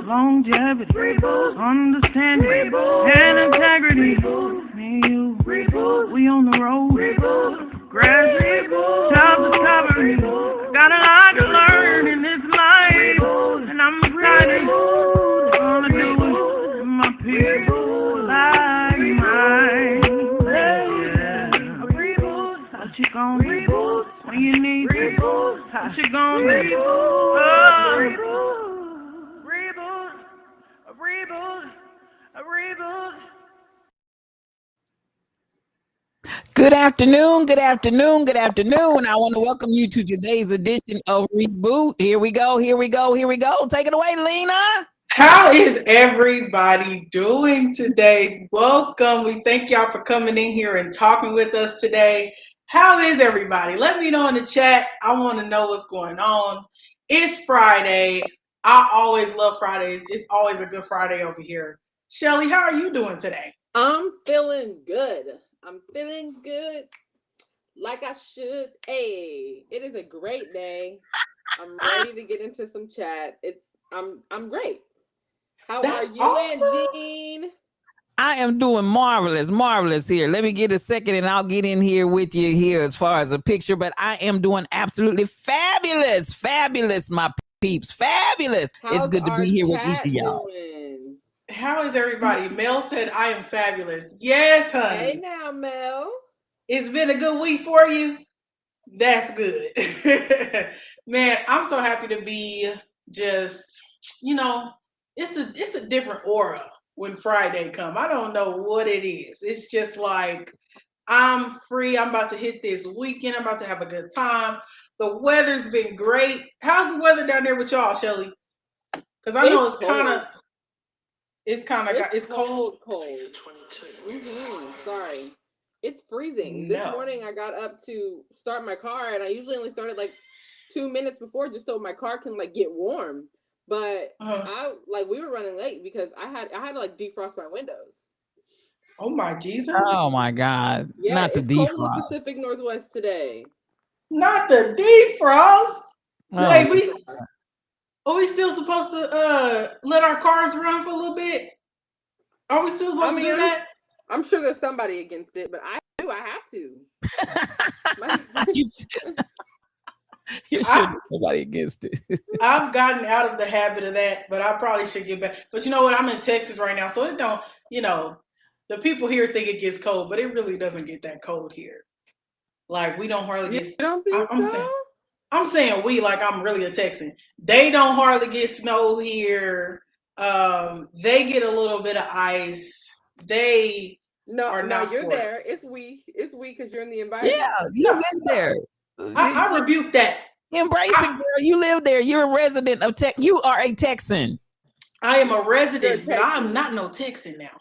Longevity, understanding, and integrity. Me and you, we on the road. Graduate, self-discovery. Got a lot to learn in this life, and I'm excited. Gonna do it in my people like mine. What you gonna do when you need it? What you gonna do? Good afternoon. I want to welcome you to today's edition of reBOOT. Here we go. Take it away, Lena. How is everybody doing today? Welcome. We thank y'all for coming in here and talking with us today. How is everybody? Let me know in the chat. I want to know what's going on. It's Friday. I always love Fridays. It's always a good Friday over here. Shelly, how are you doing today? I'm feeling good. Like I should. Hey, it is a great day. I'm ready to get into some chat. I'm great. How That's are you, awesome. Jean? I am doing marvelous here. Let me get a second and I'll get in here with you here as far as a picture, but I am doing absolutely fabulous, my peeps, fabulous. It's good to be here with each of y'all. Doing? How is everybody? Mel said, I am fabulous. Yes, honey. Hey now, Mel. It's been a good week for you? That's good. Man, I'm so happy to be just, it's a different aura when Friday come. I don't know what it is. It's just like I'm free. I'm about to hit this weekend. I'm about to have a good time. The weather's been great. How's the weather down there with y'all, Shelly? Because I know it's cold. Sorry. It's freezing. This morning I got up to start my car, and I usually only start it like 2 minutes before just so my car can like get warm. But we were running late because I had to like defrost my windows. Oh my Jesus. Oh my God. Yeah, not the it's defrost. cold in the Pacific Northwest today. Not the defrost. Wait, are we still supposed to let our cars run for a little bit? Are we still supposed to do that? I'm sure there's somebody against it, but I have to. You should be somebody against it. I've gotten out of the habit of that, but I probably should get back. But you know what? I'm in Texas right now, so it don't, the people here think it gets cold, but it really doesn't get that cold here. Like we don't hardly get. You don't think so? I'm saying we, like I'm really a Texan. They don't hardly get snow here. They get a little bit of ice. They are not. You're there. It's we because you're in the environment. Yeah, you live there. I rebuke that. Embrace it, girl. You live there. You're a resident of Texas. You are a Texan. I am a resident, but I'm not no Texan now.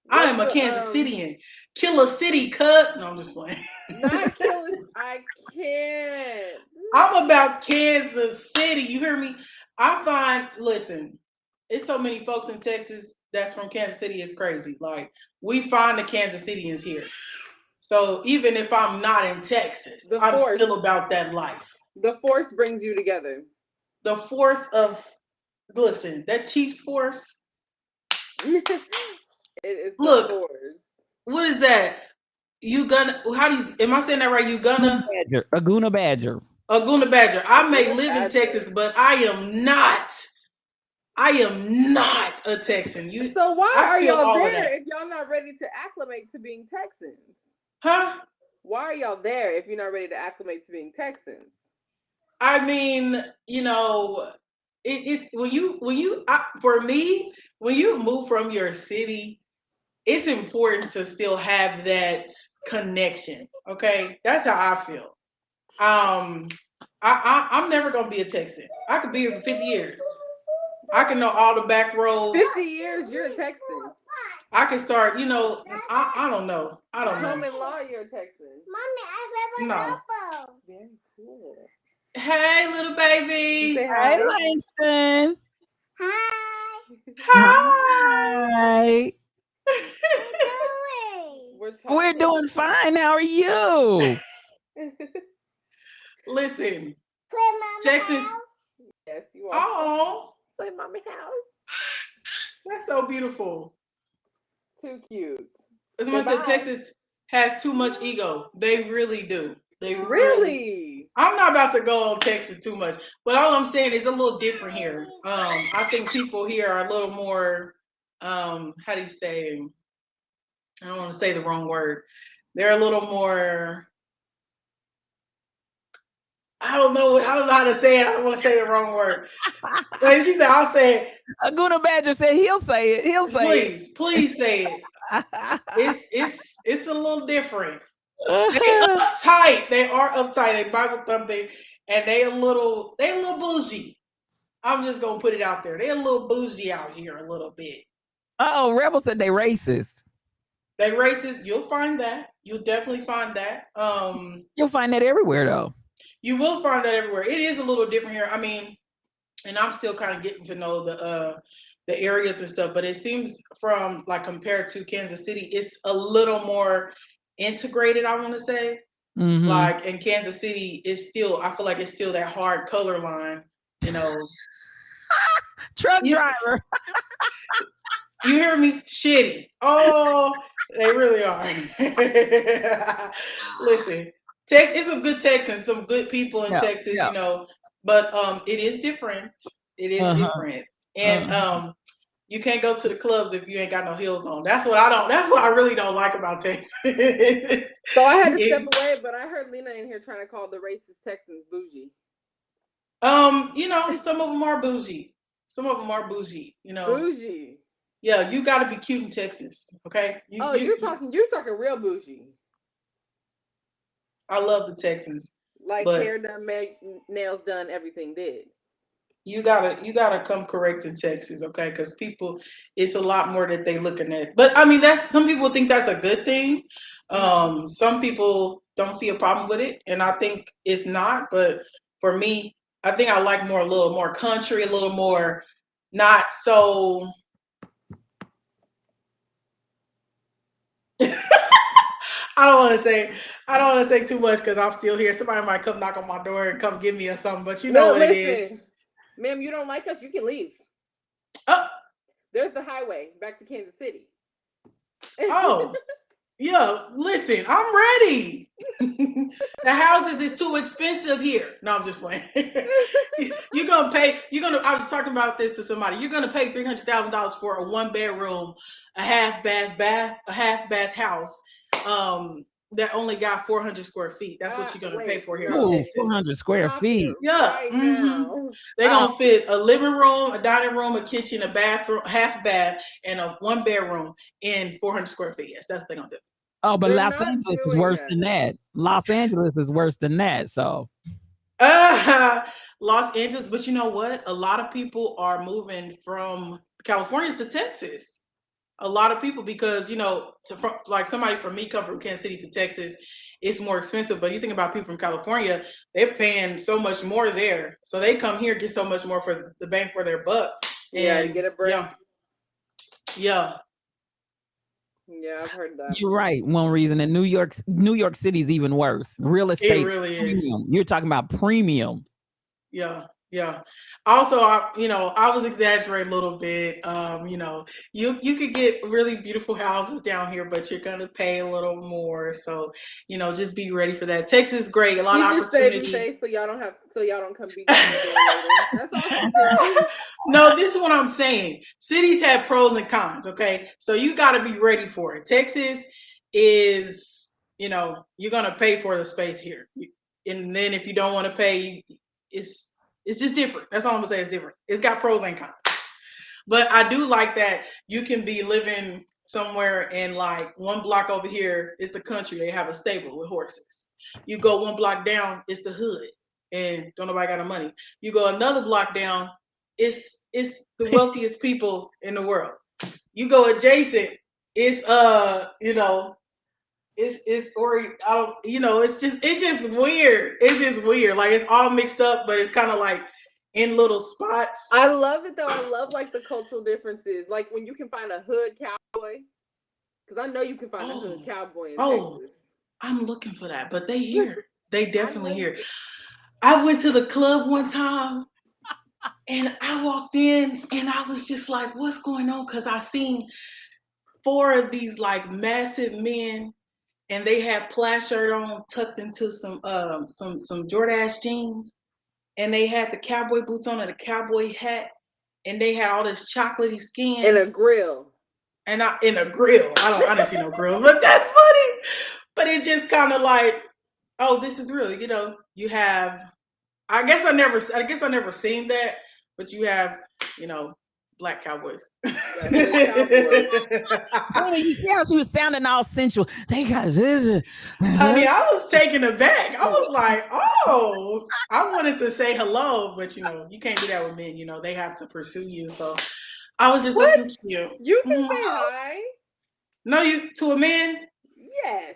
I am a Kansas Cityan. Killer City cut. No, I'm just playing. Not Killer. I can't. I'm about Kansas City. You hear me? Listen, it's so many folks in Texas that's from Kansas City. It's crazy. Like, we find the Kansas Cityans here. So even if I'm not in Texas, I'm still about that life. The force brings you together. The force of, listen, that Chiefs force. It is the force. What is that? Am I saying that right? Aguna Badger. Aguna Badger. I may live in Texas, but I am not a Texan. So why are y'all there if y'all not ready to acclimate to being Texans? Huh? Why are y'all there if you're not ready to acclimate to being Texans? I mean, it's for me, when you move from your city, it's important to still have that connection. Okay, that's how I feel. I'm never gonna be a Texan. I could be here for 50 years. I can know all the back roads. 50 years, you're a Texan. I can start, I don't know. Common law, you're a Texan. Mommy, I have a couple. Very cool. Hey, little baby. Hey, Langston. Hi. Hi. We're doing fine. How are you? Listen, Texas. Yes, you are. Oh, play mommy house. That's so beautiful. Too cute. As much as Texas has too much ego, they really do. They really. I'm not about to go on Texas too much, but all I'm saying is a little different here. I think people here are a little more. How do you say? I don't want to say the wrong word. They're a little more. I don't know how to say it. I don't want to say the wrong word. Like she said, I'll say it. Aguna Badger said he'll say it. He'll say it. Please say it. It's a little different. They uptight. They are uptight. They Bible thumping, and they a little bougie. I'm just gonna put it out there. They're a little bougie out here a little bit. Oh, Rebel said they racist. They racist. You'll find that. You'll definitely find that. You'll find that everywhere though. You will find that everywhere. It is a little different here. I mean, and I'm still kind of getting to know the areas and stuff, but it seems from like compared to Kansas City, it's a little more integrated, I want to say. Mm-hmm. Like in Kansas City, I feel like it's still that hard color line, Truck driver. You hear me? Shitty. Oh, they really are. Listen, it's some good Texans, some good people in Texas, but it is different. It is different. And you can't go to the clubs if you ain't got no heels on. That's what I really don't like about Texas. So I had to step away, but I heard Lena in here trying to call the racist Texans bougie. Some of them are bougie. Bougie. Bougie. Yeah, you got to be cute in Texas, okay? You're talking real bougie. I love the Texans. Like hair done, nails done, everything did. You gotta come correct in Texas, okay? Because people, it's a lot more that they looking at. But I mean, some people think that's a good thing. Some people don't see a problem with it, and I think it's not. But for me, I think I like a little more country, a little more not so. I don't want to say too much because I'm still here. Somebody might come knock on my door and come get me or something, but you know what it is. Ma'am, you don't like us, you can leave. Oh. There's the highway back to Kansas City. Oh. Yeah, listen, I'm ready. The houses is too expensive here. No, I'm just playing. I was talking about this to somebody. You're gonna pay $300,000 for a 1-bedroom, a half bath house. That only got 400 square feet. That's what you're gonna pay for here in Texas. 400 square feet. Yeah. Right now. They're gonna fit a living room, a dining room, a kitchen, a bathroom, half bath, and a 1-bedroom in 400 square feet. Yes, that's what they're gonna do. Oh, but Los Angeles is worse than that. Los Angeles is worse than that. So Los Angeles, but you know what? A lot of people are moving from California to Texas. A lot of people, because like somebody from me come from Kansas City to Texas, it's more expensive. But you think about people from California, they're paying so much more there, so they come here, get so much more for the bang for their buck. Yeah, to get a break. Yeah. Yeah, I've heard that. You're right. One reason, and New York City is even worse. Real estate, It really is. premium. You're talking about premium. Yeah. Also, I was exaggerating a little bit. You could get really beautiful houses down here, but you're gonna pay a little more. So, just be ready for that. Texas is great. A lot of opportunity. Saving face so y'all don't come beat down the door later. That's all. No, this is what I'm saying. Cities have pros and cons. Okay, so you got to be ready for it. Texas is, you're gonna pay for the space here, and then if you don't want to pay, it's just different. That's all I'm gonna say. It's different. It's got pros and cons. But I do like that you can be living somewhere and like one block over here is the country. They have a stable with horses. You go one block down, it's the hood, and don't nobody got no money. You go another block down, it's the wealthiest people in the world. You go adjacent, it's it's or I don't it's just weird. It's just weird. Like it's all mixed up, but it's kind of like in little spots. I love it though. I love like the cultural differences. Like when you can find a hood cowboy, because I know you can find a hood cowboy in Texas. I'm looking for that, but they here. They definitely here. I went to the club one time and I walked in and I was just like, what's going on? Because I seen 4 of these like massive men. And they had plaid shirt on, tucked into some Jordache jeans, and they had the cowboy boots on and a cowboy hat, and they had all this chocolatey skin and a grill. And in a grill, I didn't see no grills, but that's funny. But it just kind of like, oh, this is really, you have. I guess I never seen that, but you have, black cowboys. Honey, you see how she was sounding all sensual. They got this. Honey, I was taken aback. I was like, oh, I wanted to say hello, but you can't do that with men. They have to pursue you. So I was just looking cute. You can say hi. No, you to a man? Yes.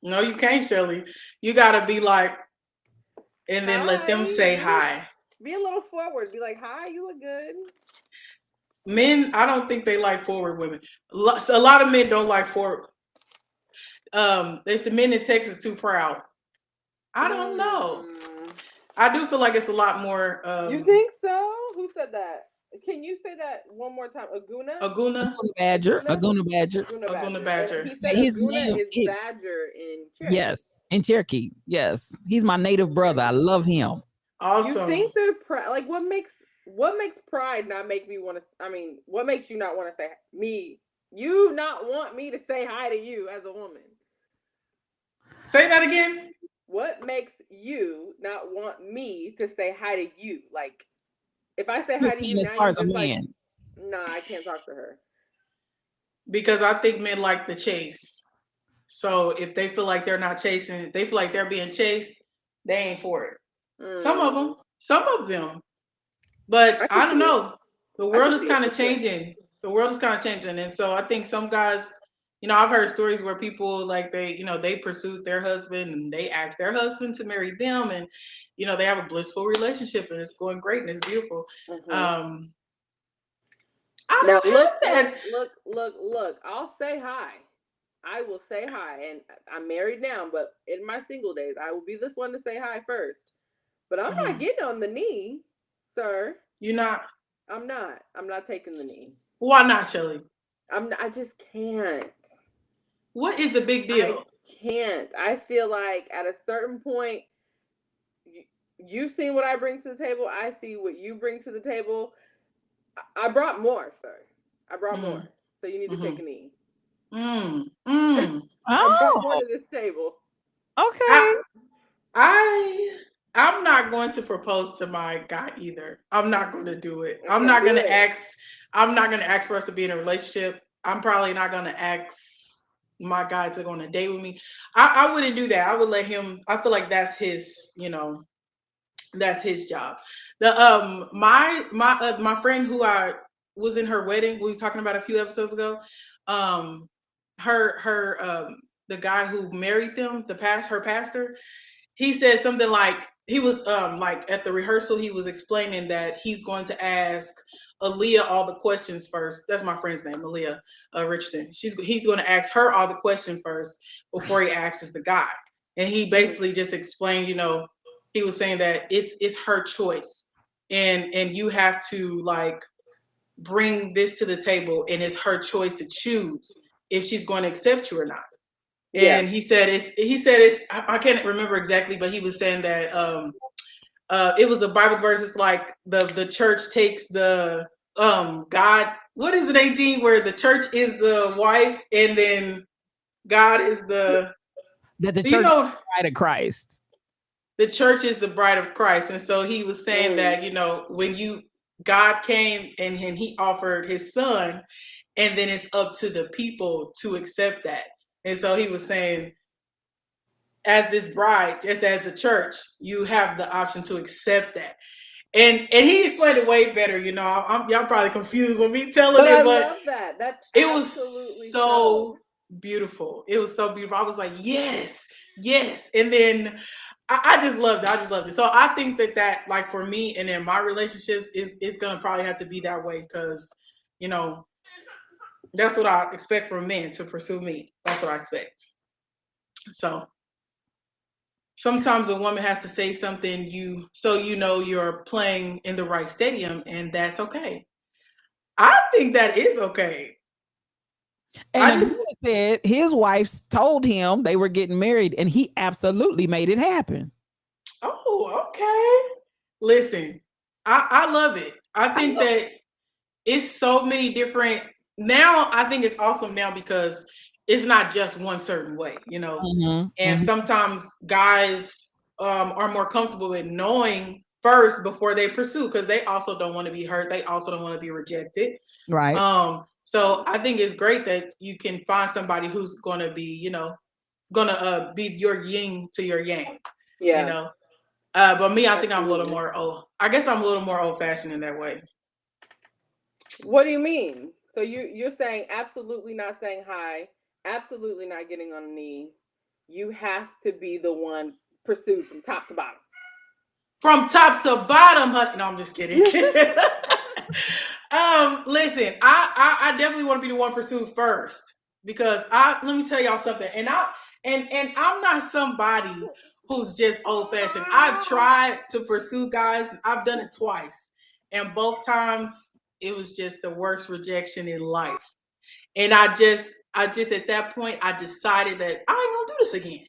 No, you can't, Shirley. You gotta be like, and then let them say hi. Be a little forward. Be like, hi, you look good. Men, I don't think they like forward women. A lot of men don't like forward. There's the men in Texas too proud. I don't know. I do feel like it's a lot more. You think so? Who said that? Can you say that one more time? Aguna Badger. Aguna Badger. He said his name is Badger in Cherokee. Yes, in Cherokee. Yes, he's my native brother. I love him. Awesome. You think they're like what makes pride not make me want to? I mean, what makes you not want to say me? You not want me to say hi to you as a woman? Say that again. What makes you not want me to say hi to you? Like, if I say hi to you, as far as a man, like, nah, I can't talk to her. Because I think men like the chase. So if they feel like they're not chasing, they feel like they're being chased, they ain't for it. Some of them. But I don't know. The world is kind of changing. The world is kind of changing. And so I think some guys, I've heard stories where people like they pursued their husband and they asked their husband to marry them, and they have a blissful relationship and it's going great and it's beautiful. Now look. I'll say hi. I will say hi, and I'm married now, but in my single days, I will be this one to say hi first. But I'm not getting on the knee, sir. You're not? I'm not. I'm not taking the knee. Why not, Shelly? I just can't. What is the big deal? I can't. I feel like at a certain point, you've seen what I bring to the table. I see what you bring to the table. I brought more, sir. I brought more. So you need to take a knee. I brought more to this table. Okay. I'm not going to propose to my guy either. I'm not going to do it. I'm not going to ask for us to be in a relationship. I'm probably not going to ask my guy to go on a date with me. I wouldn't do that. I would let him. I feel like that's his, that's his job. The my friend who I was in her wedding, we was talking about a few episodes ago. The guy who married them, her pastor, he said something like he was like at the rehearsal, he was explaining that he's going to ask Aaliyah all the questions first. That's my friend's name, Aaliyah Richardson. He's going to ask her all the questions first before he asks the guy. And he basically just explained, he was saying that it's her choice, and you have to like bring this to the table, and it's her choice to choose if she's going to accept you or not. And he said it's I can't remember exactly, but he was saying that it was a Bible verse. It's like the church takes the God. What is it, Agene? Where the church is the wife, and then God is the church is the bride of Christ. The church is the bride of Christ, and so he was saying that when God came and he offered his son, and then it's up to the people to accept that. And so he was saying, as this bride, just as the church, you have the option to accept that. And he explained it way better. Y'all probably confused with me telling it, but I love that. It was so beautiful. It was so beautiful. I was like, yes. And then I just loved it. So I think that like for me and in my relationships is gonna probably have to be that way, because that's what I expect from men to pursue me. That's what I expect. So sometimes a woman has to say something you're playing in the right stadium, and that's okay. I think that is okay. And said his wife told him they were getting married, and he absolutely made it happen. Oh, okay. Listen, I love it. I think that it's so many different. Now I think it's awesome now because it's not just one certain way, and sometimes guys are more comfortable with knowing first before they pursue, because they also don't want to be hurt. They also don't want to be rejected. Right. So I think it's great that you can find somebody who's going to be, be your yin to your yang. Yeah. But me, I think I'm a little more old fashioned in that way. What do you mean? So you're saying absolutely not saying hi, absolutely not getting on a knee. You have to be the one pursued from top to bottom. From top to bottom, no, I'm just kidding. Listen, I definitely want to be the one pursued first, because let me tell y'all something. And I'm not somebody who's just old fashioned. I've tried to pursue guys. I've done it twice, and both times it was just the worst rejection in life. And I just at that point I decided that I ain't gonna do this again.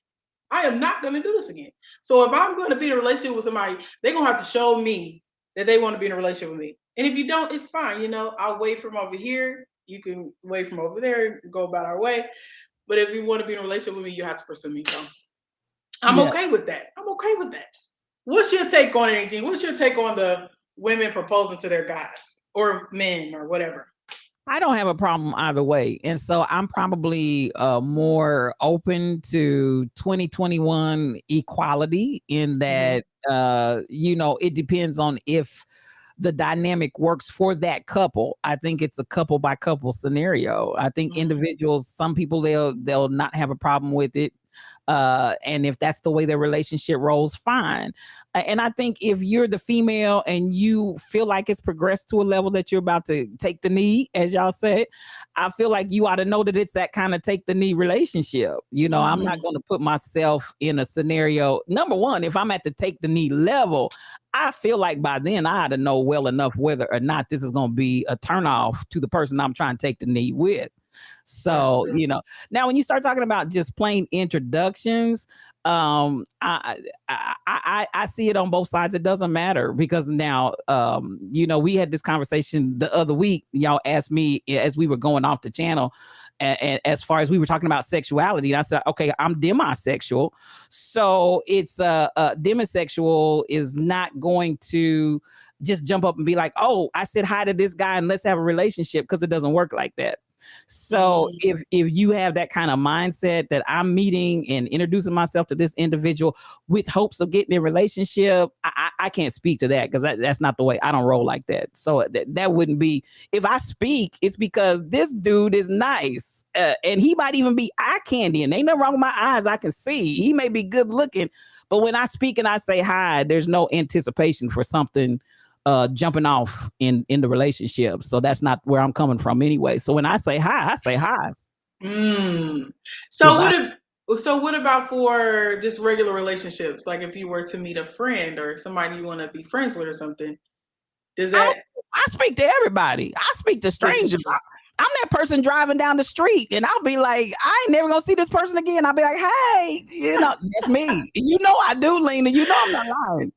I am not gonna do this again. So if I'm gonna be in a relationship with somebody, they're gonna have to show me that they want to be in a relationship with me. And if you don't, it's fine. I'll wait from over here. You can wait from over there and go about our way. But if you want to be in a relationship with me, you have to pursue me. So I'm okay with that. What's your take on it, Agene? What's your take on the women proposing to their guys or men or whatever? I don't have a problem either way. And so I'm probably more open to 2021 equality in that, it depends on if the dynamic works for that couple. I think it's a couple by couple scenario. I think individuals, some people, they'll not have a problem with it. And if that's the way their relationship rolls, fine. And I think if you're the female and you feel like it's progressed to a level that you're about to take the knee, as y'all said, I feel like you ought to know that it's that kind of take the knee relationship. I'm not going to put myself in a scenario. Number one, if I'm at the take the knee level, I feel like by then I ought to know well enough whether or not this is going to be a turnoff to the person I'm trying to take the knee with. So, now when you start talking about just plain introductions, I see it on both sides. It doesn't matter, because now, we had this conversation the other week. Y'all asked me as we were going off the channel, and as far as we were talking about sexuality, and I said, okay, I'm demisexual. So it's demisexual is not going to just jump up and be like, oh, I said hi to this guy and let's have a relationship, because it doesn't work like that. So if you have that kind of mindset that I'm meeting and introducing myself to this individual with hopes of getting a relationship, I can't speak to that, because that's not the way. I don't roll like that. So that wouldn't be, if I speak, it's because this dude is nice, and he might even be eye candy, and ain't nothing wrong with my eyes. I can see he may be good looking, but when I speak and I say hi, there's no anticipation for something jumping off in the relationship. So that's not where I'm coming from anyway. So when I say hi, I say hi. So what about for just regular relationships? Like if you were to meet a friend or somebody you want to be friends with or something, does that? I speak to everybody. I speak to strangers. I'm that person driving down the street and I'll be like, I ain't never gonna see this person again. I'll be like, hey, that's me. You know I do, Lena. You know I'm not lying.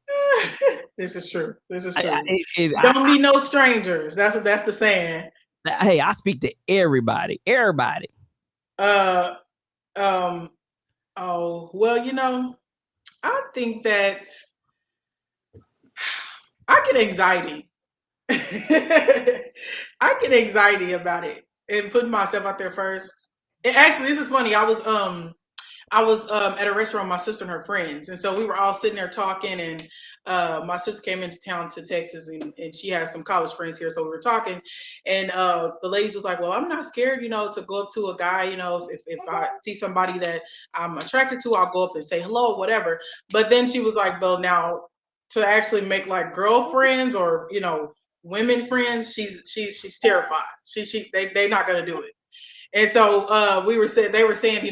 This is true. Don't be no strangers. That's the saying. Hey, I speak to everybody. Everybody. Oh, well, I think that I get anxiety. I get anxiety about it and putting myself out there first. And actually, this is funny. I was at a restaurant with my sister and her friends, and so we were all sitting there talking, and my sister came into town to Texas, and she has some college friends here, so we were talking, and the ladies was like, well, I'm not scared, to go up to a guy, if I see somebody that I'm attracted to, I'll go up and say hello, whatever. But then she was like, well, now to actually make like girlfriends or women friends, she's terrified. They're not gonna do it. And so they were saying,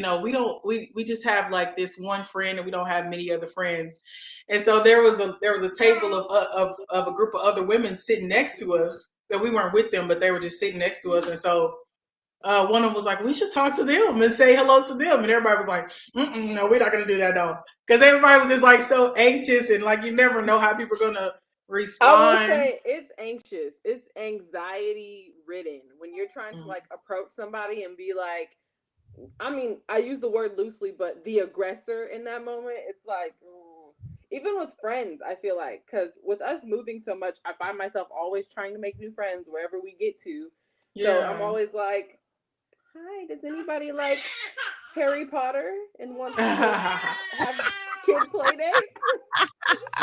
we just have like this one friend and we don't have many other friends. And so there was a table of a group of other women sitting next to us that we weren't with them, but they were just sitting next to us. And so one of them was like, we should talk to them and say hello to them. And everybody was like, no, we're not going to do that, though. Because everybody was just like so anxious and like you never know how people are going to respond. I will say it's anxious. It's anxiety ridden when you're trying to like approach somebody and be like, I mean, I use the word loosely, but the aggressor in that moment, it's like, even with friends, I feel like, because with us moving so much, I find myself always trying to make new friends wherever we get to. Yeah. So I'm always like, hi, does anybody like Harry Potter and want to have kid play dates?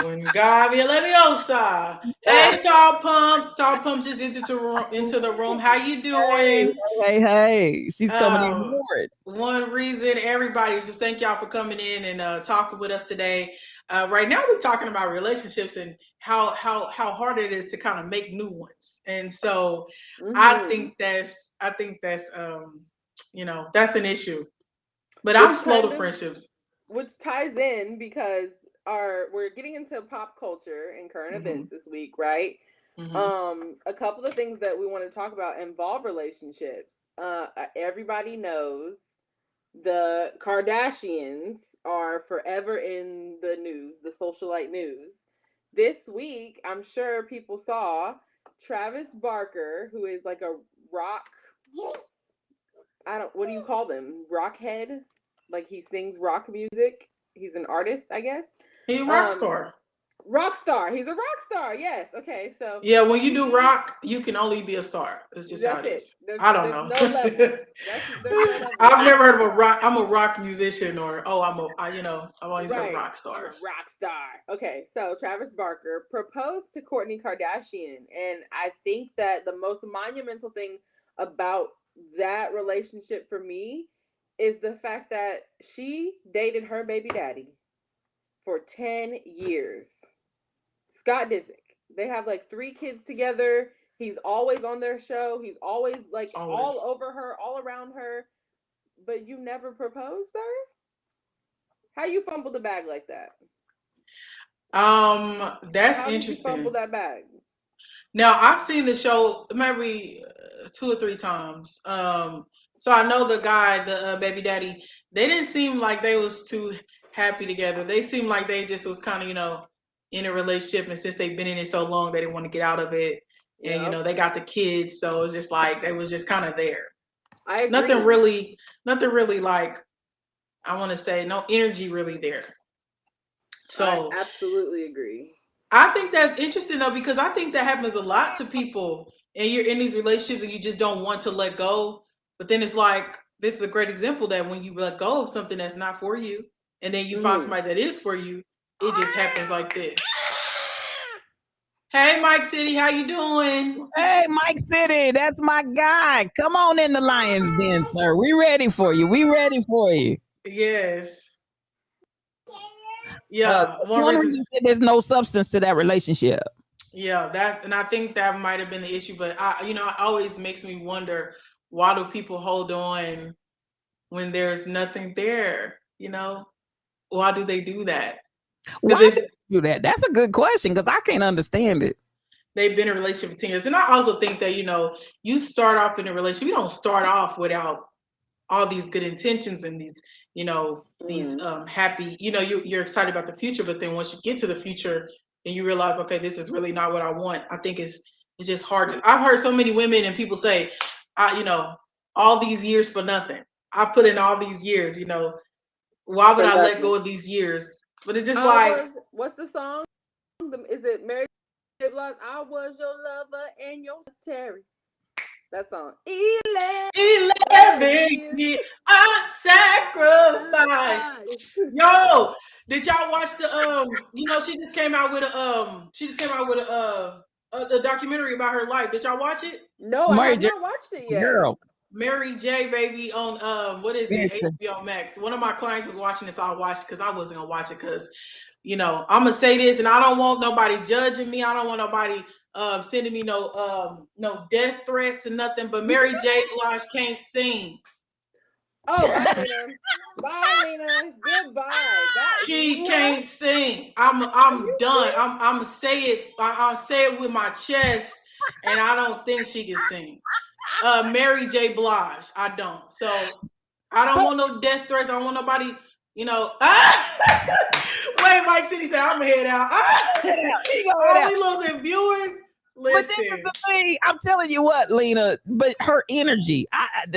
When God be Leviosa. Hey, Tall Pumps. Tall Pumps just into the room. How you doing? Hey. She's coming in forward. One reason, everybody, just thank y'all for coming in and talking with us today. Right now, we're talking about relationships and how hard it is to kind of make new ones. And so I think that's that's an issue. But I'm slow to friendships. Which ties in because we're getting into pop culture and current events this week, right? A couple of things that we want to talk about involve relationships. Everybody knows the Kardashians are forever in the news, the socialite news. This week, I'm sure people saw Travis Barker, who is like a rock, what do you call them? Rockhead? Like he sings rock music. He's an artist, I guess. He's a rock star. Rock star. He's a rock star. Yes. Okay. So yeah, when you do rock, you can only be a star. That's just how it is. I don't know. No levels. No levels. I've never heard of a rock. I'm a rock musician, or I've always heard rock stars. Rock star. Okay, so Travis Barker proposed to Kourtney Kardashian, and I think that the most monumental thing about that relationship for me is the fact that she dated her baby daddy for 10 years. Scott Disick. They have like 3 kids together. He's always on their show. He's always like all over her, all around her. But you never proposed, sir? How you fumbled the bag like that? That's interesting. How did you fumble that bag? Now, I've seen the show maybe 2 or 3 times. So I know the guy, the baby daddy, they didn't seem like they was too happy together. They seemed like they just was kind of, in a relationship. And since they've been in it so long, they didn't want to get out of it. And, they got the kids. So it's just like, they was just kind of there. I agree. Nothing really like, I want to say no energy really there. So I absolutely agree. I think that's interesting though, because I think that happens a lot to people and you're in these relationships and you just don't want to let go. But then it's like, this is a great example that when you let go of something that's not for you and then you find somebody that is for you, it just happens like this. Hey, Mike City, how you doing? Hey, Mike City, that's my guy. Come on in the Lions Den, sir. We ready for you. Yes. Yeah. One reason you said there's no substance to that relationship. Yeah, that, and I think that might have been the issue. But it always makes me wonder, why do people hold on when there's nothing there? Why do they do that? Because Why if do you do that? That's a good question because I can't understand it. they've been in a relationship for 10 years, and I also think that you start off in a relationship. You don't start off without all these good intentions and these happy. You're excited about the future, but then once you get to the future and you realize, okay, this is really not what I want. I think it's just hard. I've heard so many women and people say, all these years for nothing. I put in all these years. Why would I let go of these years? But it's just what's the song? Is it Mary J. Blige? I was your lover and your secretary. That song. 11 years I sacrificed. Yo, did y'all watch the she just came out with a documentary about her life. Did y'all watch it? No, I have not watched it yet. Girl. Mary J, baby, on what is it? HBO Max. One of my clients was watching this, so I watched because I wasn't gonna watch it because I'm gonna say this, and I don't want nobody judging me. I don't want nobody sending me no death threats and nothing. But Mary J Blige can't sing. Oh, bye, Lena. Bye, Lena. Goodbye. She can't sing. I'm done. I'm gonna say it. I'll say it with my chest, and I don't think she can sing. Mary J Blige, I don't. So I don't want no death threats. I don't want nobody. Wait, Mike City said I'm gonna head out. We losing viewers. Listen. But this is the thing. I'm telling you what, Lena. But her energy. I'm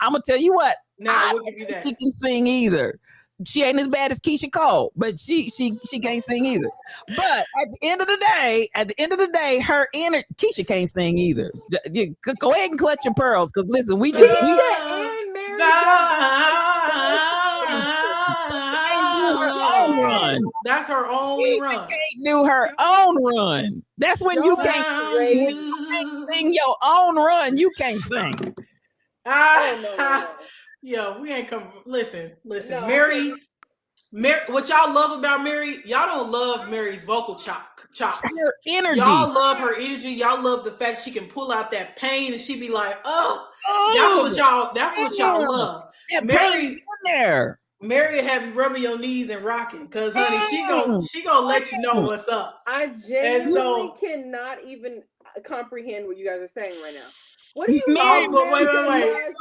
gonna tell you what. Now we'll give you that. She can sing either. She ain't as bad as Keisha Cole, but she can't sing either. But at the end of the day, her Keisha can't sing either. Go ahead and clutch your pearls, because listen, we just and Mary run. That's her only run. Can't do her own run. That's when you can't sing your own run. You can't sing. No. Yeah, we ain't come. Listen. No, Mary. What y'all love about Mary? Y'all don't love Mary's vocal chops. Her energy. Y'all love her energy. Y'all love the fact she can pull out that pain and she be like, "Oh, that's what y'all love." That Mary's in there. Mary have you rubbing your knees and rocking, cause honey, she gonna let you know what's up. I genuinely cannot even comprehend what you guys are saying right now. What do you mean? Wait.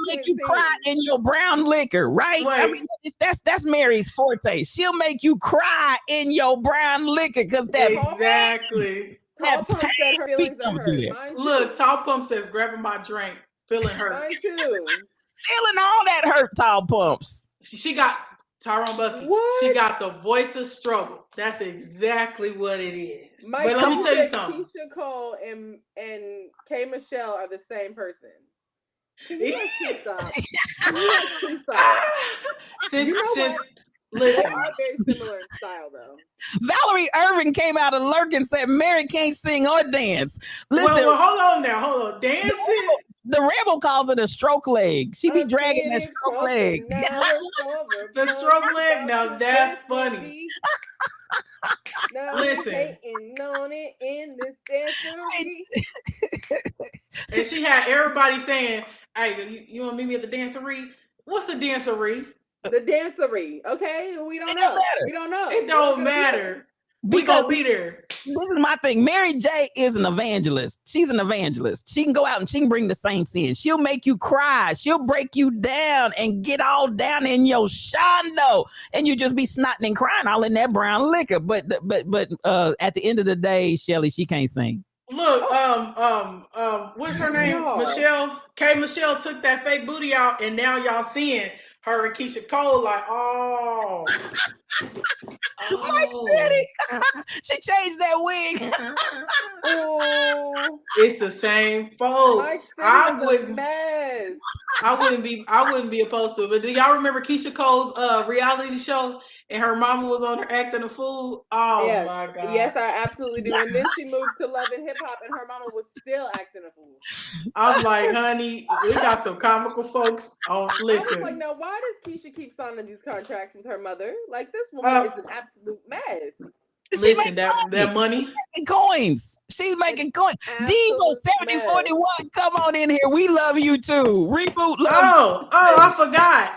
Make you cry in your brown liquor, right? Wait. I mean, that's Mary's forte. She'll make you cry in your brown liquor because that exactly. Tall Pump said her feelings are hurt. Look, Tall Pump says grabbing my drink, feeling hurt. Mine too. Feeling all that hurt, Tall Pumps. She got Tyrone Busky. What? She got the voice of struggle. That's exactly what it is. But let me tell you something. Keisha Cole and K Michelle are the same person. You guys please stop. Listen. They are very similar in style, though. Valerie Irvin came out of Lurk and said Mary can't sing or dance. Listen, well, hold on. Dancing. The rebel calls it a stroke leg. She be dragging that stroke leg. The stroke leg. Now that's funny. Now listen, on it in this dancery. And she had everybody saying, "Hey, you want to meet me at the dancery? What's the dancery?" The dancery. Okay, we don't know. We don't know. It don't matter. We gonna be there. This is my thing. Mary J is an evangelist. She's an evangelist. She can go out and she can bring the saints in. She'll make you cry. She'll break you down and get all down in your shondo, and you just be snotting and crying all in that brown liquor. But at the end of the day, Shelly, she can't sing. Look, what's her name? Michelle. Michelle took that fake booty out, and now y'all seeing her and Keisha Cole like, oh. Mike City. She changed that wig. It's the same folks. I wouldn't be opposed to it. But do y'all remember Keisha Cole's reality show? And her mama was on her acting a fool. Oh yes. My God. Yes, I absolutely do. And then she moved to Love and Hip Hop, and her mama was still acting a fool. I'm like, honey, we got some comical folks. Oh, listen. I was like, now why does Keisha keep signing these contracts with her mother? Like, this woman is an absolute mess. Listen, that money. She's making coins. She's making coins. Diesel 7041, come on in here. We love you too. reBOOT loves you. I forgot.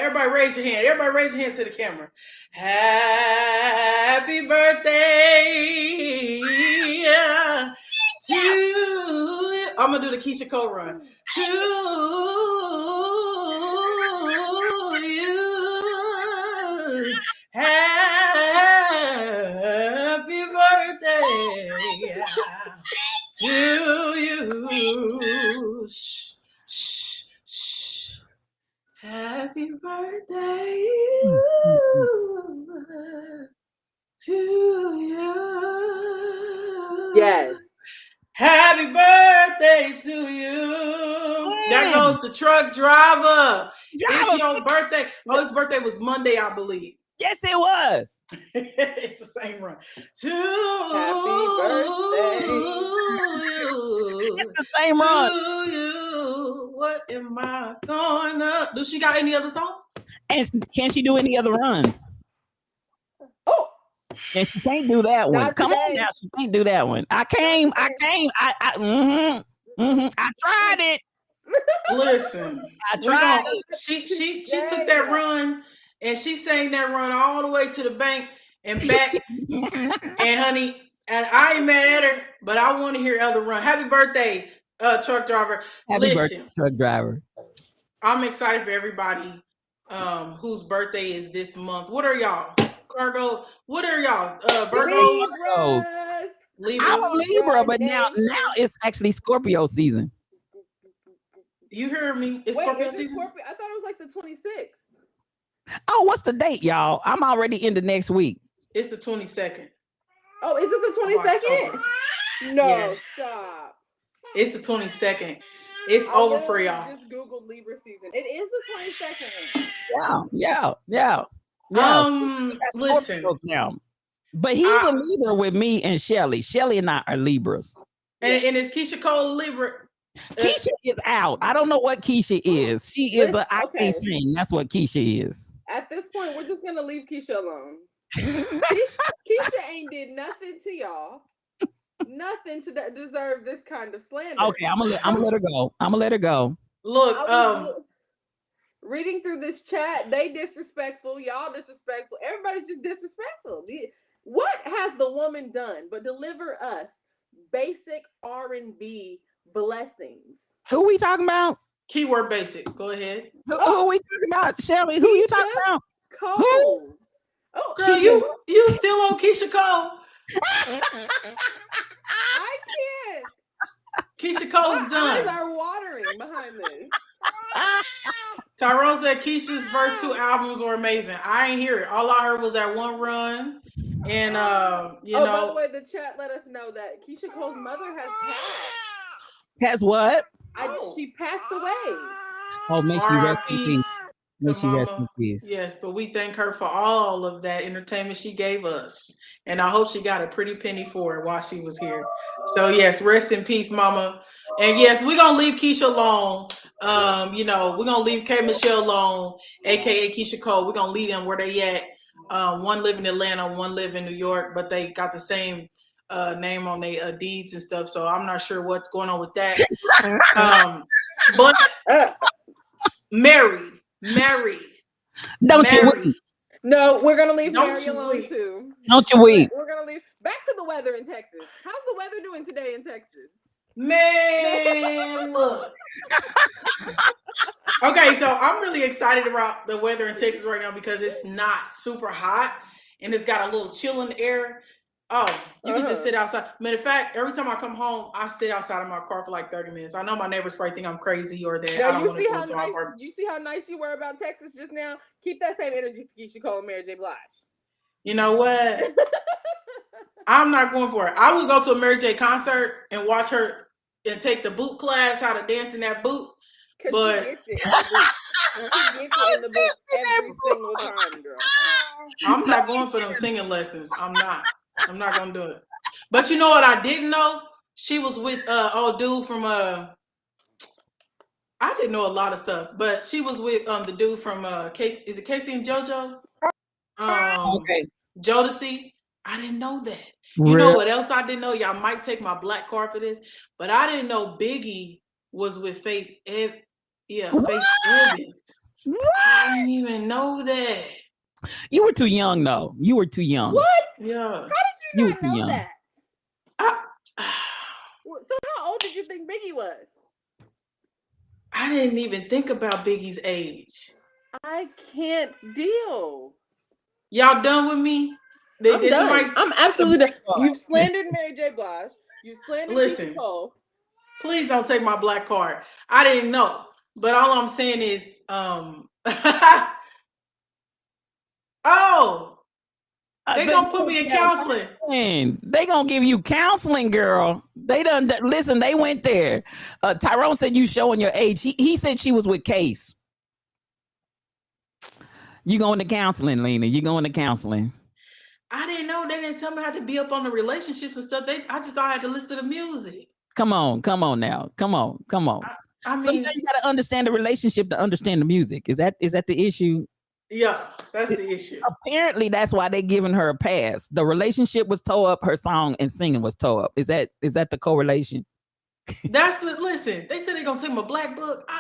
Everybody raise your hand. Everybody raise your hand to the camera. Happy birthday to you. I'm going to do the Keisha Cole run. To you. Happy birthday to you. Shh, shh, shh. Happy birthday to you. Yes. Happy birthday to you. That goes to truck driver. It's your birthday. Oh, his birthday was Monday, I believe. Yes, it was. It's the same run. Happy birthday. It's the same run. To you. What am I gonna do? She got any other songs? And can she do any other runs? Oh, and she can't do that one. Not Come today. on now, she can't do that one. I tried it. Listen, I tried it. She took that run and she sang that run all the way to the bank and back. And honey, and I ain't mad at her, but I want to hear other run. Happy birthday, truck driver. Happy birthday, truck driver. I'm excited for everybody whose birthday is this month. What are y'all? Cargo. What are y'all? Virgos. Libras. I'm a Libra, but now it's actually Scorpio season. You heard me. It's Scorpio season. Scorpio? I thought it was like the 26th. Oh, what's the date, y'all? I'm already into next week. It's the 22nd. Oh, is it the 22nd? No, yes. Stop. It's the 22nd. It's over for y'all. Just Googled Libra season. It is the 22nd. Yeah. Listen. Now. But he's a Libra with me and Shelly. Shelly and I are Libras. And is Keisha Cole a Libra? Keisha is out. I don't know what Keisha is. She is I can't sing. That's what Keisha is. At this point, we're just gonna leave Keisha alone. Keisha ain't did nothing to y'all. Nothing to deserve this kind of slander. Okay, I'm gonna let her go. I'm gonna let her go. Look, reading through this chat, they disrespectful, y'all disrespectful, everybody's just disrespectful. What has the woman done but deliver us basic R&B blessings? Who we talking about? Keyword basic. Go ahead. Who are we talking about? Shelly, who you talking about? Cole. Who? Oh, girl, you still on Keisha Cole? I can't. Keisha Cole's done. Eyes are watering behind this. Tyrone said Keisha's first 2 albums were amazing. I ain't hear it. All I heard was that one run. And by the way, the chat let us know that Keisha Cole's mother has passed. Has what? She passed away. Oh, may she rest in peace. May she rest in peace. Yes, but we thank her for all of that entertainment she gave us. And I hope she got a pretty penny for it while she was here. So yes, rest in peace, mama. And yes, we're gonna leave Keisha alone. We're gonna leave K Michelle alone, aka Keisha Cole. We're gonna leave them where they at. One live in Atlanta, one live in New York, but they got the same name on their deeds and stuff. So I'm not sure what's going on with that. But Mary. Don't you weep. No, we're gonna leave Mary alone too. Don't you weep. We're gonna leave. Back to the weather in Texas. How's the weather doing today in Texas? Man, look. Okay, so I'm really excited about the weather in Texas right now because it's not super hot and it's got a little chill in the air. Oh, you can just sit outside. Matter of fact, every time I come home, I sit outside of my car for like 30 minutes. I know my neighbors probably think I'm crazy or that I don't want to go into my apartment. You see how nice you were about Texas just now? Keep that same energy for Keisha Cole and Mary J. Blige. You know what? I'm not going for it. I will go to a Mary J. concert and watch her and take the boot class, how to dance in that boot. But she gets it in the boot every single time, girl. I'm not going for them singing lessons. I'm not gonna do it. But you know what I didn't know? She was with old dude from I I didn't know a lot of stuff, but she was with the dude from Casey. Is it Casey and JoJo? Okay. Jodeci. I didn't know that. You know Real. what else I didn't know? Y'all might take my black card for this, but I didn't know Biggie was with Faith. Faith Evans. What? I didn't even know that. You were too young, though. You were too young. What? Yeah. How did you not know young. that? I, So how old did you think Biggie was? I didn't even think about Biggie's age. I can't deal. Y'all done with me? I'm done. I'm absolutely done. You've slandered Mary J. Blige. You've slandered Listen, Cole. Please don't take my black card. I didn't know. But all I'm saying is, oh, they gonna put me in counseling. They gonna give you counseling, girl. They done listen. They went there. Tyrone said you showing your age. He said she was with Case. You going to counseling, Lena? You going to counseling? I didn't know. They didn't tell me how to be up on the relationships and stuff. I just thought I had to listen to the music. Come on now. Come on. I mean, sometimes you gotta understand the relationship to understand the music. Is that the issue? Yeah, that's the issue. Apparently, that's why they giving her a pass. The relationship was tore up. Her song and singing was tore up. Is that the correlation? Listen. They said they're gonna take my black book.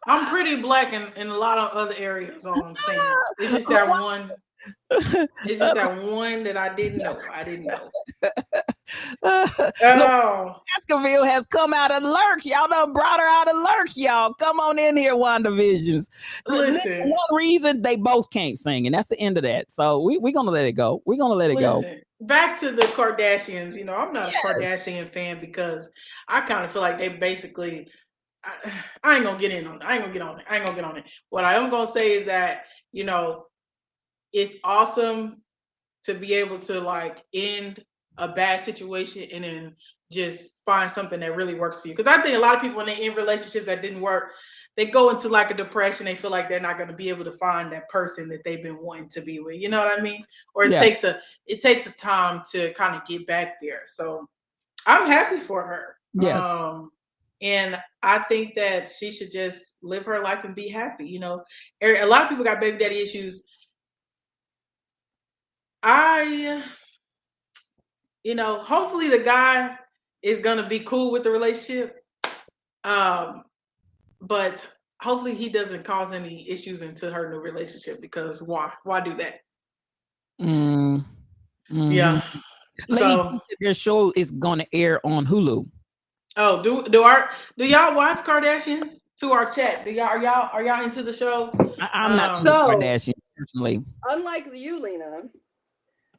I'm pretty black in a lot of other areas. All I'm saying. It's just that one. It's just that one that I didn't know. Baskerville has come out of lurk. Y'all done brought her out of lurk, y'all. Come on in here, WandaVisions. Listen, one reason they both can't sing, and that's the end of that. So we're gonna let it go. We're gonna let it go. Back to the Kardashians. You know, I'm not a Kardashian fan because I kind of feel like they basically. I ain't gonna get in on it. I ain't gonna get on it. What I am gonna say is that, you know, it's awesome to be able to like end a bad situation and then just find something that really works for you. Because I think a lot of people when they end relationships that didn't work, they go into like a depression. They feel like they're not going to be able to find that person that they've been wanting to be with. You know what I mean? Or it takes a time to kind of get back there. So I'm happy for her. Yes. And I think that she should just live her life and be happy. You know, a lot of people got baby daddy issues. Hopefully the guy is gonna be cool with the relationship. But hopefully he doesn't cause any issues into her new relationship because why do that? Mm-hmm. Yeah. So their show is gonna air on Hulu. Oh, do y'all watch Kardashians? To our chat, are y'all into the show? I'm not into Kardashians personally. Unlike you, Lena,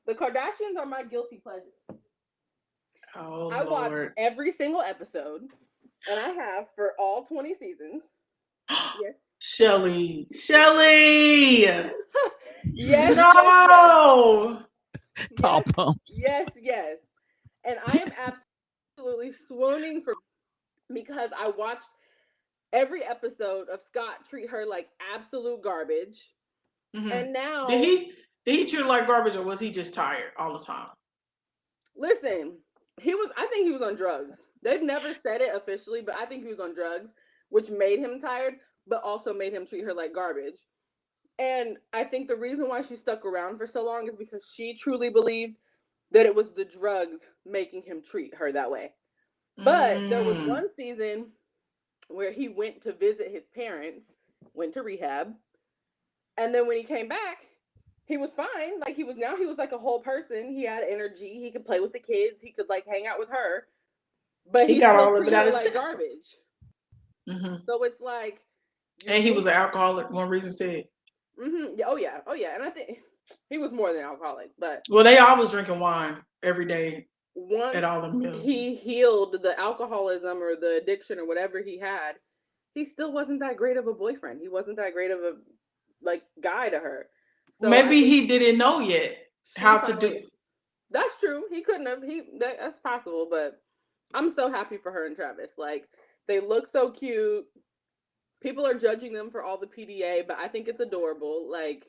the Kardashians are my guilty pleasure. Oh, I watch every single episode, and I have for all 20 seasons. Yes. Shelly. Yes. No. Tall pumps. Yes. And I am absolutely swooning because I watched every episode of Scott treat her like absolute garbage. Mm-hmm. And now did he treat her like garbage, or was he just tired all the time? Listen, I think he was on drugs. They've never said it officially, but I think he was on drugs, which made him tired, but also made him treat her like garbage. And I think the reason why she stuck around for so long is because she truly believed that it was the drugs making him treat her that way. But there was one season where he went to visit his parents, went to rehab, and then when he came back, he was fine. Like he was like a whole person. He had energy. He could play with the kids. He could like hang out with her. But he got all of it out of like garbage. Mm-hmm. So it's like, and he was an alcoholic. One reason said. Mm-hmm. Oh yeah. And I think he was more than alcoholic. But they always drinking wine every day. Once at all the meals. He healed the alcoholism or the addiction or whatever he had, he still wasn't that great of a boyfriend. He wasn't that great of a guy to her. So maybe he didn't know yet how to do. That's true. He couldn't have. That's possible. But I'm so happy for her and Travis. Like they look so cute. People are judging them for all the PDA, but I think it's adorable. Like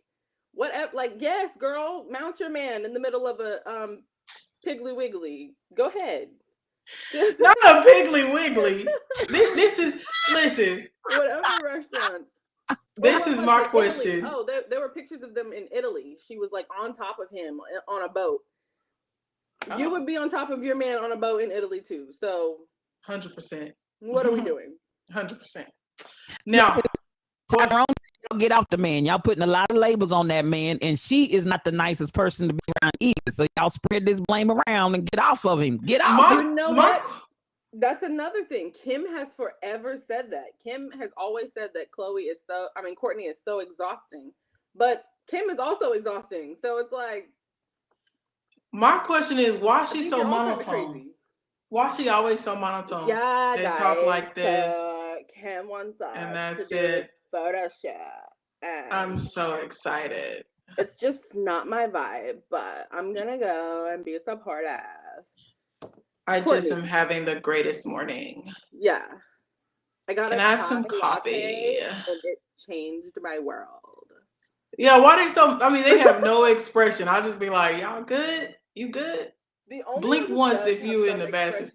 whatever. Like yes, girl, mount your man in the middle of a Piggly Wiggly. Go ahead. Not a Piggly Wiggly. This is, listen. Whatever restaurants. This is my question. Italy. Oh, there were pictures of them in Italy. She was like on top of him on a boat. Oh. You would be on top of your man on a boat in Italy too. So 100%. What are we doing? 100%. Now, get off the man. Y'all putting a lot of labels on that man, and she is not the nicest person to be around either. So y'all spread this blame around and get off of him. Get off. You know what? That's another thing. Kim has forever said that. Kim has always said that Courtney is so exhausting. But Kim is also exhausting. So it's like, my question is, why is she so monotone? Why is she always so monotone? Yeah, they talk like this. Kim wants us and that's to do photo shoot. I'm so excited. It's just not my vibe, but I'm gonna go and be supportive. I just am having the greatest morning. Yeah. Can I have some coffee? And it changed my world. Yeah, why they have no expression. I'll just be like, y'all good? You good? The only Blink once if you in the bathroom.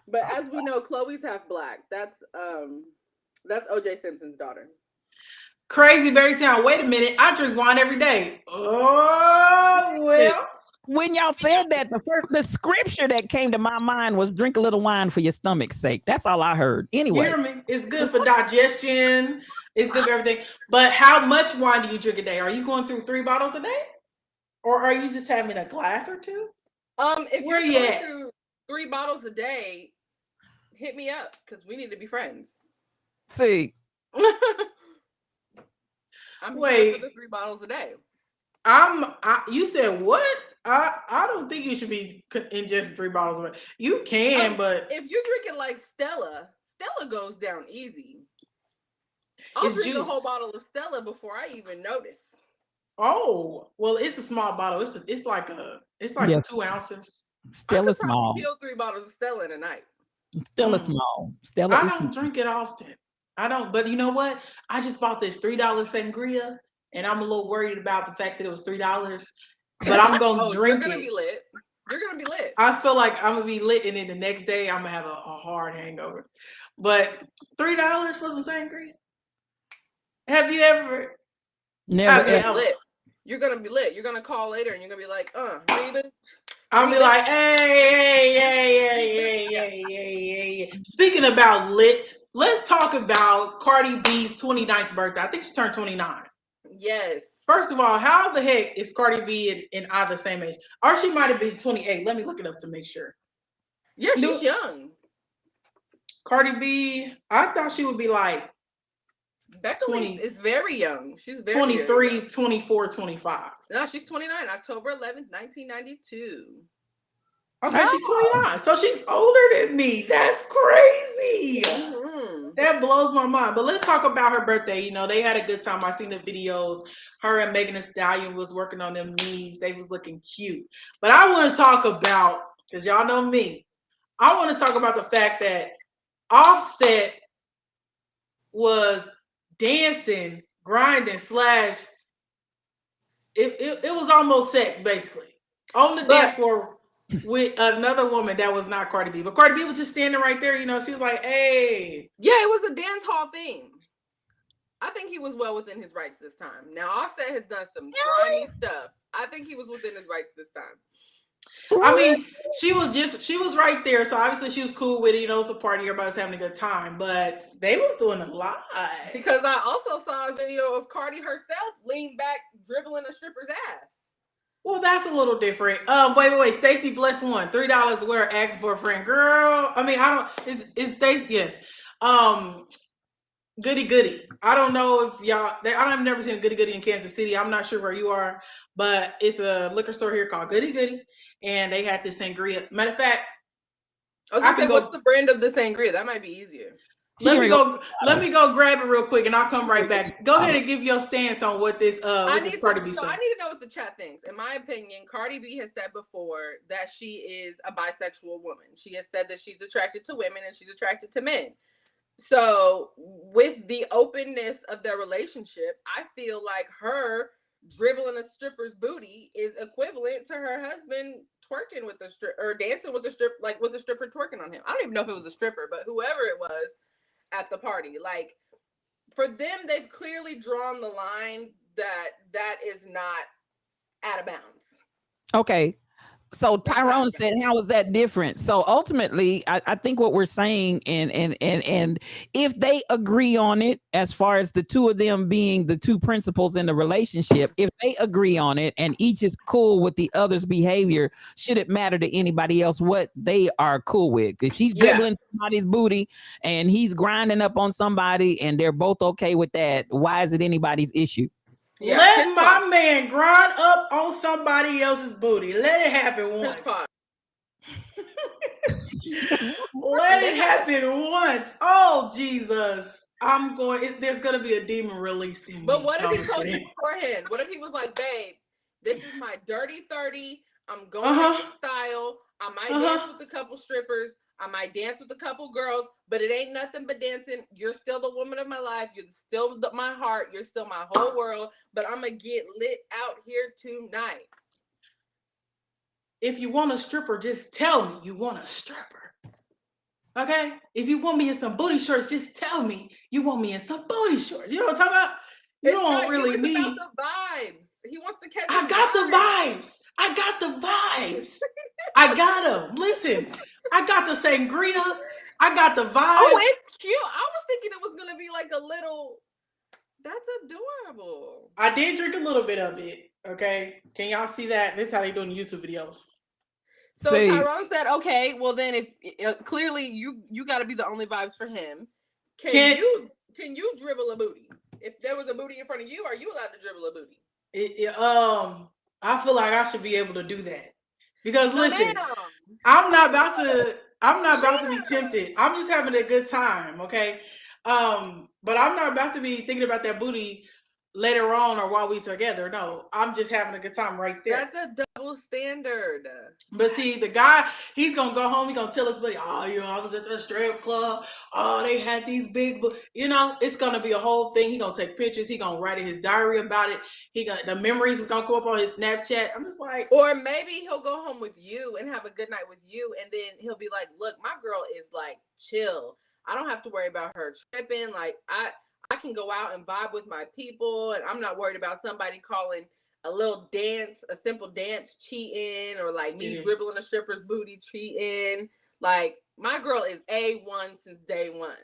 But as we know, Chloe's half black. That's OJ Simpson's daughter. Crazy Berrytown. Wait a minute. I drink wine every day. Oh, well. When y'all said that, the scripture that came to my mind was drink a little wine for your stomach's sake. That's all I heard. Anyway. You hear me? It's good for digestion. It's good for everything. But how much wine do you drink a day? Are you going through 3 bottles a day? Or are you just having a glass or 2? If you're going through 3 bottles a day, hit me up because we need to be friends. See. I'm here for the 3 bottles a day. You said what? I don't think you should be ingesting 3 bottles of it. You can, but if you're drinking like Stella goes down easy. I'll drink a whole bottle of Stella before I even notice. Oh, well, it's a small bottle. It's like 2 ounces. Stella small. I could 3 bottles of Stella in a night. Stella small. Stella. I don't drink it often. I don't, but you know what? I just bought this $3 sangria, and I'm a little worried about the fact that it was $3. But I'm gonna drink it. You're gonna be lit. You're gonna be lit. I feel like I'm gonna be lit, and then the next day I'm gonna have a hard hangover. But $3 for some sangria? Have you ever? Never ever. Lit. You're gonna be lit. You're gonna call later, and you're gonna be like, read I'll be like, hey. Speaking about lit, let's talk about Cardi B's 29th birthday. I think she turned 29. Yes. First of all, how the heck is Cardi B and I the same age? Or she might have been 28. Let me look it up to make sure. Yeah, she's young. Cardi B, I thought she would be like Becca is very young. She's very 23, young. 24, 25. No, she's 29, October 11th, 1992. Okay, she's 29. So she's older than me. That's crazy. Mm-hmm. That blows my mind. But let's talk about her birthday. You know, they had a good time. I seen the videos. Her and Megan Thee Stallion was working on them knees. They was looking cute. But I want to talk about, because y'all know me, I want to talk about the fact that Offset was dancing, grinding, it was almost sex, basically. On the dance floor with another woman that was not Cardi B. But Cardi B was just standing right there, you know, she was like, hey. Yeah, it was a dance hall thing. I think he was well within his rights this time. Now, Offset has done some grimy stuff. I think he was within his rights this time. I mean, she was right there. So obviously she was cool with it. You know, it's a party. Everybody's having a good time. But they was doing a lot. Because I also saw a video of Cardi herself lean back, dribbling a stripper's ass. Well, that's a little different. Wait. Stacey Bless one. $3 wear ex-boyfriend. Girl. I mean, I don't, it's Stacey, yes. Goody. I don't know if y'all, I've never seen a Goody in Kansas City. I'm not sure where you are, but it's a liquor store here called Goody. And they had this sangria. Matter of fact, I was gonna say, what's the brand of the sangria? That might be easier. Let me go grab it real quick, and I'll come right back. Go ahead and give your stance on what this Cardi B said. I need to know what the chat thinks. In my opinion, Cardi B has said before that she is a bisexual woman. She has said that she's attracted to women and she's attracted to men. So with the openness of their relationship, I feel like her dribbling a stripper's booty is equivalent to her husband twerking with the strip or dancing with the strip, like with the stripper twerking on him. I don't even know if it was a stripper, but whoever it was at the party, like for them, they've clearly drawn the line that is not out of bounds. Okay. So Tyrone said, how is that different? So ultimately, I think what we're saying, and if they agree on it, as far as the two of them being the two principals in the relationship, if they agree on it and each is cool with the other's behavior, should it matter to anybody else what they are cool with? If she's dribbling somebody's booty and he's grinding up on somebody and they're both okay with that, why is it anybody's issue? Yeah, let my man grind up on somebody else's booty. Let it happen once. Let it happen once. Oh, Jesus. I'm going, there's going to be a demon released in me. But what if he told you beforehand? What if he was like, babe, this is my dirty 30. I'm going in style. I might dance with a couple strippers. I might dance with a couple girls, but it ain't nothing but dancing. You're still the woman of my life. You're still my heart. You're still my whole world, but I'm going to get lit out here tonight. If you want a stripper, just tell me you want a stripper. Okay? If you want me in some booty shorts, just tell me you want me in some booty shorts. You know what I'm talking about? You don't really need about the vibes. He wants to catch I got the vibes. I got the vibes. I got them. Listen, I got the sangria. I got the vibes. Oh, it's cute. I was thinking it was going to be like a little... That's adorable. I did drink a little bit of it. Okay. Can y'all see that? This is how they do in YouTube videos. So Tyrone said, okay, well then if clearly you got to be the only vibes for him. Can you dribble a booty? If there was a booty in front of you, are you allowed to dribble a booty? I feel like I should be able to do that. Because listen, I'm not about to be tempted. I'm just having a good time, okay? But I'm not about to be thinking about that booty later on or while we together. No, I'm just having a good time right there. That's a double standard. But see, the guy, he's gonna go home. He's gonna tell us, buddy, oh, I was at the strip club. Oh, they had these big, it's gonna be a whole thing. He's gonna take pictures. He's gonna write in his diary about it. The memories is gonna go up on his Snapchat. I'm just like, or maybe he'll go home with you and have a good night with you, and then he'll be like, look, my girl is like chill. I don't have to worry about her tripping. Like I can go out and vibe with my people, and I'm not worried about somebody calling a little dance, a simple dance cheating, or like me dribbling a stripper's booty cheating. Like my girl is A1 since day one.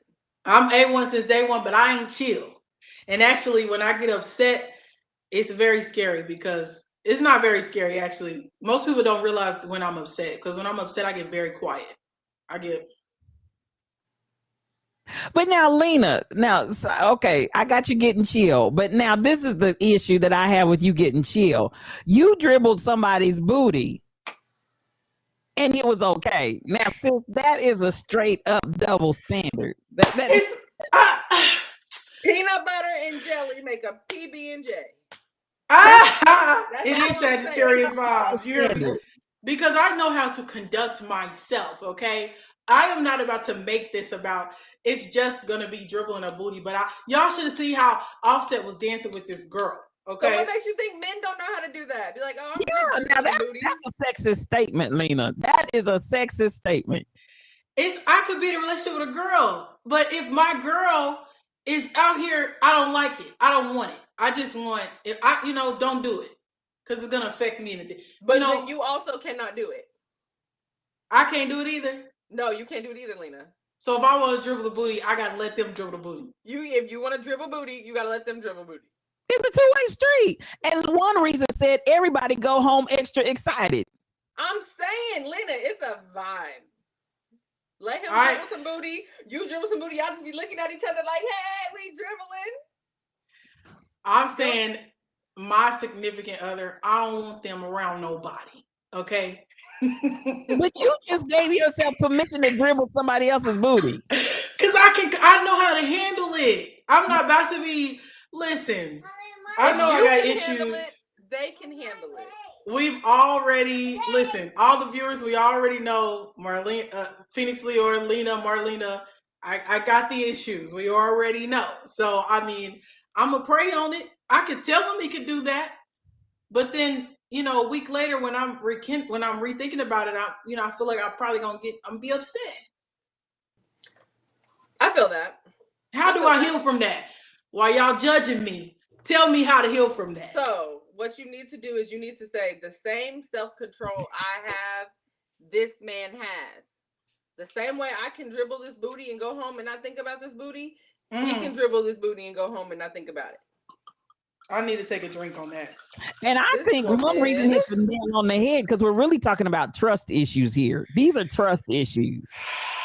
I'm A1 since day one, but I ain't chill. And actually, when I get upset, it's very scary because it's not very scary, actually. Most people don't realize when I'm upset, because when I'm upset, I get very quiet. But now, Lena, okay, I got you getting chill. But now this is the issue that I have with you getting chill. You dribbled somebody's booty and it was okay. Now, sis, that is a straight up double standard. Peanut butter and jelly make a PB&J. It is Sagittarius vibes. You hear me? Because I know how to conduct myself, okay? I am not about to make this about it's just gonna be dribbling a booty, but y'all should have seen how Offset was dancing with this girl. Okay. So what makes you think men don't know how to do that? Be like, oh, now that's a sexist statement, Lena. That is a sexist statement. I could be in a relationship with a girl, but if my girl is out here, I don't like it. I don't want it. I just want don't do it because it's gonna affect me in a day. But then you also cannot do it. I can't do it either. No, you can't do it either, Lena. So if I want to dribble the booty, I gotta let them dribble the booty. If you want to dribble booty, you gotta let them dribble booty. It's a two-way street. And one reason said everybody go home extra excited. I'm saying, Lena, it's a vibe. Let him dribble some booty. You dribble some booty. Y'all just be looking at each other like, hey, we dribbling. I'm saying my significant other, I don't want them around nobody. Okay. But you just gave yourself permission to dribble somebody else's booty. Because I know how to handle it. I'm not about to be, listen, I know I got issues. They can handle it. We've already, listen, all the viewers, we already know Marlene, Phoenix Leor, Lena, Marlena, I got the issues. We already know. So, I mean, I'm going to pray on it. I could tell him he could do that. But then, a week later when I'm rethinking about it, I feel like I'm probably I'm be upset. I feel that. How do I heal from that? While y'all judging me, tell me how to heal from that. So what you need to do is you need to say, the same self-control I have, this man has. The same way I can dribble this booty and go home and not think about this booty, he can dribble this booty and go home and not think about it. I need to take a drink on that. And I think one reason it's the nail on the head, because we're really talking about trust issues here. These are trust issues.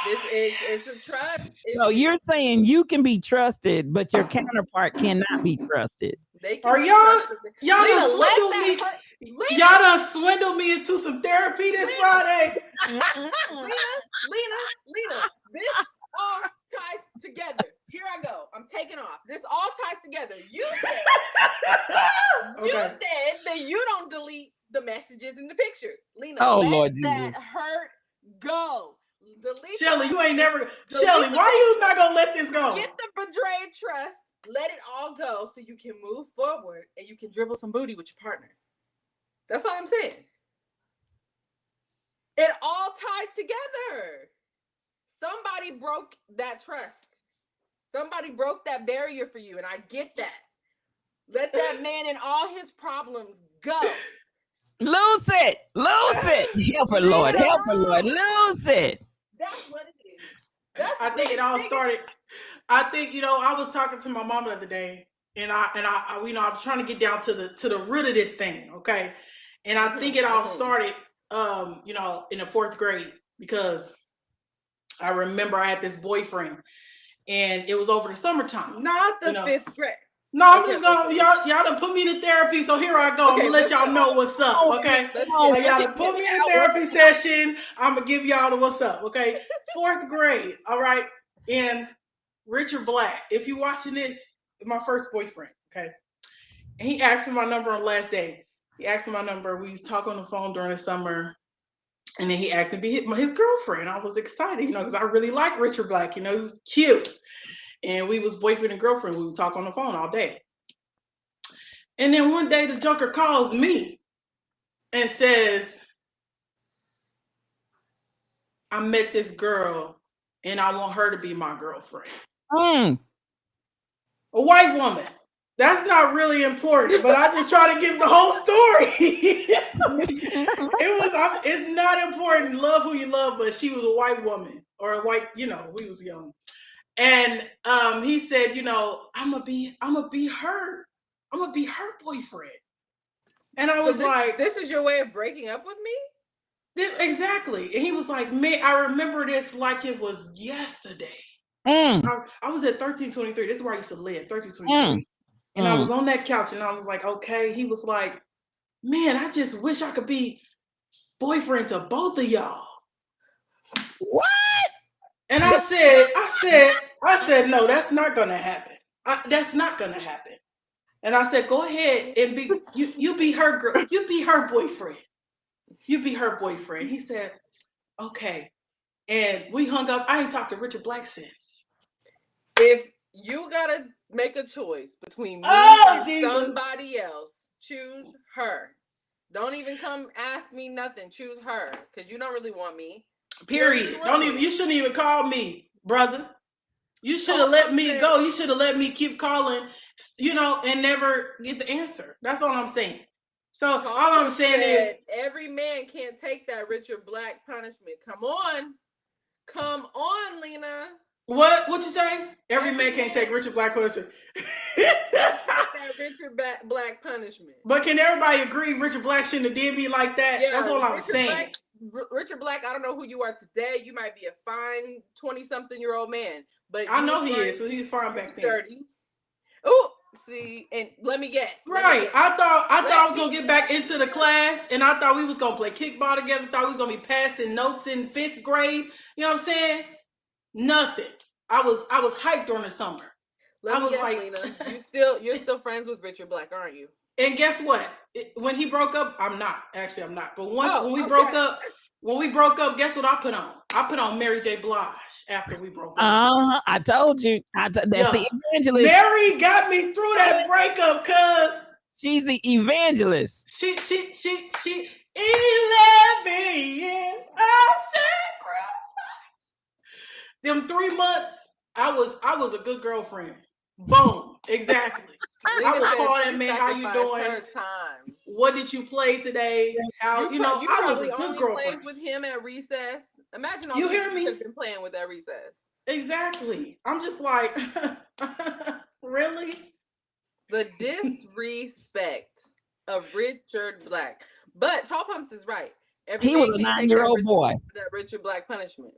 It's a trust issue. So you're saying you can be trusted, but your counterpart cannot be trusted. Are y'all done swindled me? Y'all done swindled me into some therapy this Friday. Lena, this all ties together. Here I go. I'm taking off. This all ties together. You said that you don't delete the messages and the pictures. Lena, let that hurt go. Shelly, you ain't never. Shelly, why you not gonna let this go? Get the betrayed trust. Let it all go so you can move forward and you can dribble some booty with your partner. That's all I'm saying. It all ties together. Somebody broke that trust. Somebody broke that barrier for you, and I get that. Let that man and all his problems go. Lose it. Help her, Lord. Lose it. That's what it is. I think it all started. I think, I was talking to my mom the other day, and I was trying to get down to the root of this thing, okay? And I think it all started, in the 4th grade, because I remember I had this boyfriend, and it was over the summertime. Not the 5th grade. No, I'm just gonna y'all done put me in therapy, so here I go. I'm gonna let y'all know what's up, okay? Y'all done put me in a therapy session. I'm gonna give y'all the what's up, okay? 4th grade, all right. And Richard Black, if you're watching this, my first boyfriend, okay? And he asked for my number on the last day. He asked for my number. We used to talk on the phone during the summer. And then he asked me to be his girlfriend. I was excited, because I really like Richard Black. He was cute. And we was boyfriend and girlfriend. We would talk on the phone all day. And then one day the junker calls me and says, I met this girl and I want her to be my girlfriend. A white woman. That's not really important, but I just try to give the whole story. It's not important. Love who you love, but she was a white woman, or a white, we was young. And he said, I'm gonna be her boyfriend. And I was like, this is your way of breaking up with me? Exactly. And he was like, man, I remember this like it was yesterday. I was at 1323. This is where I used to live, 1323. And I was on that couch and I was like, okay. He was like, man, I just wish I could be boyfriend to both of y'all. What? And I said, no, that's not gonna happen. That's not gonna happen. And I said, go ahead and you be her girl, you be her boyfriend. You be her boyfriend. He said, okay. And we hung up. I ain't talked to Richard Black since. If you gotta make a choice between me and somebody else, choose her. Don't even come ask me nothing. Choose her, because you don't really want me. Period. You shouldn't even call me, brother. You should have let me go. You should have let me keep calling, and never get the answer. That's all I'm saying. So all I'm saying is every man can't take that Richard Black punishment. Come on, Lena. What you say? Every man can't take Richard Black punishment. That Richard Black punishment. But can everybody agree Richard Black shouldn't have did me like that? Yeah, that's all I'm saying. Richard Black, I don't know who you are today. You might be a fine 20-something-year-old man, but I know he is. So he was fine back then. 30. Oh, see, and let me guess. Right. I thought I was gonna get back into the class, and I thought we was gonna play kickball together. Thought we was gonna be passing notes in 5th grade. You know what I'm saying? Nothing. I was hyped during the summer. Lena, you're still friends with Richard Black, aren't you? And guess what? When he broke up, I'm not. Actually, I'm not. But when we broke up, guess what I put on? I put on Mary J. Blige after we broke up. I told you. That's the evangelist. Mary got me through that breakup, cuz. She's the evangelist. She 11 years of sacrifice. Them 3 months, I was a good girlfriend. Boom. Exactly. I would call that man, how you doing? Her time. What did you play today? How you know? I was a good girlfriend. Played with him at recess. Imagine all you the hear me? Have been playing with at recess. Exactly. I'm just like, really? The disrespect of Richard Black. But Tall Pumps is right. He was a 9-year-old boy. That Richard Black punishment.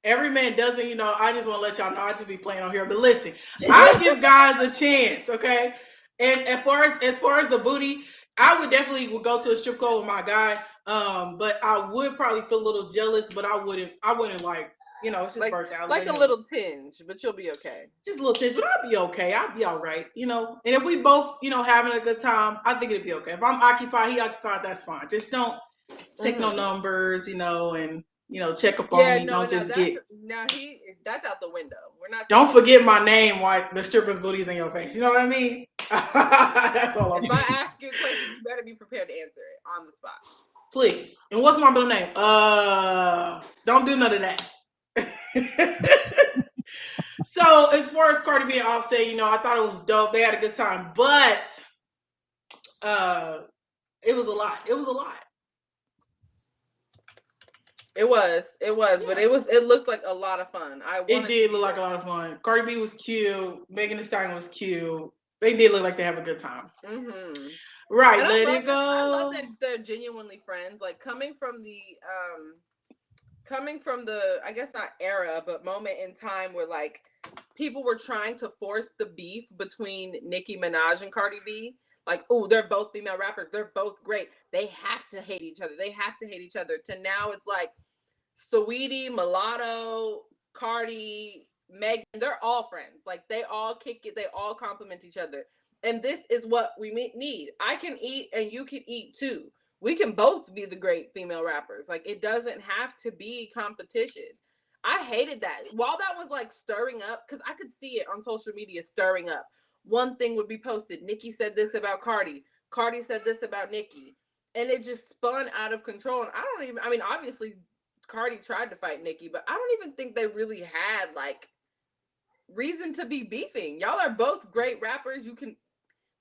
Every man doesn't, you know. I just want to let y'all know I just be playing on here. But listen, I give guys a chance, okay? And as far as the booty, I would definitely go to a strip club with my guy. But I would probably feel a little jealous, but I wouldn't like, you know, it's his birthday. Like a little tinge, but you'll be okay. Just a little tinge, but I'll be okay. I'll be all right, you know. And if we both, you know, having a good time, I think it'd be okay. If I'm occupied, he occupied, that's fine. Just don't take no numbers, you know, and you know, check up on me. Don't just get. That's out the window. We're not. Don't forget my name while the stripper's booty's in your face. You know what I mean? That's all I'm saying. If I ask you a question, you better be prepared to answer it on the spot. Please. And what's my middle name? Don't do none of that. So as far as Cardi B and Offset, you know, I thought it was dope. They had a good time, but it was a lot. It was a lot. It was, but it looked like a lot of fun. It did look like a lot of fun. Cardi B was cute. Megan Thee Stallion was cute. They did look like they have a good time. Mm-hmm. Right, and let it go. I love that they're genuinely friends. Like coming from the, I guess not era, but moment in time where like people were trying to force the beef between Nicki Minaj and Cardi B. Like, oh, they're both female rappers. They're both great. They have to hate each other. To now it's like Saweetie, Mulatto, Cardi, Megan, they're all friends. Like they all kick it. They all compliment each other. And this is what we need. I can eat and you can eat too. We can both be the great female rappers. Like it doesn't have to be competition. I hated that. While that was like stirring up, because I could see it on social media stirring up. One thing would be posted. Nicki said this about Cardi. Cardi said this about Nicki. And it just spun out of control. And obviously Cardi tried to fight Nicki, but I don't even think they really had like reason to be beefing. Y'all are both great rappers.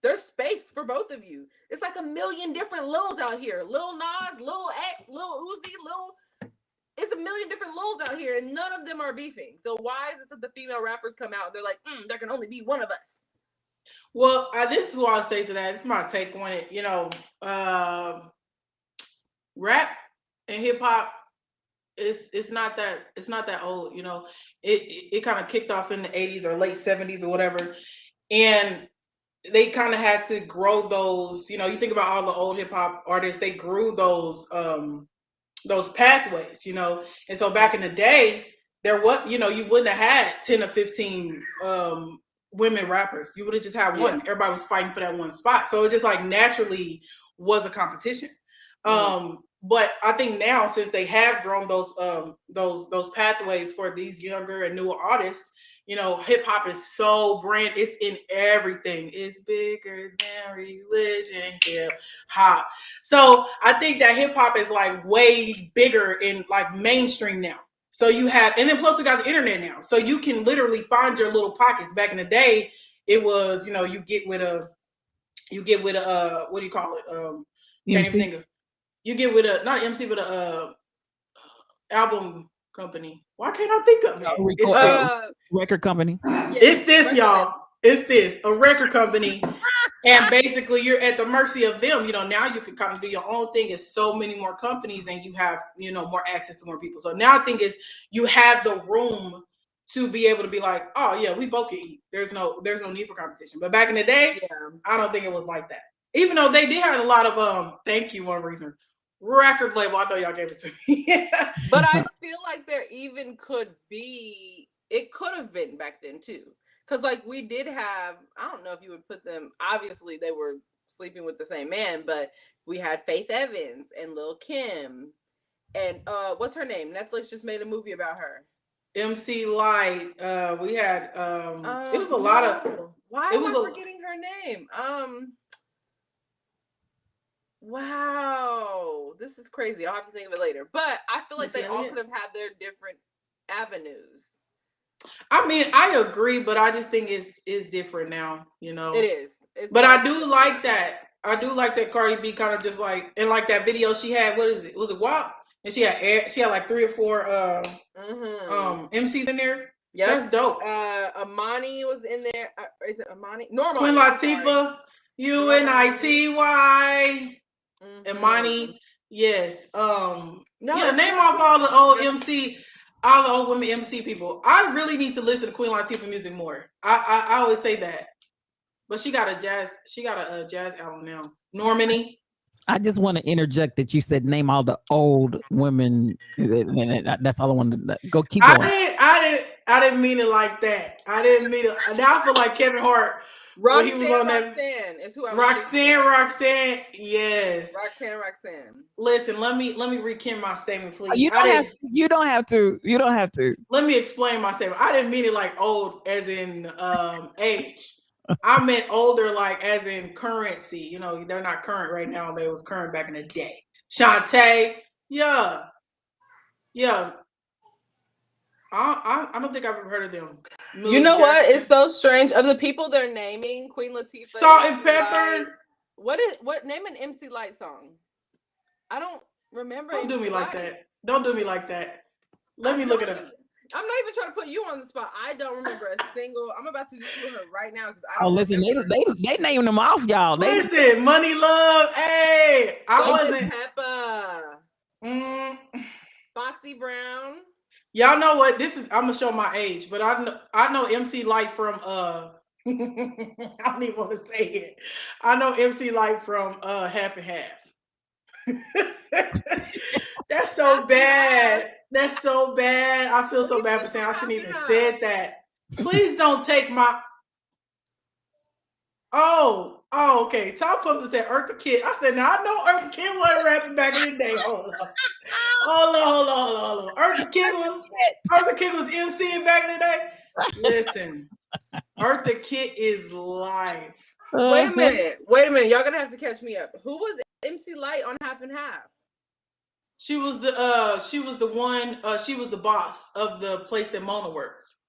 There's space for both of you. It's like a million different Lils out here. Lil Nas, Lil X, Lil Uzi, it's a million different Lils out here, and none of them are beefing. So why is it that the female rappers come out and they're like, there can only be one of us? Well, this is what I say to that. This is my take on it. You know, rap and hip hop, it's not that old. You know, it kind of kicked off in the 80s or late 70s or whatever, and they kind of had to grow those. You know, you think about all the old hip hop artists, they grew those pathways. You know, and so back in the day, there was, you know, you wouldn't have had 10 or 15 women rappers. You would have just had one. Everybody was fighting for that one spot, so it just like naturally was a competition. But I think now, since they have grown those pathways for these younger and newer artists, you know, hip hop is so it's in everything. It's bigger than religion, hip hop. So I think that hip hop is like way bigger in like mainstream now. So you have, and then plus we got the internet now. So you can literally find your little pockets. Back in the day, it was, you know, you get with a what do you call it? Can't even think of. You get with not an MC, but a album company. Why can't I think of it? It's record company. It's this, y'all. It's this, a record company. And basically you're at the mercy of them. You know, now you can kind of do your own thing. It's so many more companies and you have, you know, more access to more people. So now I think you have the room to be able to be like, oh yeah, we both can eat. There's no need for competition. But back in the day, I don't think it was like that. Even though they did have a lot of thank you, one reason. Record label, I know y'all gave it to me. But I feel like there even could have been back then too. Because like we did have, I don't know if you would put them, obviously they were sleeping with the same man, but we had Faith Evans and Lil' Kim and what's her name? Netflix just made a movie about her. MC Light. We had it was a lot of. Why am I forgetting her her name. Wow, this is crazy. I'll have to think of it later. But I feel like they all could have had their different avenues. I mean, I agree, but I just think it's different now, you know. It is. But I do like that. I do like that Cardi B kind of just like, and like that video she had. What is it? Was it WAP? And she had like 3 or 4 MCs in there. Yeah, that's dope. Amani was in there. Is it Amani? Normani. Queen Latifah, UNITY, Amani. Yes. Name off all the old MC, all the old women MC people. I really need to listen to Queen Latifah music more. I always say that. But she got a jazz album now. Normani. I just want to interject that you said name all the old women. That's all I wanted to go. Keep going. I didn't mean it like that. I didn't mean it. Now I feel like Kevin Hart. Roxanne, he was on Roxanne is who I Roxanne. Yes. Roxanne. Listen, let me recant my statement, please. You don't have to. Let me explain my statement. I didn't mean it like old as in age. I meant older like as in currency. You know, they're not current right now. They was current back in the day. Shantae. Yeah. I don't think I've ever heard of them. You know what? It's so strange. Of the people they're naming, Queen Latifah, Salt and Pepper. What name an MC Light song? I don't remember. Don't do me like that. Don't do me like that. Let me look it up. I'm not even trying to put you on the spot. I don't remember a single. I'm about to do her right now because I. Oh, listen, they named them off, y'all. Listen, Money Love. Hey, I wasn't. Peppa. Foxy Brown. Y'all know what this is? I'm gonna show my age, but I know MC Light from I don't even want to say it. I know MC Light from Half and Half. That's so bad. That's so bad. I feel so bad for saying I shouldn't even said that. Please don't take my. Oh, okay. Tom Pumpkin said Eartha Kitt. I said, now I know Eartha Kitt wasn't rapping back in the day. Hold on. Eartha Kitt was MCing back in the day. Listen, Eartha Kitt is live. Wait a minute. Y'all gonna have to catch me up. Who was MC Light on Half and Half? She was the boss of the place that Mona works.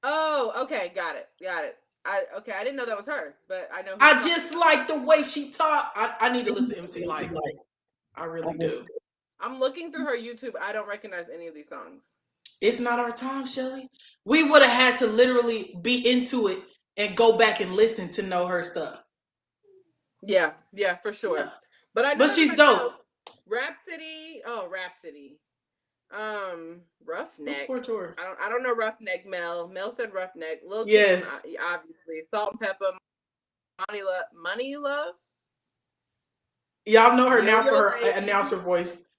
Oh, okay, got it. I didn't know that was her, but I know. I just like the way she talked. I need to listen to MC Light. I really do. I'm looking through her YouTube. I don't recognize any of these songs. It's not our time, Shelly. We would have had to literally be into it and go back and listen to know her stuff. Yeah, for sure. Yeah. But she's dope. Rhapsody. Roughneck. Tour? I don't know Roughneck. Mel said Roughneck. Lil yes. Kim, obviously. Salt and Pepper. Money Love. Y'all know her now for her announcer voice.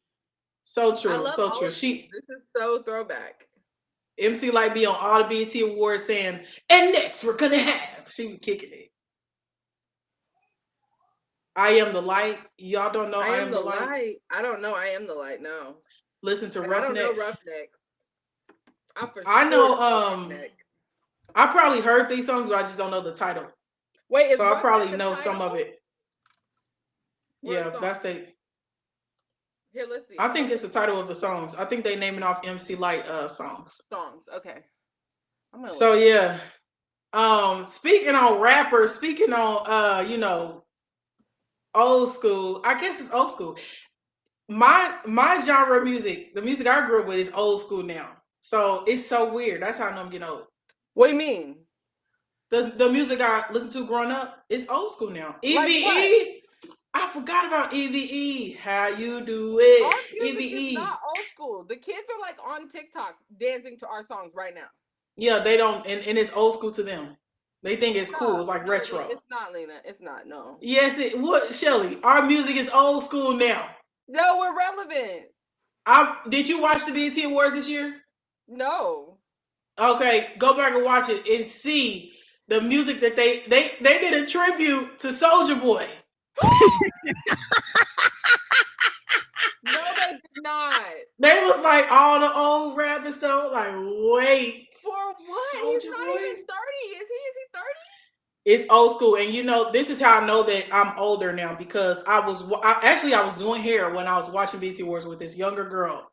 So true. So true. This is so throwback. MC Light be on all the BET Awards saying, and next we're gonna have. She was kicking it. I Am the Light. Y'all don't know I Am the Light? I don't know I Am the Light, no. Listen to Roughneck. I don't know Roughneck. I know Roughneck. I probably heard these songs, but I just don't know the title. Wait, so I probably know some of it. Yeah, that's the. Here, let's see. I think it's the title of the songs. I think they naming off MC Light songs. Okay. So yeah. Speaking on rappers, speaking on old school. I guess it's old school. My genre of music, the music I grew up with is old school now. So it's so weird. That's how I know I'm getting old. What do you mean? The music I listened to growing up is old school now. EVE. I forgot about EVE. How you do it? Our music is not old school. The kids are like on TikTok dancing to our songs right now. Yeah, they don't, and it's old school to them. They think it's cool. It's like retro. It's not, Lena. It's not. No. Yes, what, Shelly? Our music is old school now. No, we're relevant. Did you watch the BET Awards this year? No. Okay, go back and watch it and see the music that they did a tribute to Soulja Boy. No, they did not. They was like all the old rap and stuff. Like, wait. For what? He's not even 30. Is he 30? It's old school, and you know this is how I know that I'm older now because I was doing hair when I was watching BT Wars with this younger girl,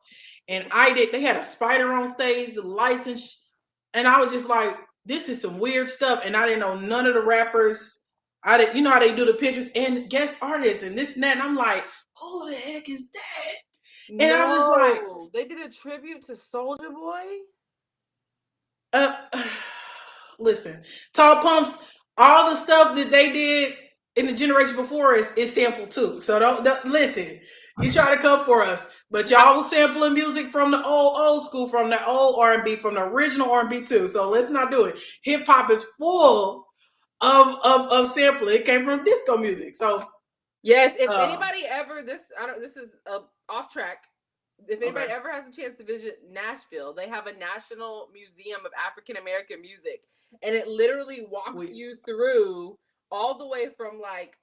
and they had a spider on stage, the lights and I was just like, this is some weird stuff, and I didn't know none of the rappers. I didn't, you know how they do the pictures and guest artists and this and that, and I'm like, who the heck is that? And I was like, they did a tribute to Soulja Boy. Listen, Tall Pumps, all the stuff that they did in the generation before is sampled too. So don't listen. You try to come for us, but y'all was sampling music from the old school, from the old R&B, from the original R&B too. So let's not do it. Hip hop is full of sampling. It came from disco music. So yes, if anybody ever this is off track. If anybody ever has a chance to visit Nashville, they have a National Museum of African American Music, and it literally walks you through all the way from like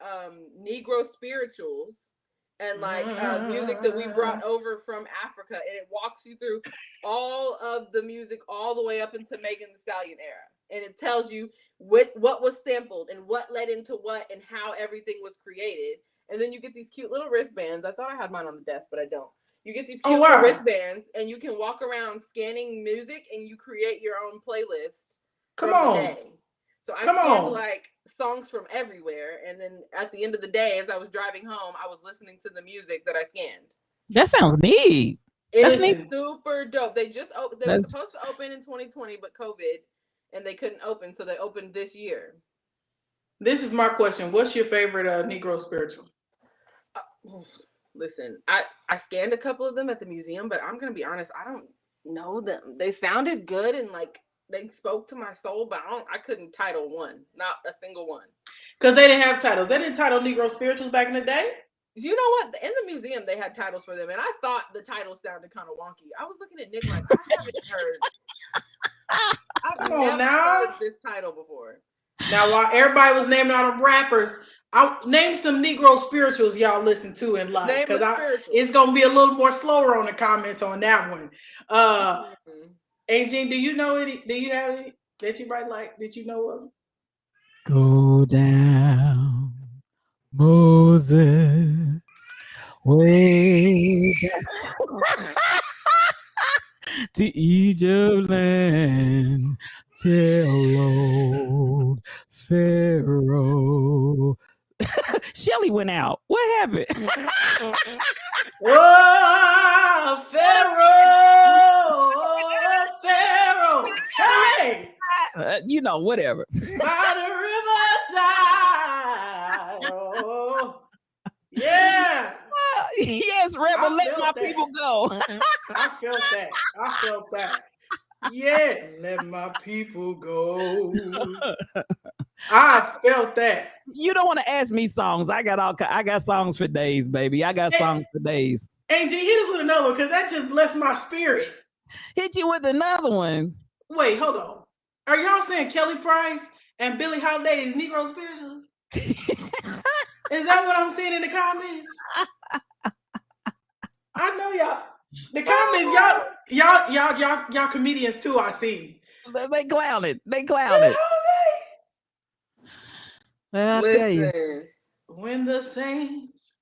Negro spirituals and like music that we brought over from Africa, and it walks you through all of the music all the way up into Megan Thee Stallion era, and it tells you what was sampled and what led into what and how everything was created. And then you get these cute little wristbands. I thought I had mine on the desk, but I don't. You get these cute little wristbands, and you can walk around scanning music, and you create your own playlist from the day. So I scanned like songs from everywhere, and then at the end of the day, as I was driving home, I was listening to the music that I scanned. That sounds neat. It's super dope. They just opened. They were supposed to open in 2020, but COVID, and they couldn't open, so they opened this year. This is my question. What's your favorite Negro spiritual? Listen, I scanned a couple of them at the museum, but I'm gonna be honest, I don't know them. They sounded good and like they spoke to my soul, but I couldn't title one, not a single one. Because they didn't have titles. They didn't title Negro spirituals back in the day. You know what? In the museum, they had titles for them, and I thought the titles sounded kind of wonky. I was looking at Nick like, I've never heard this title before. Now, while everybody was naming all them rappers, I'll name some Negro spirituals y'all listen to and like, because it's gonna be a little more slower on the comments on that one. Jean, do you know any? Do you have any that you might like? Did you know of them? Go down, Moses, way down to Egypt land, tell Lord Pharaoh. Shelly went out. What happened? Oh, Pharaoh, hey! You know, whatever. By the riverside. Oh, yeah. Yes, Rebel, let my people go. I felt that. Yeah, let my people go. I felt that. You don't want to ask me songs. I got songs for days, baby. I got songs for days. Angie, hit us with another one because that just blessed my spirit. Hit you with another one. Wait, hold on. Are y'all saying Kelly Price and Billie Holiday is Negro spirituals? Is that what I'm seeing in the comments? I know y'all. The comments, y'all comedians too. I see. They clowned it. I'll tell you. When the saints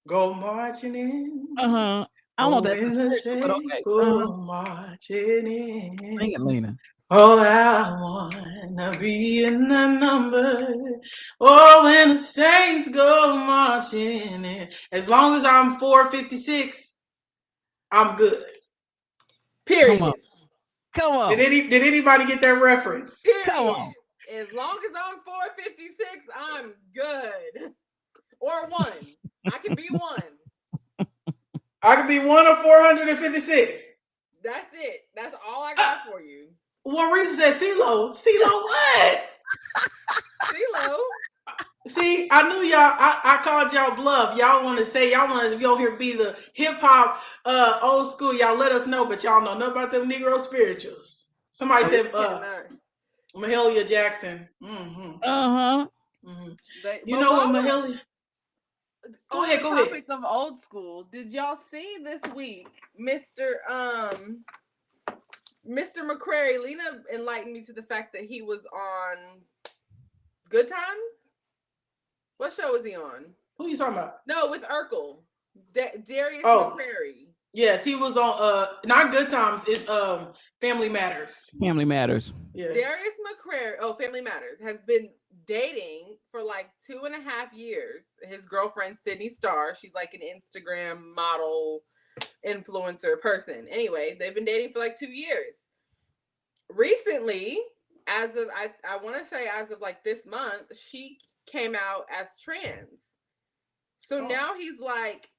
go marching in. I don't know that's when the saints go marching in. Sing it, Lena. Oh, I wanna be in the number. Oh, when the saints go marching in. As long as I'm 456, I'm good. Period. Come on. Did anybody get that reference? Period. Come on. As long as I'm 456, I'm good. Or one. I can be one. I can be one of 456. That's it. That's all I got for you. Well, Reese said CeeLo. CeeLo what? CeeLo. See, I knew y'all. I called y'all bluff. Y'all want to say y'all want to go here be the hip hop old school. Y'all let us know, but y'all know nothing about them Negro spirituals. Somebody said Mahalia Jackson. Mm-hmm. Mm-hmm. You know what, Mahalia? Go ahead. Topic of old school. Did y'all see this week, Mr. McCrary? Lena enlightened me to the fact that he was on Good Times? What show is he on? Who are you talking about? No, with Urkel. Darius McCrary. Yes, he was on not Good Times, it's Family Matters. Family Matters. Yes. Darius McCrary, Family Matters, has been dating for like 2.5 years. His girlfriend, Sydney Starr, she's like an Instagram model, influencer person. Anyway, they've been dating for like 2 years. Recently, as of I want to say as of like this month, she came out as trans. So now he's like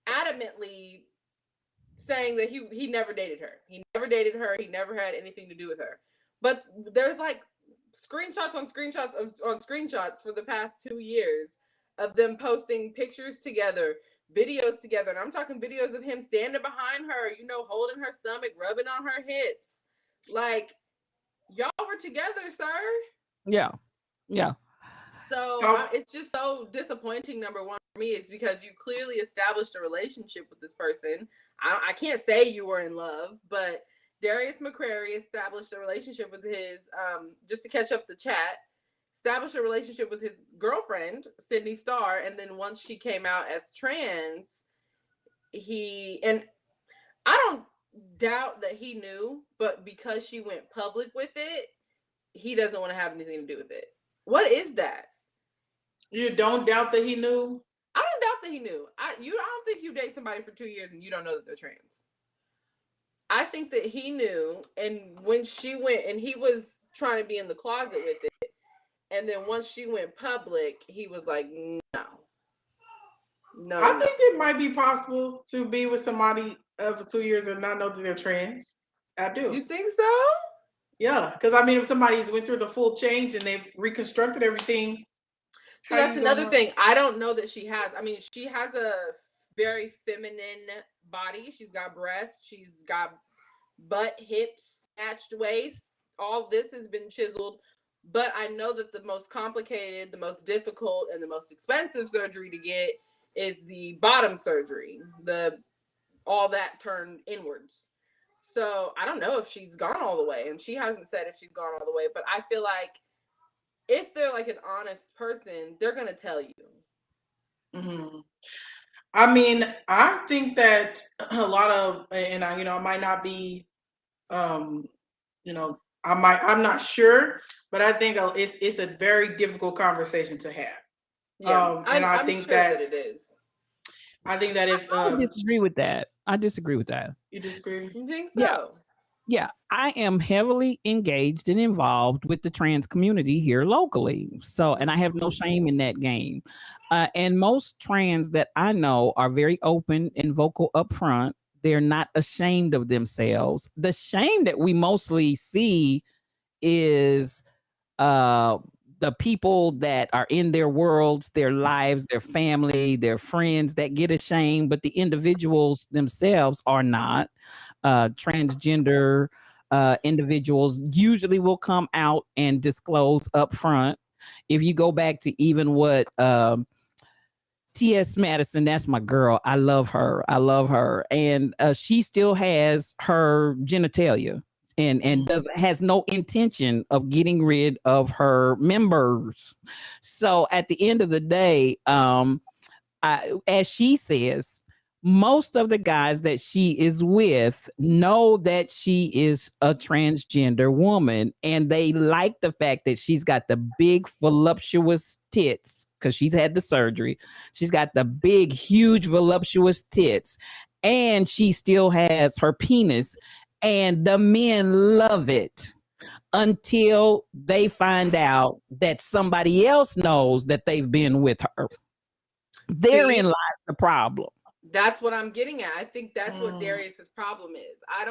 adamantly saying that he never dated her. He never dated her. He never had anything to do with her. But there's like screenshots on screenshots for the past 2 years of them posting pictures together, videos together. And I'm talking videos of him standing behind her, you know, holding her stomach, rubbing on her hips. Like, y'all were together, sir. Yeah. Yeah. So it's just so disappointing. Number one for me is because you clearly established a relationship with this person. I can't say you were in love, but Darius McCrary established a relationship with his, just to catch up the chat, established a relationship with his girlfriend, Sydney Starr. And then once she came out as trans, and I don't doubt that he knew, but because she went public with it, he doesn't want to have anything to do with it. What is that? You don't doubt that he knew? I don't doubt that he knew. I don't think you date somebody for 2 years and you don't know that they're trans. I think that he knew, and when she went, and he was trying to be in the closet with it, and then once she went public, he was like, no. I think it might be possible to be with somebody for 2 years and not know that they're trans. I do. You think so? Yeah, because I mean, if somebody's went through the full change and they've reconstructed everything. So that's another thing. I don't know that she has. I mean, she has a very feminine body. She's got breasts. She's got butt, hips, snatched waist. All this has been chiseled. But I know that the most complicated, the most difficult, and the most expensive surgery to get is the bottom surgery. All that turned inwards. So I don't know if she's gone all the way. And she hasn't said if she's gone all the way. But I feel like if they're like an honest person, they're going to tell you. Mm-hmm. I mean, I think that a lot of, and I might not be, I'm not sure, but I think it's a very difficult conversation to have. Yeah, I think sure that it is. I think that if I disagree with that. I disagree with that. You disagree? You think so? Yeah, I am heavily engaged and involved with the trans community here locally. So, and I have no shame in that game. And most trans that I know are very open and vocal up front. They're not ashamed of themselves. The shame that we mostly see is the people that are in their worlds, their lives, their family, their friends that get ashamed, but the individuals themselves are not. Transgender individuals usually will come out and disclose up front. If you go back to even what T.S. Madison, that's my girl. I love her. And she still has her genitalia. And has no intention of getting rid of her members. So at the end of the day, as she says, most of the guys that she is with know that she is a transgender woman, and they like the fact that she's got the big voluptuous tits because she's had the surgery. She's got the big, huge, voluptuous tits, and she still has her penis. And the men love it until they find out that somebody else knows that they've been with her. Therein lies the problem. That's what I'm getting at. I think that's what Darius's problem is. I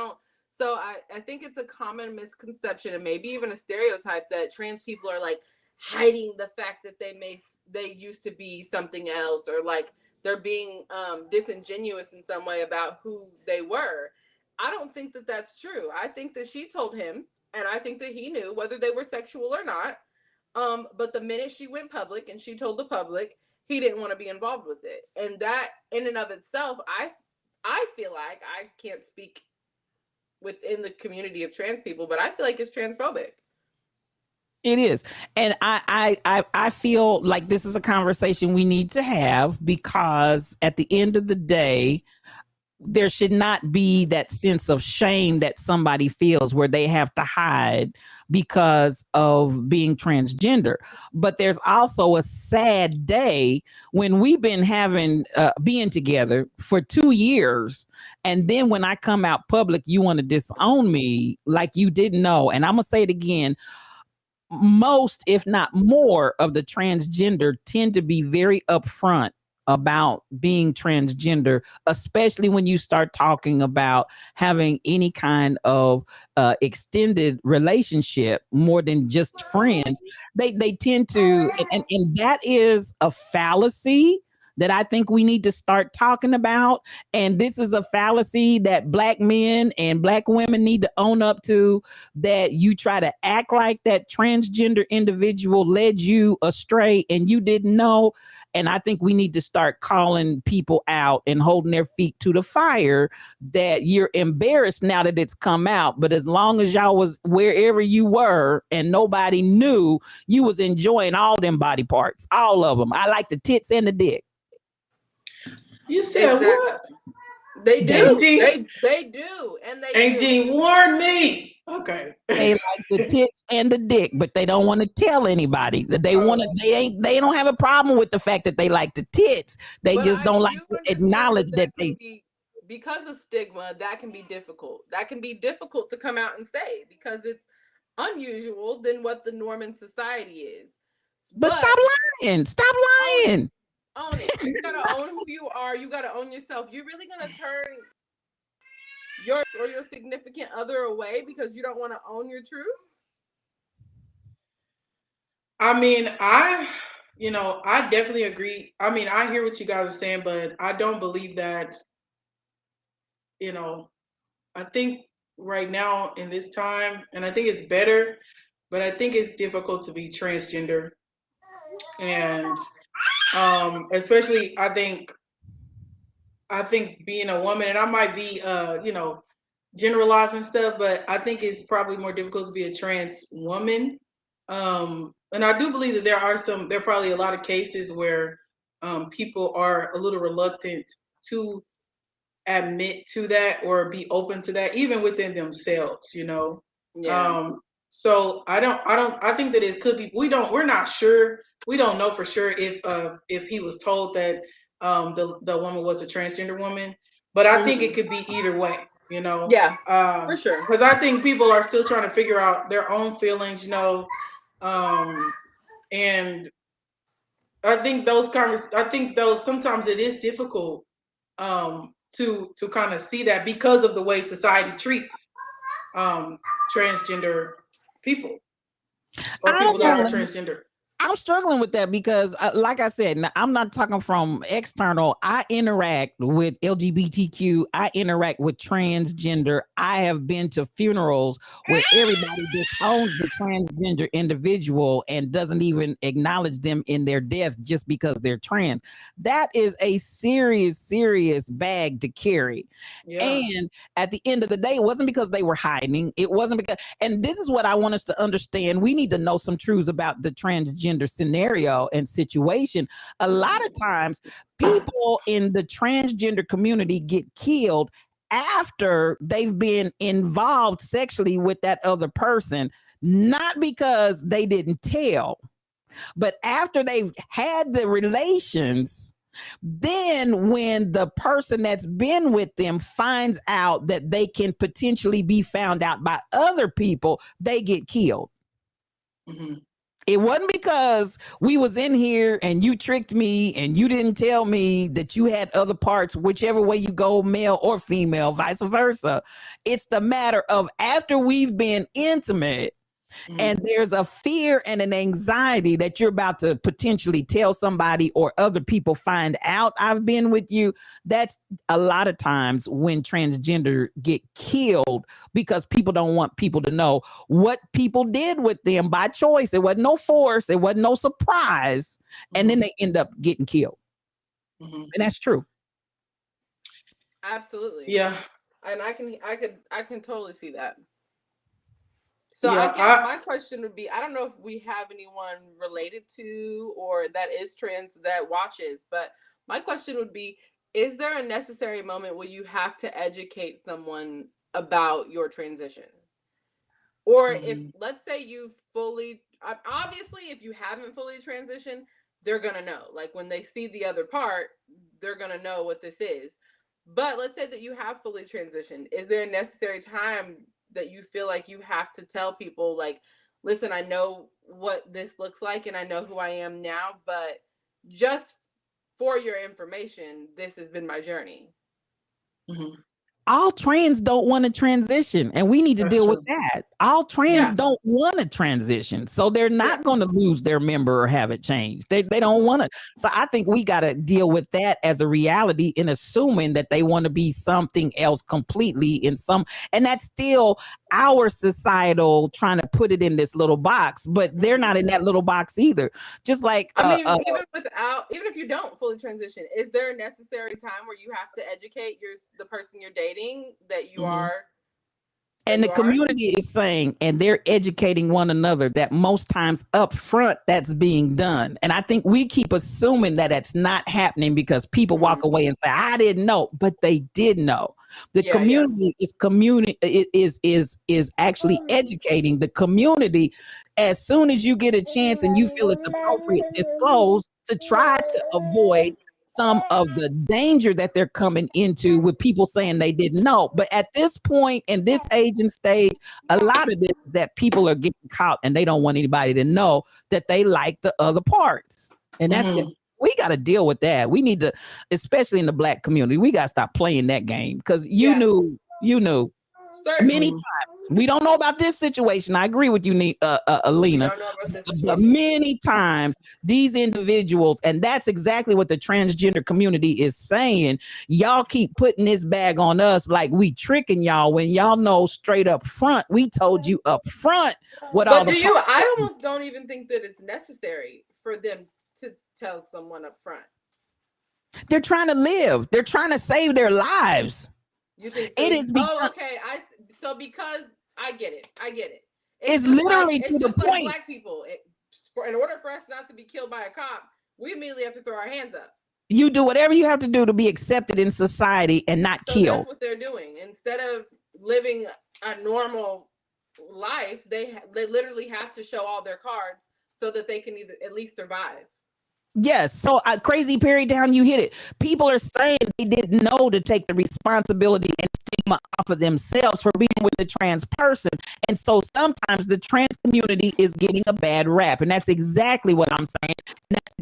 think it's a common misconception and maybe even a stereotype that trans people are like hiding the fact that they used to be something else, or like they're being disingenuous in some way about who they were. I don't think that that's true. I think that she told him, and I think that he knew whether they were sexual or not. But the minute she went public and she told the public, he didn't want to be involved with it. And that in and of itself, I feel like, I can't speak within the community of trans people, but I feel like it's transphobic. It is. And I feel like this is a conversation we need to have, because at the end of the day, there should not be that sense of shame that somebody feels where they have to hide because of being transgender. But there's also a sad day when we've been having being together for 2 years, and then when I come out public, you want to disown me like you didn't know. And I'm gonna say it again, most, if not more, of the transgender tend to be very upfront about being transgender, especially when you start talking about having any kind of extended relationship more than just friends. They tend to, and that is a fallacy that I think we need to start talking about. And this is a fallacy that Black men and Black women need to own up to, that you try to act like that transgender individual led you astray and you didn't know. And I think we need to start calling people out and holding their feet to the fire, that you're embarrassed now that it's come out. But as long as y'all was wherever you were and nobody knew, you was enjoying all them body parts, all of them. I like the tits and the dick. You said exactly. What? They do. They do. And they Aunt Jean warned me. Okay. They like the tits and the dick, but they don't want to tell anybody that they want to. They don't have a problem with the fact that they like the tits. They just don't like to acknowledge that they. Because of stigma, that can be difficult. That can be difficult to come out and say, because it's unusual than what the norm in society is. But stop lying. Stop lying. Own it. You gotta own who you are. You gotta own yourself. You're really gonna turn your significant other away because you don't want to own your truth? I mean, I definitely agree. I mean, I hear what you guys are saying, but I don't believe that, I think right now in this time, and I think it's better, but I think it's difficult to be transgender. And especially I think being a woman, and I might be generalizing stuff, but I think it's probably more difficult to be a trans woman. And I do believe that there are probably a lot of cases where people are a little reluctant to admit to that or be open to that, even within themselves, Yeah. So I think that it could be, we're not sure. We don't know for sure if he was told that the woman was a transgender woman, but I think it could be either way, Yeah, for sure. Because I think people are still trying to figure out their own feelings, and I think sometimes it is difficult to kind of see that because of the way society treats transgender people or people that are transgender. I'm struggling with that because, like I said, I'm not talking from external. I interact with LGBTQ. I interact with transgender. I have been to funerals where everybody disowns the transgender individual and doesn't even acknowledge them in their death just because they're trans. That is a serious, serious bag to carry. Yeah. And at the end of the day, it wasn't because they were hiding. It wasn't because, and this is what I want us to understand. We need to know some truths about the transgender scenario and situation. A lot of times people in the transgender community get killed after they've been involved sexually with that other person, not because they didn't tell, but after they've had the relations. Then when the person that's been with them finds out that they can potentially be found out by other people, they get killed. Mm-hmm. It wasn't because we was in here and you tricked me and you didn't tell me that you had other parts, whichever way you go, male or female, vice versa. It's the matter of after we've been intimate, and there's a fear and an anxiety that you're about to potentially tell somebody or other people find out I've been with you. That's a lot of times when transgender get killed because people don't want people to know what people did with them by choice. It wasn't no force. It wasn't no surprise. And then they end up getting killed. And that's true. Absolutely. Yeah. And I can totally see that. So I guess my question would be, I don't know if we have anyone related to or that is trans that watches, but my question would be, is there a necessary moment where you have to educate someone about your transition? Or if, let's say you fully, obviously, if you haven't fully transitioned, they're going to know. Like when they see the other part, they're going to know what this is. But let's say that you have fully transitioned. Is there a necessary time that you feel like you have to tell people, like, listen, I know what this looks like and I know who I am now, but just for your information, this has been my journey. All trans don't want to transition, and we need to deal with that. All trans don't want to transition, so they're not going to lose their member or have it changed. They don't want to. So I think we got to deal with that as a reality, in assuming that they want to be something else completely in some, and that's still our societal trying to put it in this little box, but they're not in that little box either. Just like I mean, even if you don't fully transition, is there a necessary time where you have to educate the person you're dating that you are? And the community is saying, and they're educating one another, that most times up front that's being done. And I think we keep assuming that it's not happening because people walk away and say, I didn't know, but they did know. The community is actually educating the community. As soon as you get a chance and you feel it's appropriate, disclose to try to avoid some of the danger that they're coming into with people saying they didn't know. But at this point, in this age and stage, a lot of this is that people are getting caught and they don't want anybody to know that they like the other parts. And that's we got to deal with that. We need to, especially in the Black community, we got to stop playing that game, because you knew. Many times. We don't know about this situation. I agree with you, Alina. But many times these individuals, and that's exactly what the transgender community is saying. Y'all keep putting this bag on us like we tricking y'all, when y'all know straight up front, we told you up front what all the. But I almost don't even think that it's necessary for them to tell someone up front. They're trying to live. They're trying to save their lives. You think so? It is because, because I get it. It's literally to the point. Like Black people, in order for us not to be killed by a cop, we immediately have to throw our hands up. You do whatever you have to do to be accepted in society and not killed. That's what they're doing. Instead of living a normal life, they literally have to show all their cards so that they can at least survive. Yes. So crazy Perry down, you hit it. People are saying they didn't know to take the responsibility and stigma off of themselves for being with a trans person. And so sometimes the trans community is getting a bad rap. And that's exactly what I'm saying.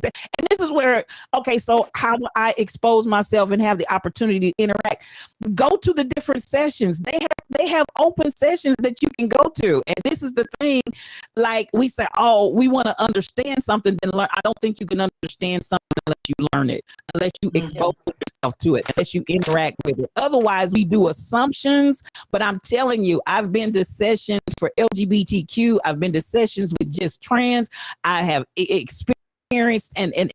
And this is where, okay, so how do I expose myself and have the opportunity to interact? Go to the different sessions. They have open sessions that you can go to. And this is the thing, like we say, oh, we want to understand something, then learn. I don't think you can understand something unless you learn it, unless you expose yourself to it, unless you interact with it. Otherwise, we do assumptions. But I'm telling you, I've been to sessions for LGBTQ. I've been to sessions with just trans. I have experienced and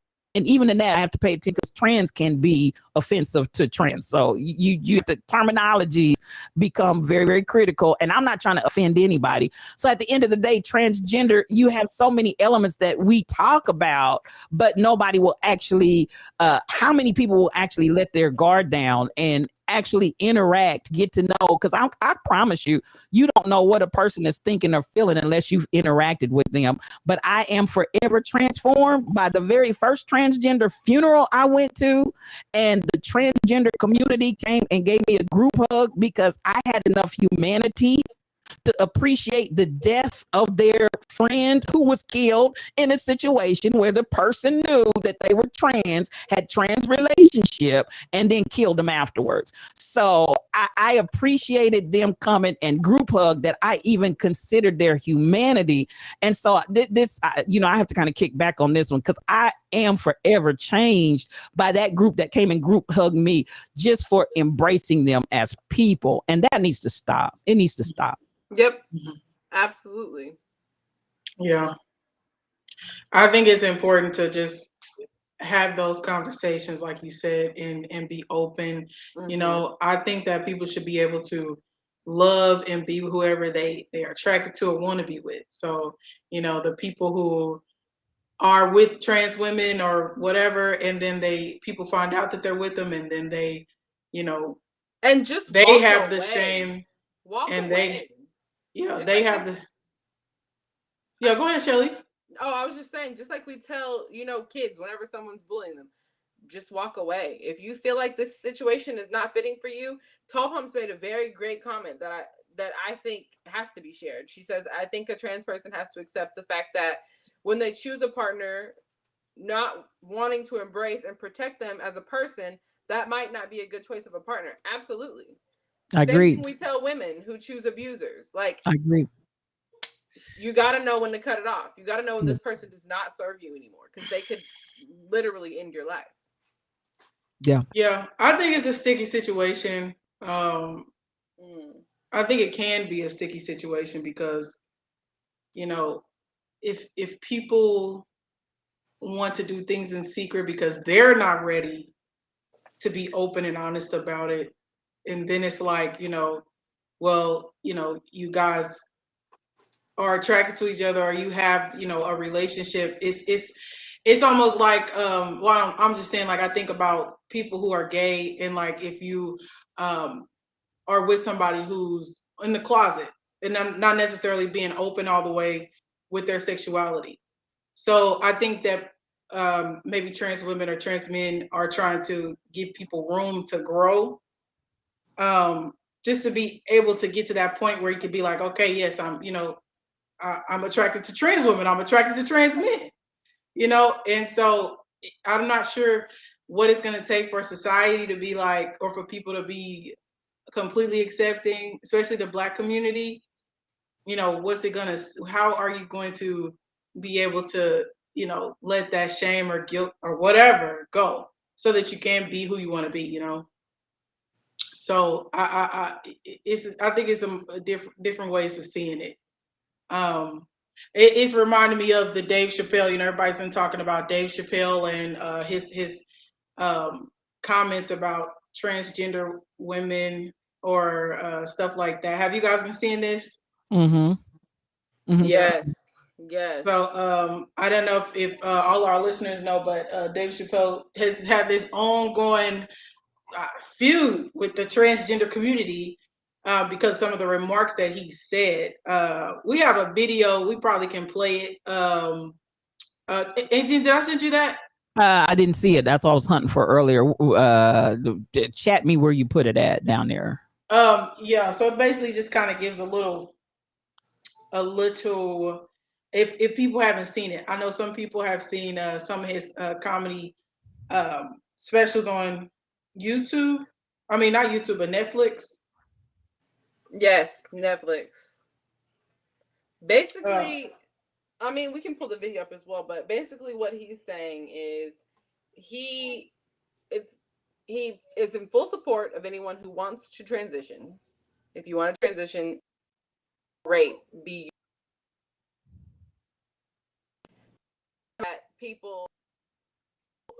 even in that, I have to pay attention, because trans can be offensive to trans. So you the terminologies become very, very critical. And I'm not trying to offend anybody. So at the end of the day, transgender, you have so many elements that we talk about, but nobody will actually, how many people will actually let their guard down and actually interact, get to know? Because I promise you, you don't know what a person is thinking or feeling unless you've interacted with them. But I am forever transformed by the very first transgender funeral I went to, and the transgender community came and gave me a group hug, because I had enough humanity to appreciate the death of their friend who was killed in a situation where the person knew that they were trans, had trans relationship, and then killed them afterwards. So I appreciated them coming and group hug, that I even considered their humanity. And so this, I have to kind of kick back on this one, because I am forever changed by that group that came and group hugged me, just for embracing them as people. And that needs to stop. It needs to stop. Yep. Absolutely. Yeah. I think it's important to just have those conversations, like you said, and be open. I think that people should be able to love and be whoever they are attracted to or want to be with. So, the people who are with trans women or whatever, and then people find out that they're with them, and then they, and just they have away. the shame, walk and away. they have the. Yeah, go ahead, Shelly. Oh, I was just saying, just like we tell, kids whenever someone's bullying them, just walk away. If you feel like this situation is not fitting for you, Tall Pumps made a very great comment that I think has to be shared. She says, I think a trans person has to accept the fact that when they choose a partner, not wanting to embrace and protect them as a person, that might not be a good choice of a partner. Absolutely. I agree. Same thing we tell women who choose abusers. Like, I agree. You got to know when to cut it off. You got to know when this person does not serve you anymore, because they could literally end your life. Yeah, I think it's a sticky situation. I think it can be a sticky situation because, if people want to do things in secret because they're not ready to be open and honest about it, and then it's like, well, you guys are attracted to each other, or you have, a relationship. It's almost like, well, I'm just saying, like, I think about people who are gay, and like, if you are with somebody who's in the closet and not necessarily being open all the way with their sexuality. So I think that maybe trans women or trans men are trying to give people room to grow, just to be able to get to that point where you could be like, okay, yes, I'm attracted to trans women. I'm attracted to trans men, and so I'm not sure what it's going to take for society to be like, or for people to be completely accepting, especially the Black community. What's it going to, how are you going to be able to, let that shame or guilt or whatever go so that you can be who you want to be, So I think it's a different ways of seeing it. It's reminding me of the Dave Chappelle. Everybody's been talking about Dave Chappelle and his comments about transgender women or stuff like that. Have you guys been seeing this? Yes. So I don't know if all our listeners know, but Dave Chappelle has had this ongoing feud with the transgender community. Because some of the remarks that he said. We have a video. We probably can play it. Adrian, did I send you that? I didn't see it. That's what I was hunting for earlier. Chat me where you put it at down there. Yeah. So it basically just kind of gives a little. If people haven't seen it, I know some people have seen some of his comedy specials on YouTube. I mean, not YouTube, but Netflix. Yes, Netflix. Basically, I mean, we can pull the video up as well, but basically what he's saying is he is in full support of anyone who wants to transition. If you want to transition, great. Be that people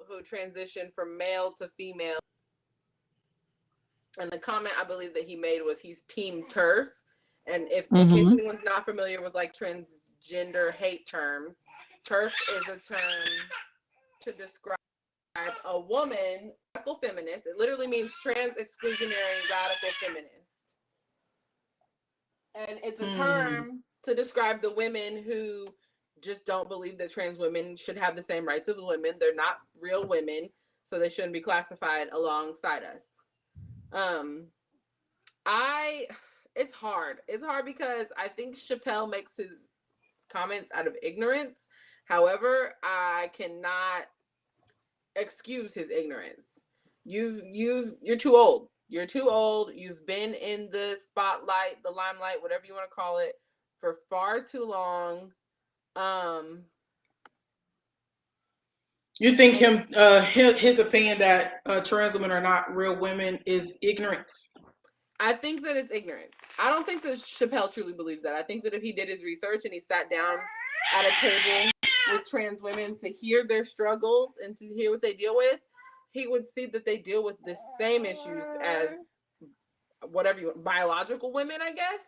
who transition from male to female. And the comment I believe that he made was he's team TERF. And if in case anyone's not familiar with like transgender hate terms, TERF is a term to describe a woman, radical feminist. It literally means trans exclusionary radical feminist. And it's a term to describe the women who just don't believe that trans women should have the same rights as women. They're not real women, so they shouldn't be classified alongside us. It's hard. It's hard because I think Chappelle makes his comments out of ignorance. However, I cannot excuse his ignorance. You're too old. You're too old. You've been in the spotlight, the limelight, whatever you want to call it, for far too long. You think his opinion that trans women are not real women is ignorance? I think that it's ignorance. I don't think that Chappelle truly believes that. I think that if he did his research and he sat down at a table with trans women to hear their struggles and to hear what they deal with, he would see that they deal with the same issues as whatever you want, biological women, I guess.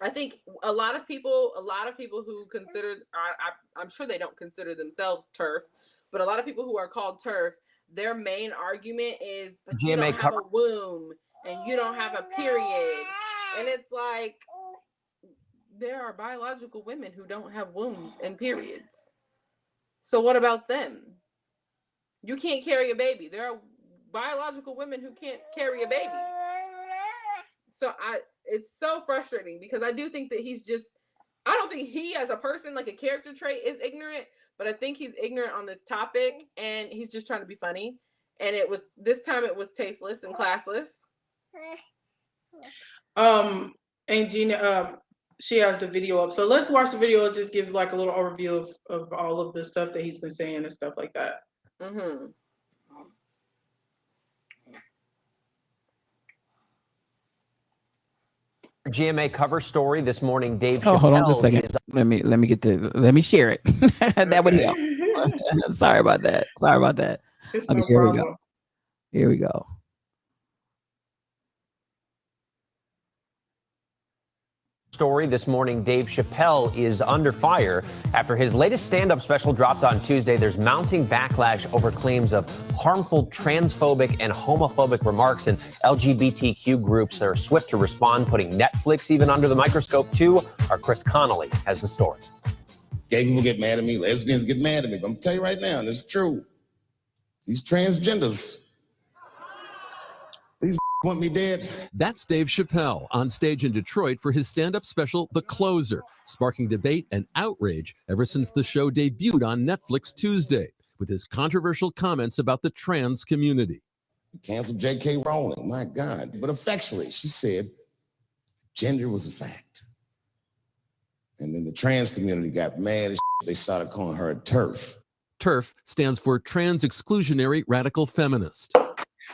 I think a lot of people who consider, I'm sure they don't consider themselves TERF, but a lot of people who are called TERF, their main argument is, but you don't have a womb and you don't have a period. And it's like, there are biological women who don't have wombs and periods. So what about them? You can't carry a baby. There are biological women who can't carry a baby. So it's so frustrating because I do think that I don't think he as a person, like a character trait, is ignorant, but I think he's ignorant on this topic and he's just trying to be funny. And this time it was tasteless and classless. And Gina, she has the video up. So let's watch the video. It just gives like a little overview of all of the stuff that he's been saying and stuff like that. Mm-hmm. GMA cover story this morning. Dave Chappelle. Hold on just a second. Let me share it. That would help. Sorry about that. It's okay, no problem. Here we go. Story this morning. Dave Chappelle is under fire after his latest stand-up special dropped on Tuesday. There's mounting backlash over claims of harmful transphobic and homophobic remarks, and LGBTQ groups are swift to respond, putting Netflix even under the microscope too. Our Chris Connolly has the story. Gay people get mad at me, lesbians get mad at me, but I'm gonna tell you right now, and this is true, these transgenders, these want me dead. That's Dave Chappelle on stage in Detroit for his stand-up special, The Closer, sparking debate and outrage ever since the show debuted on Netflix Tuesday, with his controversial comments about the trans community. Canceled J.K. Rowling, my God. But effectually, she said gender was a fact. And then the trans community got mad as shit. They started calling her a TERF. TERF stands for Trans Exclusionary Radical Feminist.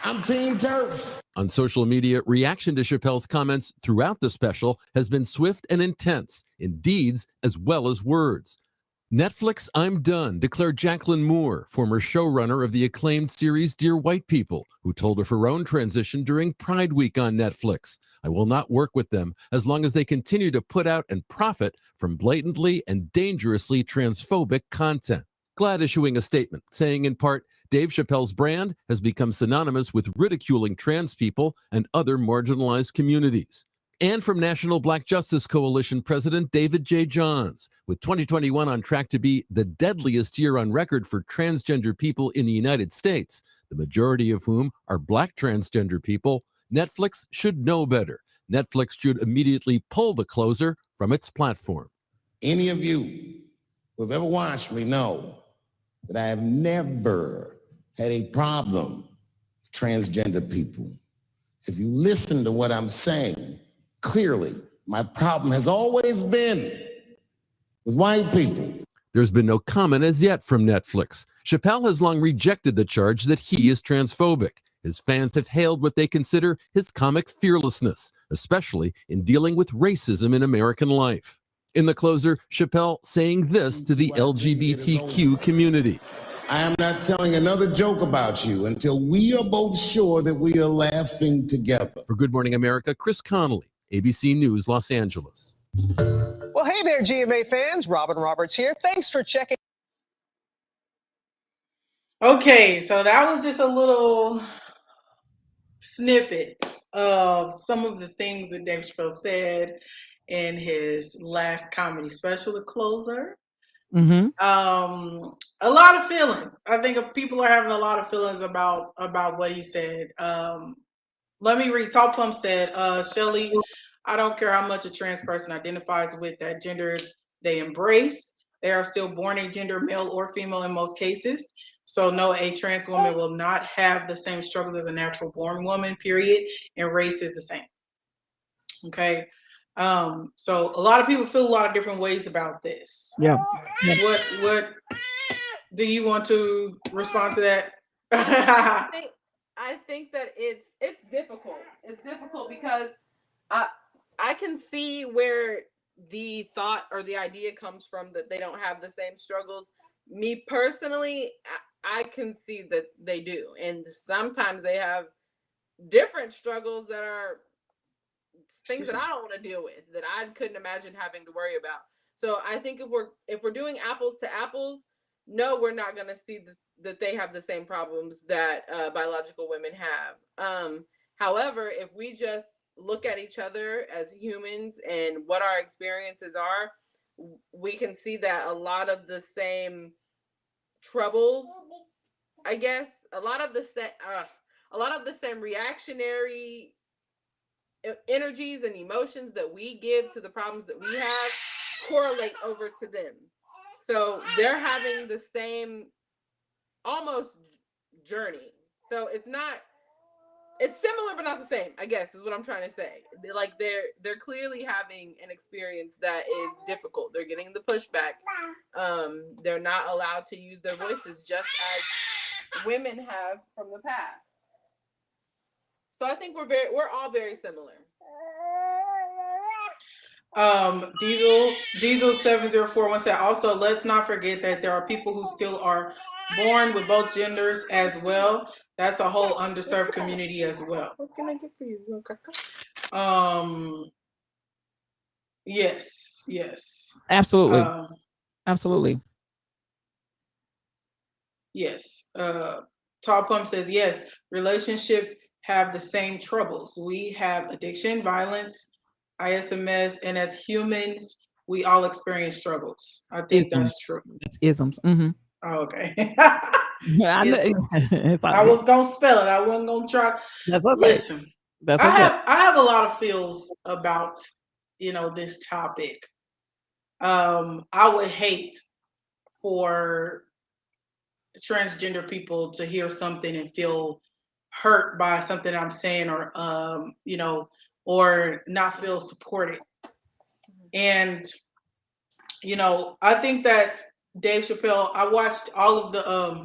I'm Team TERF. On social media, reaction to Chappelle's comments throughout the special has been swift and intense in deeds as well as words. Netflix, I'm done, declared Jacqueline Moore, former showrunner of the acclaimed series Dear White People, who told of her own transition during Pride Week on Netflix. I will not work with them as long as they continue to put out and profit from blatantly and dangerously transphobic content. GLAAD issuing a statement saying in part, Dave Chappelle's brand has become synonymous with ridiculing trans people and other marginalized communities. And from National Black Justice Coalition President David J. Johns, with 2021 on track to be the deadliest year on record for transgender people in the United States, the majority of whom are Black transgender people, Netflix should know better. Netflix should immediately pull The Closer from its platform. Any of you who have ever watched me know that I have never had a problem with transgender people. If you listen to what I'm saying, clearly, my problem has always been with white people. There's been no comment as yet from Netflix. Chappelle has long rejected the charge that he is transphobic. His fans have hailed what they consider his comic fearlessness, especially in dealing with racism in American life. In The Closer, Chappelle saying this to the LGBTQ community. I am not telling another joke about you until we are both sure that we are laughing together. For Good Morning America, Chris Connolly, ABC News, Los Angeles. Well, hey there, GMA fans. Robin Roberts here. Thanks for checking. Okay, so that was just a little snippet of some of the things that Dave Chappelle said in his last comedy special, The Closer. Mm-hmm. A lot of feelings. I think people are having a lot of feelings about what he said. Let me read. Tall Plum said, Shelly, I don't care how much a trans person identifies with that gender they embrace. They are still born a gender, male or female in most cases. So no, a trans woman will not have the same struggles as a natural born woman, period. And race is the same. Okay. So a lot of people feel a lot of different ways about this. Yeah. What do you want to respond to that? I think that it's difficult. It's difficult because I can see where the thought or the idea comes from that they don't have the same struggles. Me personally, I can see that they do, and sometimes they have different struggles that are things that I don't want to deal with, that I couldn't imagine having to worry about. So I think if we're doing apples to apples, no, we're not going to see that they have the same problems that biological women have. However, if we just look at each other as humans and what our experiences are, we can see that a lot of the same troubles, I guess, a lot of the same reactionary energies and emotions that we give to the problems that we have correlate over to them. So they're having the same almost journey. So it's similar but not the same, I guess, is what I'm trying to say. Like they're clearly having an experience that is difficult. They're getting the pushback. They're not allowed to use their voices just as women have from the past. So I think we're all very similar. Diesel 7041 said, also, let's not forget that there are people who still are born with both genders as well. That's a whole underserved community as well. What can I get for you? Yes. Absolutely. Absolutely. Yes. Tall Plum says, yes, relationship have the same troubles. We have addiction, violence, ISMS, and as humans, we all experience struggles. I think that's true. It's isms. Mm-hmm. Oh, okay. I was gonna spell it. I wasn't gonna try. That's okay. Listen, that's okay. I have a lot of feels about this topic. I would hate for transgender people to hear something and feel hurt by something I'm saying, or or not feel supported. And I think that Dave Chappelle, I watched all of the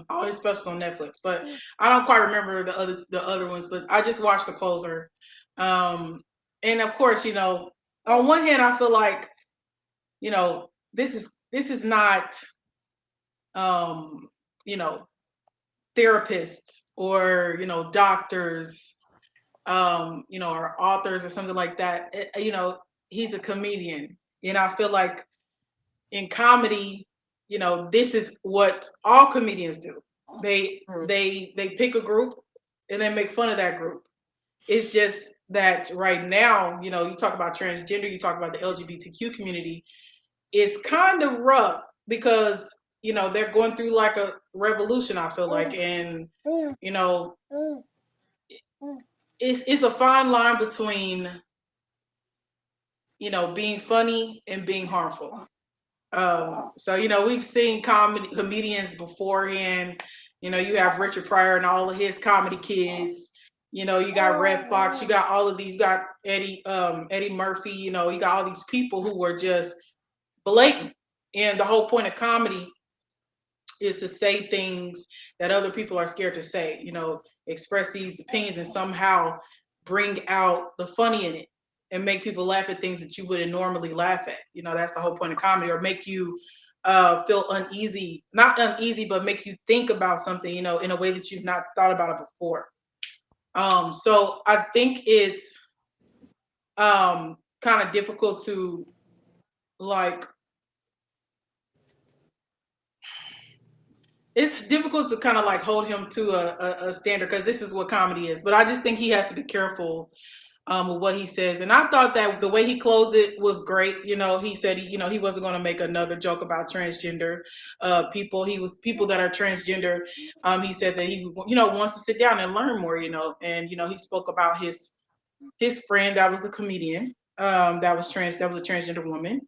all his specials on Netflix, but I don't quite remember the other ones, but I just watched The Closer. And of course, on one hand I feel like, this is not therapists or doctors, or authors or something like that. He's a comedian, and I feel like in comedy, this is what all comedians do. They pick a group and then make fun of that group. It's just that right now, you talk about transgender, you talk about the LGBTQ community. It's kind of rough because they're going through like a revolution, I feel like, and it's a fine line between being funny and being harmful. So we've seen comedians beforehand. You have Richard Pryor and all of his comedy kids. You got Red Fox. You got all of these. You got Eddie Murphy. You got all these people who were just blatant. And the whole point of comedy is to say things that other people are scared to say. Express these opinions and somehow bring out the funny in it and make people laugh at things that you wouldn't normally laugh at. That's the whole point of comedy, or make you feel uneasy, not uneasy, but make you think about something, in a way that you've not thought about it before. So I think it's kind of difficult to it's difficult to kind of hold him to a standard, because this is what comedy is. But I just think he has to be careful with what he says. And I thought that the way he closed it was great. He said he wasn't going to make another joke about transgender people. People that are transgender. He said that he wants to sit down and learn more. And he spoke about his friend that was the comedian that was a transgender woman.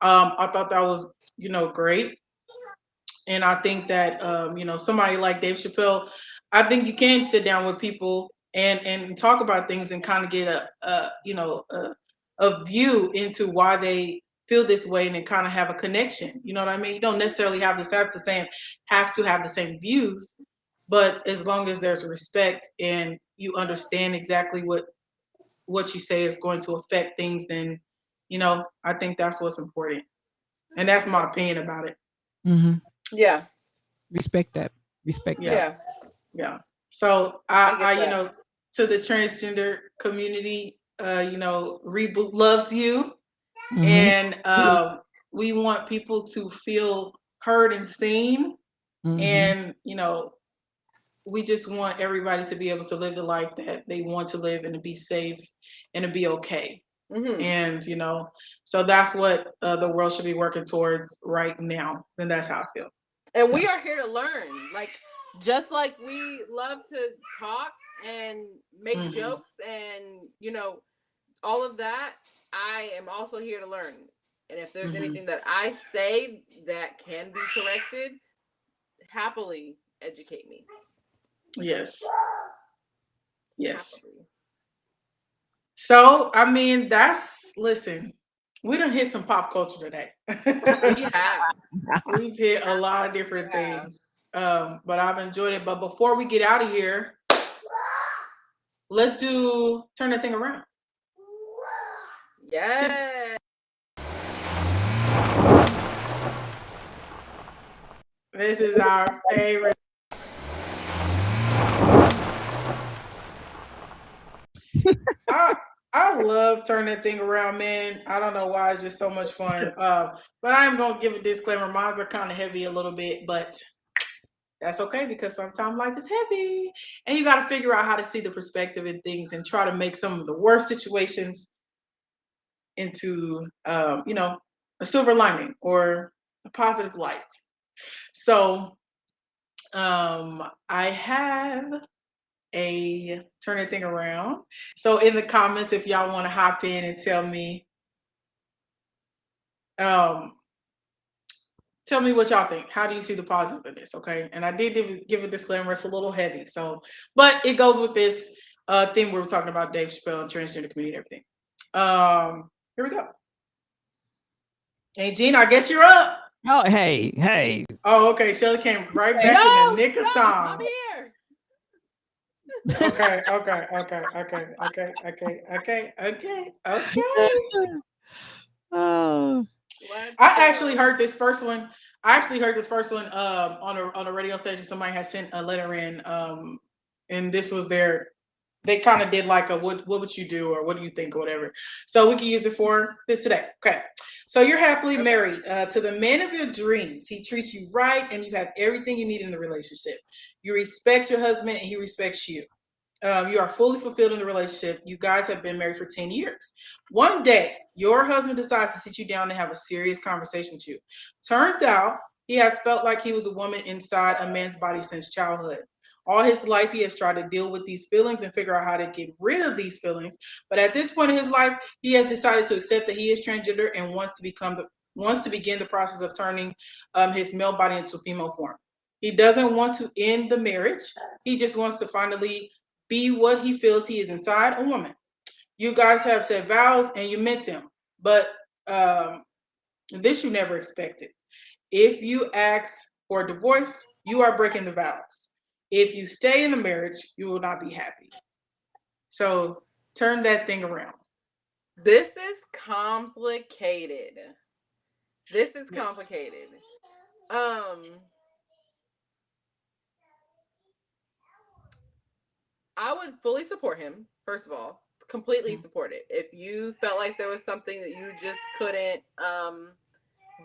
I thought that was great. And I think that somebody like Dave Chappelle, I think you can sit down with people and talk about things and kind of get a view into why they feel this way, and then kind of have a connection. You know what I mean? You don't necessarily have to have the same views, but as long as there's respect and you understand exactly what you say is going to affect things, then I think that's what's important. And that's my opinion about it. Mm-hmm. Yeah. Respect that. Yeah. So I to the transgender community. reBOOT loves you, and we want people to feel heard and seen, and we just want everybody to be able to live the life that they want to live and to be safe and to be okay. And so that's what the world should be working towards right now, and that's how I feel. And we are here to learn, just like we love to talk and make jokes and all of that. I am also here to learn, and if there's anything that I say that can be corrected, happily educate me. Yes. Happily. So I mean, listen, we done hit some pop culture today. We have. We've hit a lot of different things, but I've enjoyed it. But before we get out of here, let's turn that thing around. Yeah. This is our favorite. I love turning that thing around, man. I don't know why, it's just so much fun. But I am gonna give a disclaimer. Mine are kind of heavy a little bit, but that's okay, because sometimes life is heavy and you got to figure out how to see the perspective in things and try to make some of the worst situations into a silver lining or a positive light. So I have a turn that thing around. So in the comments, if y'all want to hop in and tell me what y'all think. How do you see the positive in this? Okay. And I did give a disclaimer. It's a little heavy. But it goes with this thing we were talking about, Dave Chappelle and transgender community and everything. Here we go. Hey, Gene, I guess you're up. Oh, hey. Oh, okay. Shelly came right back in the nick of time. I'm here. Okay. Oh. I actually heard this first one. On a radio station. Somebody had sent a letter in, and this was they kind of did like a what would you do, or what do you think, or whatever. So we can use it for this today. Okay. So you're happily married to the man of your dreams. He treats you right, and you have everything you need in the relationship. You respect your husband, and he respects you. You are fully fulfilled in the relationship. You guys have been married for 10 years. One day, your husband decides to sit you down and have a serious conversation with you. Turns out, he has felt like he was a woman inside a man's body since childhood. All his life, he has tried to deal with these feelings and figure out how to get rid of these feelings. But at this point in his life, he has decided to accept that he is transgender and wants to begin the process of turning his male body into female form. He doesn't want to end the marriage. He just wants to finally be what he feels he is inside, a woman. You guys have said vows and you meant them, but this you never expected. If you ask for a divorce, you are breaking the vows. If you stay in the marriage, you will not be happy. So turn that thing around. This is complicated. I would fully support him, first of all. Completely support it. If you felt like there was something that you just couldn't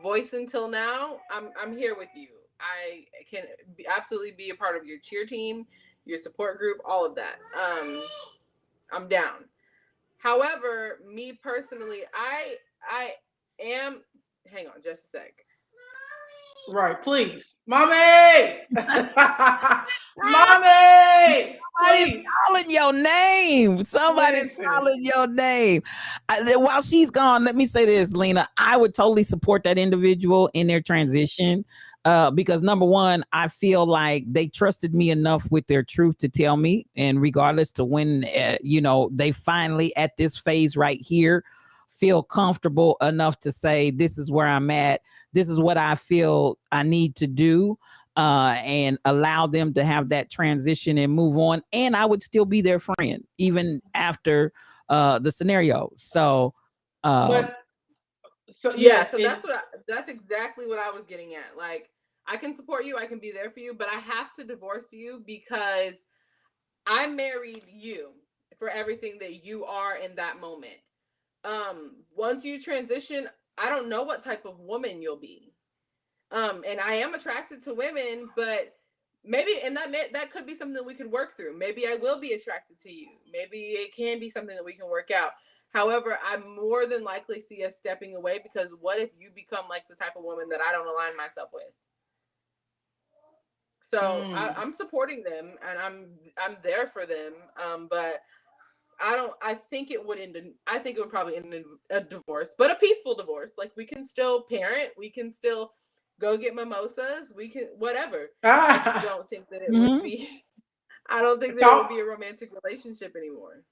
voice until now, I'm here with you. I can absolutely be a part of your cheer team, your support group, all of that. I'm down. However, me personally, I am. Hang on, just a sec. Right, please, mommy. Mommy, Somebody's calling your name. Calling your name. While she's gone, let me say this, Lena. I would totally support that individual in their transition, because number one, I feel like they trusted me enough with their truth to tell me, and regardless to when, they finally at this phase right here feel comfortable enough to say, this is where I'm at. This is what I feel I need to do. And allow them to have that transition and move on. And I would still be their friend, even after the scenario. So, so that's exactly what I was getting at. Like, I can support you, I can be there for you, but I have to divorce you because I married you for everything that you are in that moment. Once you transition, I don't know what type of woman you'll be. And I am attracted to women, but maybe, and that could be something that we could work through. Maybe I will be attracted to you. Maybe it can be something that we can work out. However, I more than likely see us stepping away, because what if you become like the type of woman that I don't align myself with? So I'm supporting them, and I'm there for them. But I think it would probably end in a divorce, but a peaceful divorce. Like, we can still parent, we can still go get mimosas, we can whatever. I just don't think that it would be. I don't think that it would be a romantic relationship anymore.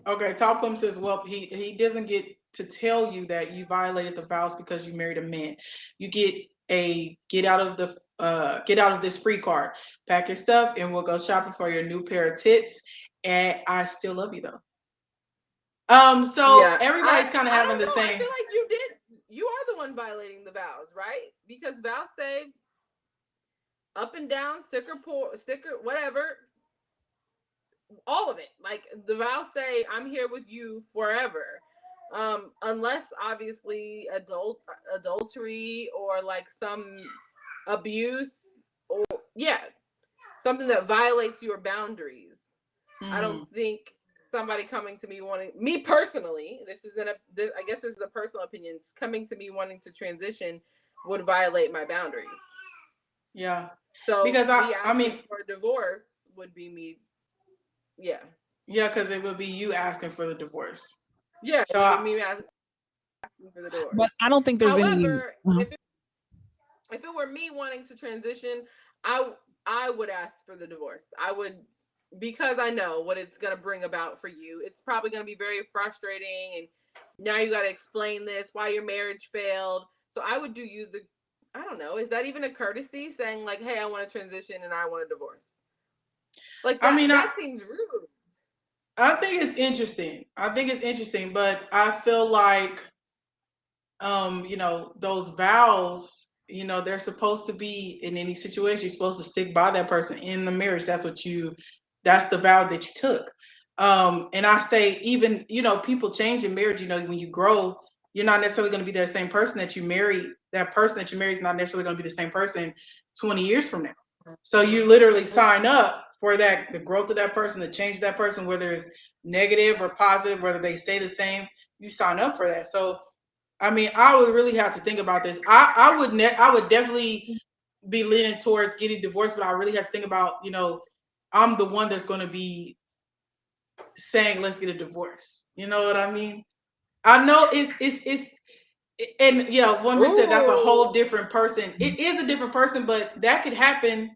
Okay, Top Plum says, well, he doesn't get to tell you that you violated the vows because you married a man. You get a get out of this free card. Pack your stuff and we'll go shopping for your new pair of tits. And I still love you though. So yeah, everybody's kind of having the same. I feel like you are the one violating the vows, right? Because vows say up and down, sticker, whatever. All of it. Like, the vows say, I'm here with you forever. Unless obviously adultery or like some abuse, or something that violates your boundaries. I don't think somebody coming to me me personally, I guess this is a personal opinion, coming to me wanting to transition would violate my boundaries. Yeah. So because I mean, for a divorce would be me. Yeah. Yeah, because it would be you asking for the divorce. Yeah, so it would be me asking for the divorce. But I don't think there's However, if it were me wanting to transition, I would ask for the divorce. I would, because I know what it's going to bring about for you. It's probably going to be very frustrating, and now you got to explain this, why your marriage failed. So I would do you I don't know, is that even a courtesy, saying like, hey, I want to transition and I want a divorce? Like, that, that seems rude. I think it's interesting. But I feel like, those vows, they're supposed to be, in any situation, you're supposed to stick by that person in the marriage. That's the vow that you took. And I say, even, people change in marriage, when you grow, you're not necessarily going to be that same person that you marry. That person that you marry is not necessarily going to be the same person 20 years from now. So you literally sign up for that, the growth of that person, the change of that person, whether it's negative or positive, whether they stay the same, you sign up for that. So, I mean, I would really have to think about this. I would definitely be leaning towards getting divorced, but I really have to think about, I'm the one that's going to be saying, let's get a divorce. You know what I mean? I know and yeah, woman said that's a whole different person. It is a different person, but that could happen.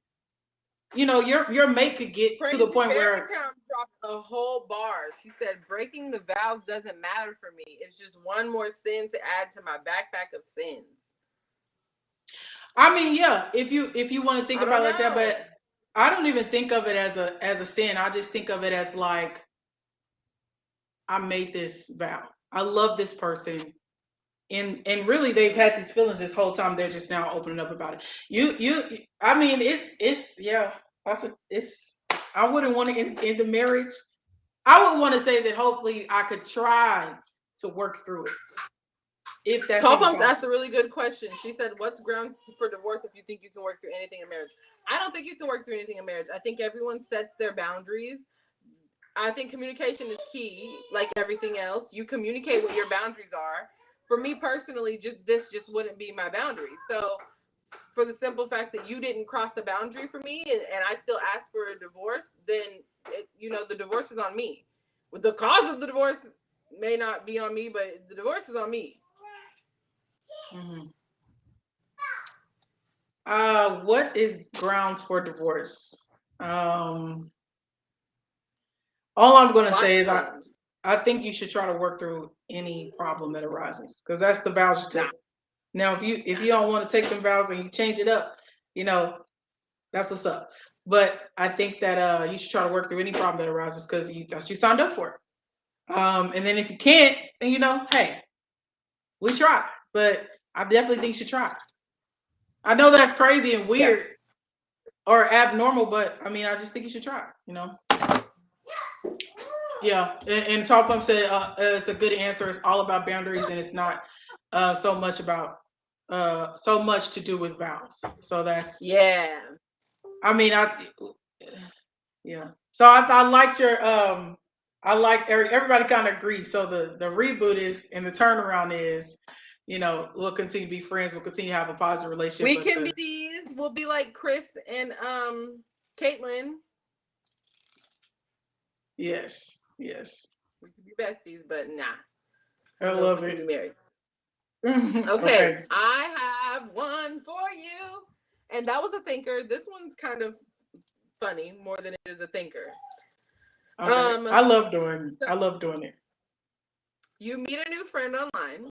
Your mate could get to the point where dropped a whole bar. She said, breaking the vows doesn't matter for me. It's just one more sin to add to my backpack of sins. I mean, yeah, if you want to think about it like that, but I don't even think of it as a sin. I just think of it as like, I made this vow. I love this person. And really, they've had these feelings this whole time. They're just now opening up about it. I mean, I wouldn't want to end the marriage. I would want to say that hopefully I could try to work through it. If that's Tall Pumps asked a really good question. She said, what's grounds for divorce if you think you can work through anything in marriage? I don't think you can work through anything in marriage. I think everyone sets their boundaries. I think communication is key, like everything else. You communicate what your boundaries are. For me personally, this just wouldn't be my boundary. So for the simple fact that you didn't cross a boundary for me, and I still ask for a divorce, then the divorce is on me. With the cause of the divorce may not be on me, but the divorce is on me. Mm-hmm. What is grounds for divorce? All I'm going to say is I think you should try to work through any problem that arises, because that's the vows you take. Now, if you don't want to take them vows and you change it up, that's what's up. But I think that you should try to work through any problem that arises, because that's what you signed up for. And then if you can't, then hey, we try. But I definitely think you should try. I know that's crazy and weird or abnormal, but I mean, I just think you should try. Yeah, and Tall Pump said it's a good answer. It's all about boundaries, and it's not so much to do with vows. So that's yeah. I mean, yeah. So I liked your I like everybody kind of agrees. So the reboot is and the turnaround is, we'll continue to be friends. We'll continue to have a positive relationship. We can be these. We'll be like Chris and Caitlyn. Yes, yes. We can be besties, but nah. I love we it. can be married. Okay. I have one for you, and that was a thinker. This one's kind of funny more than it is a thinker. Okay. I love doing it. You meet a new friend online,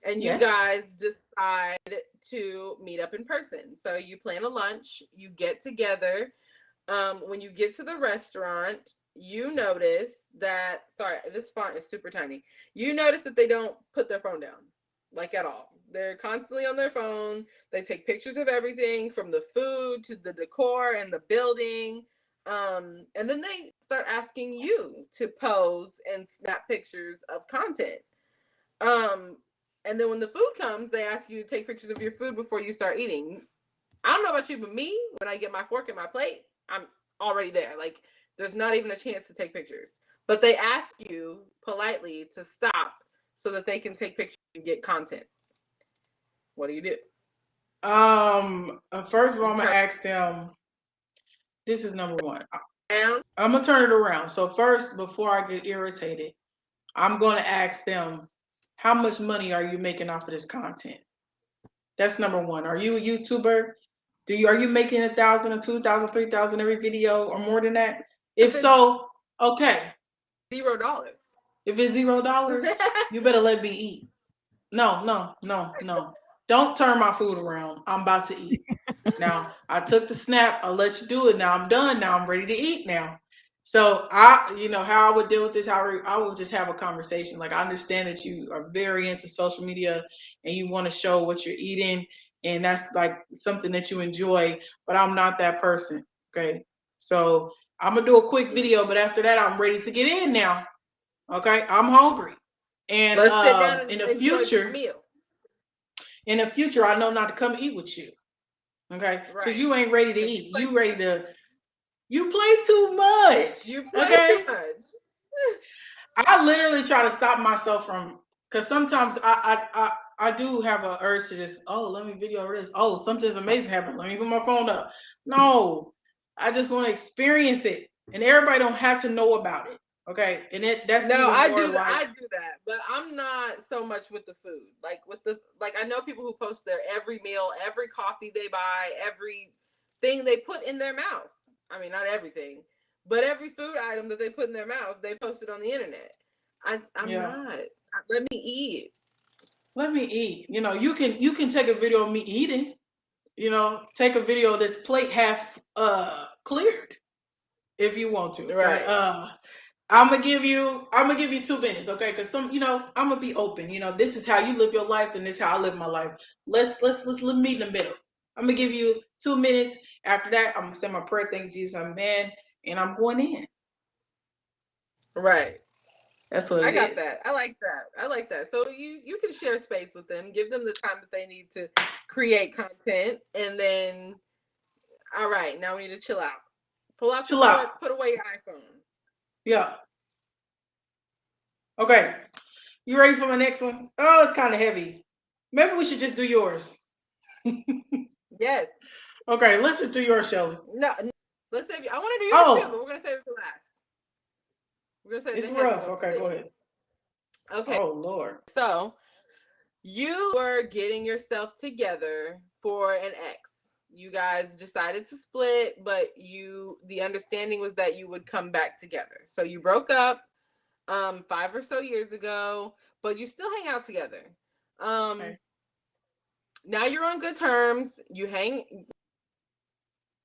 and you Yes. guys decide to meet up in person. So you plan a lunch, you get together. When you get to the restaurant, you notice that, sorry, this font is super tiny. You notice that they don't put their phone down, like at all. They're constantly on their phone. They take pictures of everything from the food to the decor and the building. And then they start asking you to pose and snap pictures of content. And then when the food comes, they ask you to take pictures of your food before you start eating. I don't know about you, but me, when I get my fork and my plate, I'm already there. Like, there's not even a chance to take pictures. But they ask you politely to stop so that they can take pictures and get content. What do you do? First of all, I'm gonna ask them. This is number one. I'm gonna turn it around. So first, before I get irritated, I'm gonna ask them, how much money are you making off of this content? That's number one. Are you a YouTuber? Are you making 1,000 or 2,000, 3,000 every video or more than that? If so, okay. $0. If it's $0, you better let me eat. No. Don't turn my food around. I'm about to eat. Now, I took the snap. I'll let you do it. Now I'm done. Now I'm ready to eat now. So how I would deal with this, how I would just have a conversation. Like, I understand that you are very into social media and you want to show what you're eating, and that's like something that you enjoy, but I'm not that person. Okay. So I'm gonna do a quick video, but after that, I'm ready to get in now. Okay. I'm hungry. And let's sit down and in the enjoy future, this meal. In the future, I know not to come eat with you. Okay. Because you ain't ready to eat. You play too much. You play too much. I literally try to stop myself from, because sometimes I do have an urge to just, let me video this. Oh, something's amazing happened. Let me put my phone up. No, I just want to experience it, and everybody don't have to know about it. Okay, and that's no, even I more do like I do that, but I'm not so much with the food. Like I know people who post their every meal, every coffee they buy, everything they put in their mouth. I mean, not everything, but every food item that they put in their mouth, they post it on the internet. I'm not. Let me eat. Let me eat. You can take a video of me eating. Take a video of this plate half cleared if you want to. Right. But I'm gonna give you 2 minutes, okay? Because I'm gonna be open. This is how you live your life, and this is how I live my life. Let's meet in the middle. I'm gonna give you 2 minutes. After that, I'm gonna say my prayer, thank Jesus, amen, and I'm going in. Right. That's what I got that. I like that. So you can share space with them, give them the time that they need to create content, and then, all right, now we need to chill out. Pull out the toy, put away your iPhone. Yeah. Okay. You ready for my next one? Oh, it's kind of heavy. Maybe we should just do yours. Yes. Okay, let's just do yours, Shelly. No, let's save you. I want to do yours too, but we're gonna save it for last. We're gonna save it's rough. Okay, go ahead. Okay. Oh Lord. So you were getting yourself together for an ex. You guys decided to split, but the understanding was that you would come back together. So you broke up 5 or so years ago, but you still hang out together. Okay. Now you're on good terms. You hang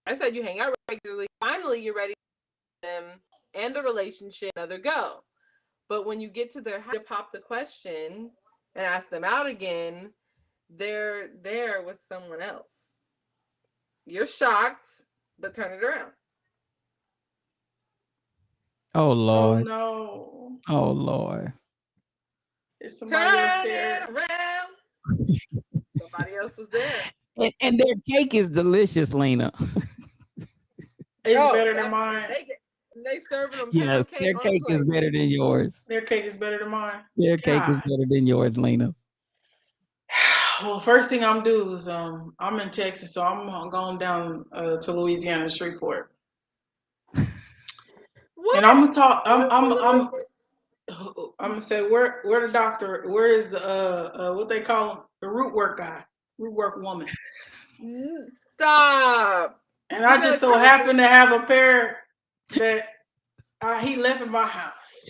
out regularly. Finally, you're ready for them and the relationship another go. But when you get to their house to pop the question and ask them out again, they're there with someone else. You're shocked, but turn it around. Oh Oh Lord. no. Oh Lord. Is somebody else Turn there? it around. Somebody else was there. And their cake is delicious, Lena. It's Oh, better than that's mine. they serving them pound Yes, cake their on cake is plate. better than yours. Their cake is better than mine. Their cake is God. better than yours, Lena. Well, first thing I'm do is I'm in Texas, so I'm going down to Louisiana, Shreveport, What? and I'm gonna talk. I'm I'm gonna say where the doctor, where is the what they call him, the root work guy, root work woman, Stop. and I just so happen to have a pair that he left in my house.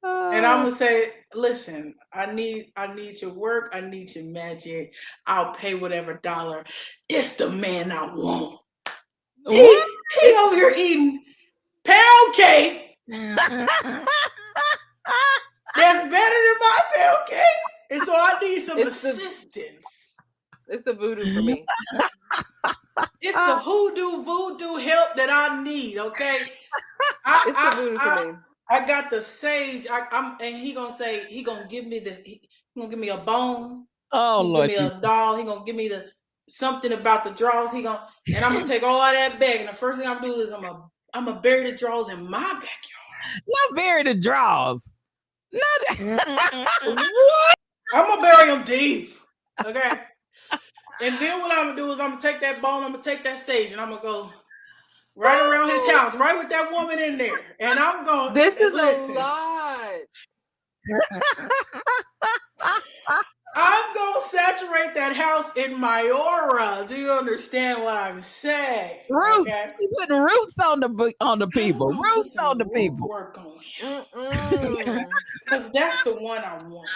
And I'm gonna say, listen, I need your work, I need your magic. I'll pay whatever dollar. This the man I want. What? He over here eating pound cake. That's better than my pound cake. And so I need some assistance. It's the voodoo for me. It's the voodoo help that I need, okay? It's the voodoo for me. I got the sage. And he gonna give me he gonna give me a bone. Oh He gonna Lord. give me a doll. He gonna give me something about the draws. And I'm gonna take all that bag. And the first thing I'm gonna do is I'm gonna bury the draws in my backyard. Not bury the draws. What? I'm gonna bury them deep. Okay. And then what I'm gonna do is I'm gonna take that bone. I'm gonna take that sage, and I'm gonna go right around his house, right with that woman in there. And I'm going. This is a lot. I'm going to saturate that house in my aura. Do you understand what I'm saying? Roots. Okay? You putting roots on the people. Roots on the people. Work on him. Because that's the one I want.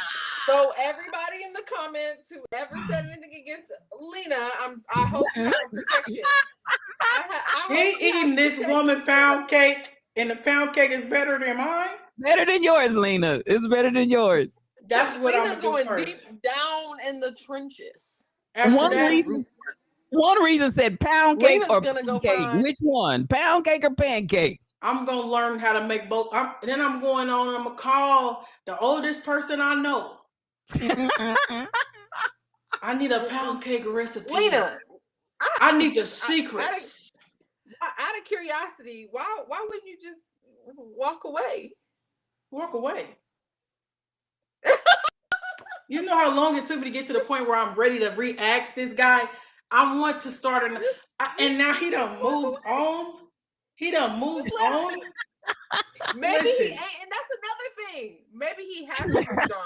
So everybody in the comments, whoever said anything against Lena, I hope you have protection. He eating this woman pound cake, and the pound cake is better than mine. Better than yours, Lena. It's better than yours. That's what Lena I'm going to do first. Deep down in the trenches. One reason said pound cake Lena's or pancake. Which one? Pound cake or pancake? I'm going to learn how to make both. Then I'm going on and I'm going to call the oldest person I know. I need a pound cake recipe. Lena, I need the secrets. Out of curiosity, why wouldn't you just walk away? Walk away. You know how long it took me to get to the point where I'm ready to re-ask this guy? I want to start and now he done moved on. He done moved on. Maybe and that's another thing. Maybe he hasn't moved on.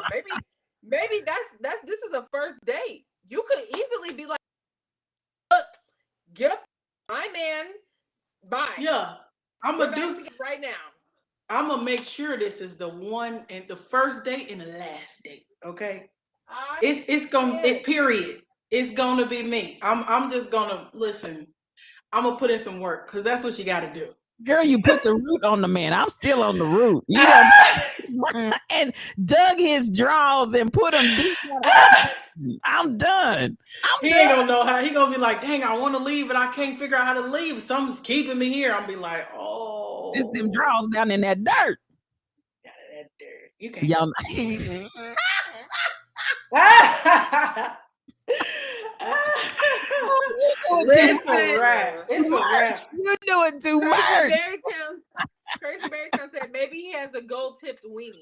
Maybe that's this is a first date. You could easily be like, look, get up, my man, bye. Yeah, I'm gonna do it right now. I'm gonna make sure this is the one and the first date and the last date. Okay, period. It's gonna be me. I'm just gonna listen. I'm gonna put in some work because that's what you got to do. Girl, you put the root on the man. I'm still on the root. You and dug his drawers and put them deep. I'm done. He ain't gonna know how. He gonna be like, dang, I want to leave, but I can't figure out how to leave. Something's keeping me here. I'm be like, oh, it's them drawers down in that dirt. Down in that dirt. You can't. Y'all. Listen, it's a wrap. You're doing too much. Crazy Berrytown said maybe he has a gold-tipped weenie.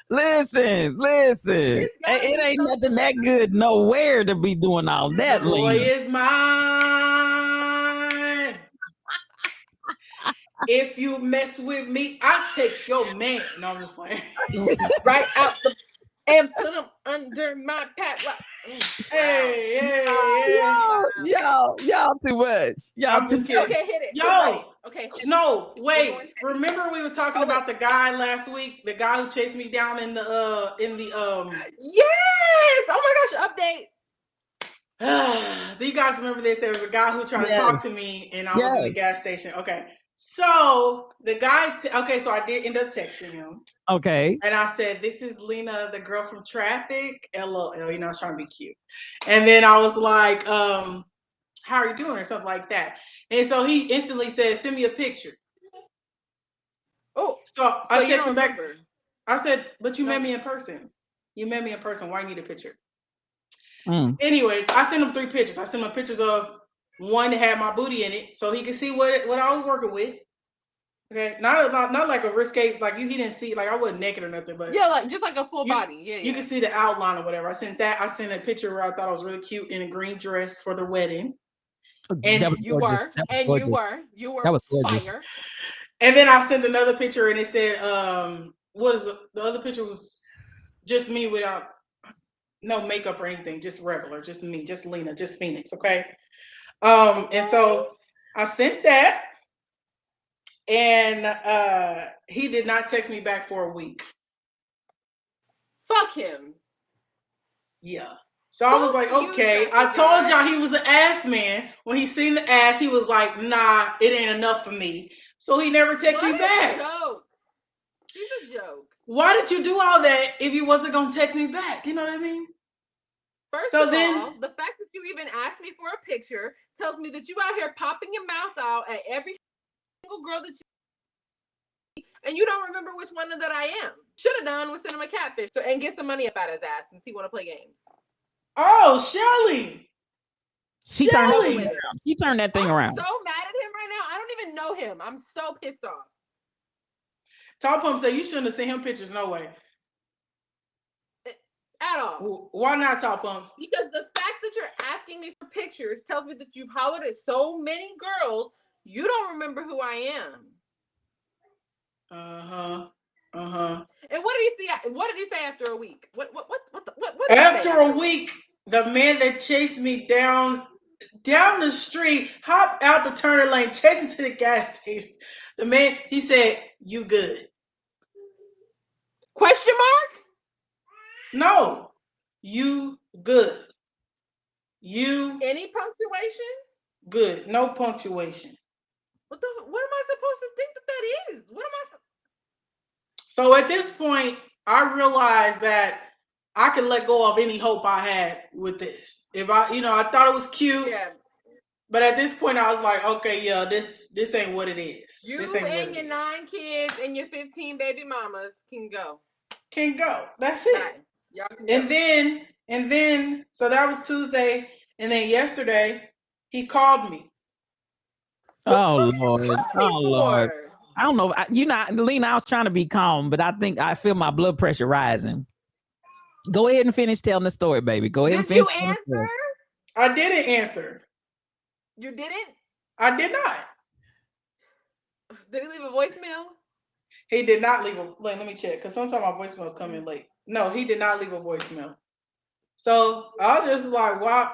Listen. It ain't nothing that good nowhere to be doing all that. The boy is mine. If you mess with me, I'll take your man. No, I'm just playing. Right out the and put him under my padlock. Hey. Y'all too much. I'm just kidding. Okay, hit it. Okay. No, wait. Remember we were talking about the guy last week, the guy who chased me down in the Yes. Oh my gosh, update. Do you guys remember this? There was a guy who tried to talk to me, and I was in the gas station. Okay. So the guy, so I did end up texting him. Okay. And I said, this is Lena, the girl from Traffic. LOL, I was trying to be cute. And then I was like, how are you doing? Or something like that. And so he instantly said, send me a picture. Oh, So I you texted don't him back. remember. I said, but you met me in person. You met me in person. Why you need a picture? Mm. Anyways, I sent him 3 pictures. I sent him pictures of one that had my booty in it, so he could see what I was working with. Okay, not like a risque, like he didn't see, like I wasn't naked or nothing, but yeah, like just like a full body. Yeah, you can see the outline or whatever. I sent a picture where I thought I was really cute in a green dress for the wedding, and That was you gorgeous. were, and you were That was gorgeous. fire. And then I sent another picture, and it said, what is it? The other picture was just me without no makeup or anything, just regular, just me, just Lena, just Phoenix. Okay. And so I sent that, and he did not text me back for a week. Fuck him. Yeah. So I was like, okay. I told y'all he was an ass man. When he seen the ass, he was like, nah, it ain't enough for me. So he never texted me back. Joke. He's a joke. Why did you do all that if you wasn't gonna text me back? You know what I mean? First of all, the fact that you even asked me for a picture tells me that you out here popping your mouth out at every single girl that you, and you don't remember which one that I am. Should have done was send him a catfish and get some money up out his ass since he want to play games. Oh, Shelly. She turned that thing around. I'm so mad at him right now. I don't even know him. I'm so pissed off. Top Pump said you shouldn't have sent him pictures. No way. At all. Why not, Top Pumps? Because the fact that you're asking me for pictures tells me that you've hollered at so many girls, you don't remember who I am. And what did he see? What did he say after a week? What after a week, the man that chased me down the street, hopped out the turner lane, chased me to the gas station. The man, he said, "You good?" Question mark? No, you good. You any punctuation? Good. No punctuation. What am I supposed to think that is? What am I? So at this point, I realized that I could let go of any hope I had with this. If I thought it was cute. Yeah. But at this point, I was like, okay, yeah, this ain't what it is. You this ain't and your 9 kids and your 15 baby mamas can go. Can go. That's it. Right. Y'all can go. And then, so that was Tuesday, and then yesterday he called me. Oh Lord! Oh Lord! I don't know. Lena, I was trying to be calm, but I think I feel my blood pressure rising. Go ahead and finish telling the story, baby. Go ahead and finish. Did you answer? I didn't answer. You didn't? I did not. Did he leave a voicemail? He did not leave a. Let me check, because sometimes my voicemails come in late. No, he did not leave a voicemail. So I was just like, wow.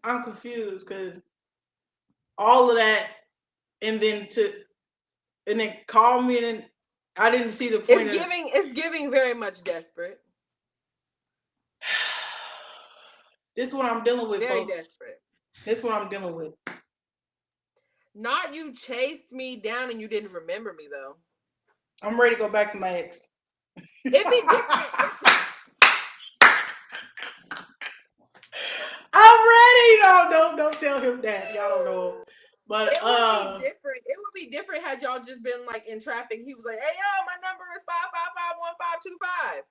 I'm confused because all of that, and then call me, and then I didn't see the point. It's giving very much desperate. This is what I'm dealing with, very folks. Desperate. This is what I'm dealing with. Not you chased me down and you didn't remember me though. I'm ready to go back to my ex. It'd be different. I'm ready. No, don't tell him that. Y'all don't know. But it would be different. It would be different had y'all just been like in traffic. He was like, "Hey, yo, my number is 555-1525,"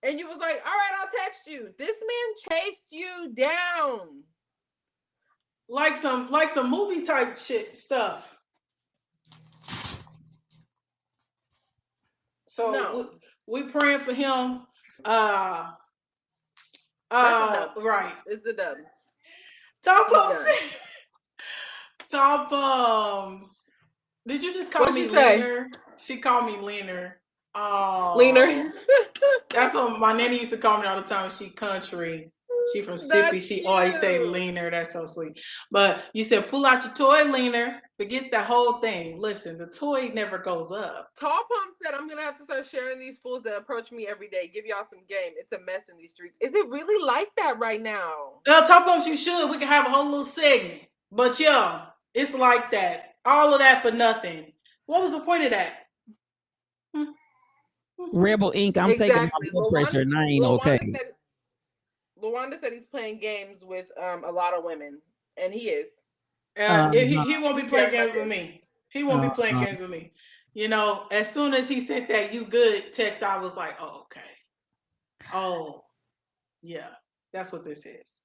and you was like, "All right, I'll text you." This man chased you down, like some movie type shit stuff. So no. we praying for him. That's a dub. Right. It's a dub. Top Bums. Did you just call me leaner? She called me leaner. Oh, leaner. That's what my nanny used to call me all the time. She country. She from Mississippi. She always say leaner. That's so sweet. But you said pull out your toy, leaner. Forget the whole thing. Listen, the toy never goes up. Tall Pump said, I'm gonna have to start sharing these fools that approach me every day. Give y'all some game. It's a mess in these streets. Is it really like that right now? Tall Pumps, you should. We can have a whole little segment. But yeah, it's like that. All of that for nothing. What was the point of that? Rebel Inc. I'm taking my blood pressure and I ain't okay. LaWanda said he's playing games with a lot of women, and he is. He won't be playing games with me. He won't be playing games with me. You know, as soon as he sent that "you good" text, I was like, oh, okay. Oh, yeah, that's what this is.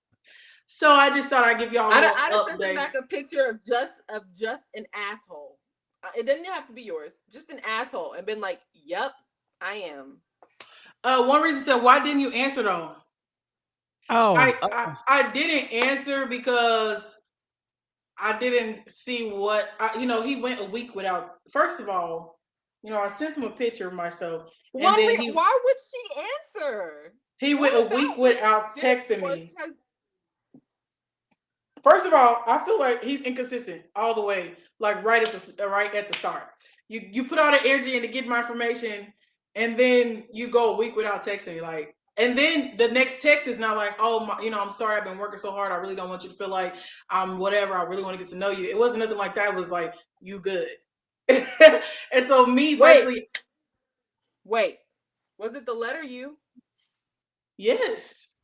So I just thought I'd give y'all a little I just sent him update. back a picture of just an asshole. It didn't have to be yours, just an asshole, and been like, "Yep, I am." One reason said, why didn't you answer though? I didn't answer because I didn't see what he went a week without. First of all, I sent him a picture of myself, and then why would she answer? He went a week without texting me. First of all, I feel like he's inconsistent all the way, like right at the start. You put all the energy in to get my information, and then you go a week without texting me, like. And then the next text is not like, oh, I'm sorry, I've been working so hard. I really don't want you to feel like I'm whatever. I really want to get to know you. It wasn't nothing like that. It was like, you good. And so Wait, was it the letter U? Yes.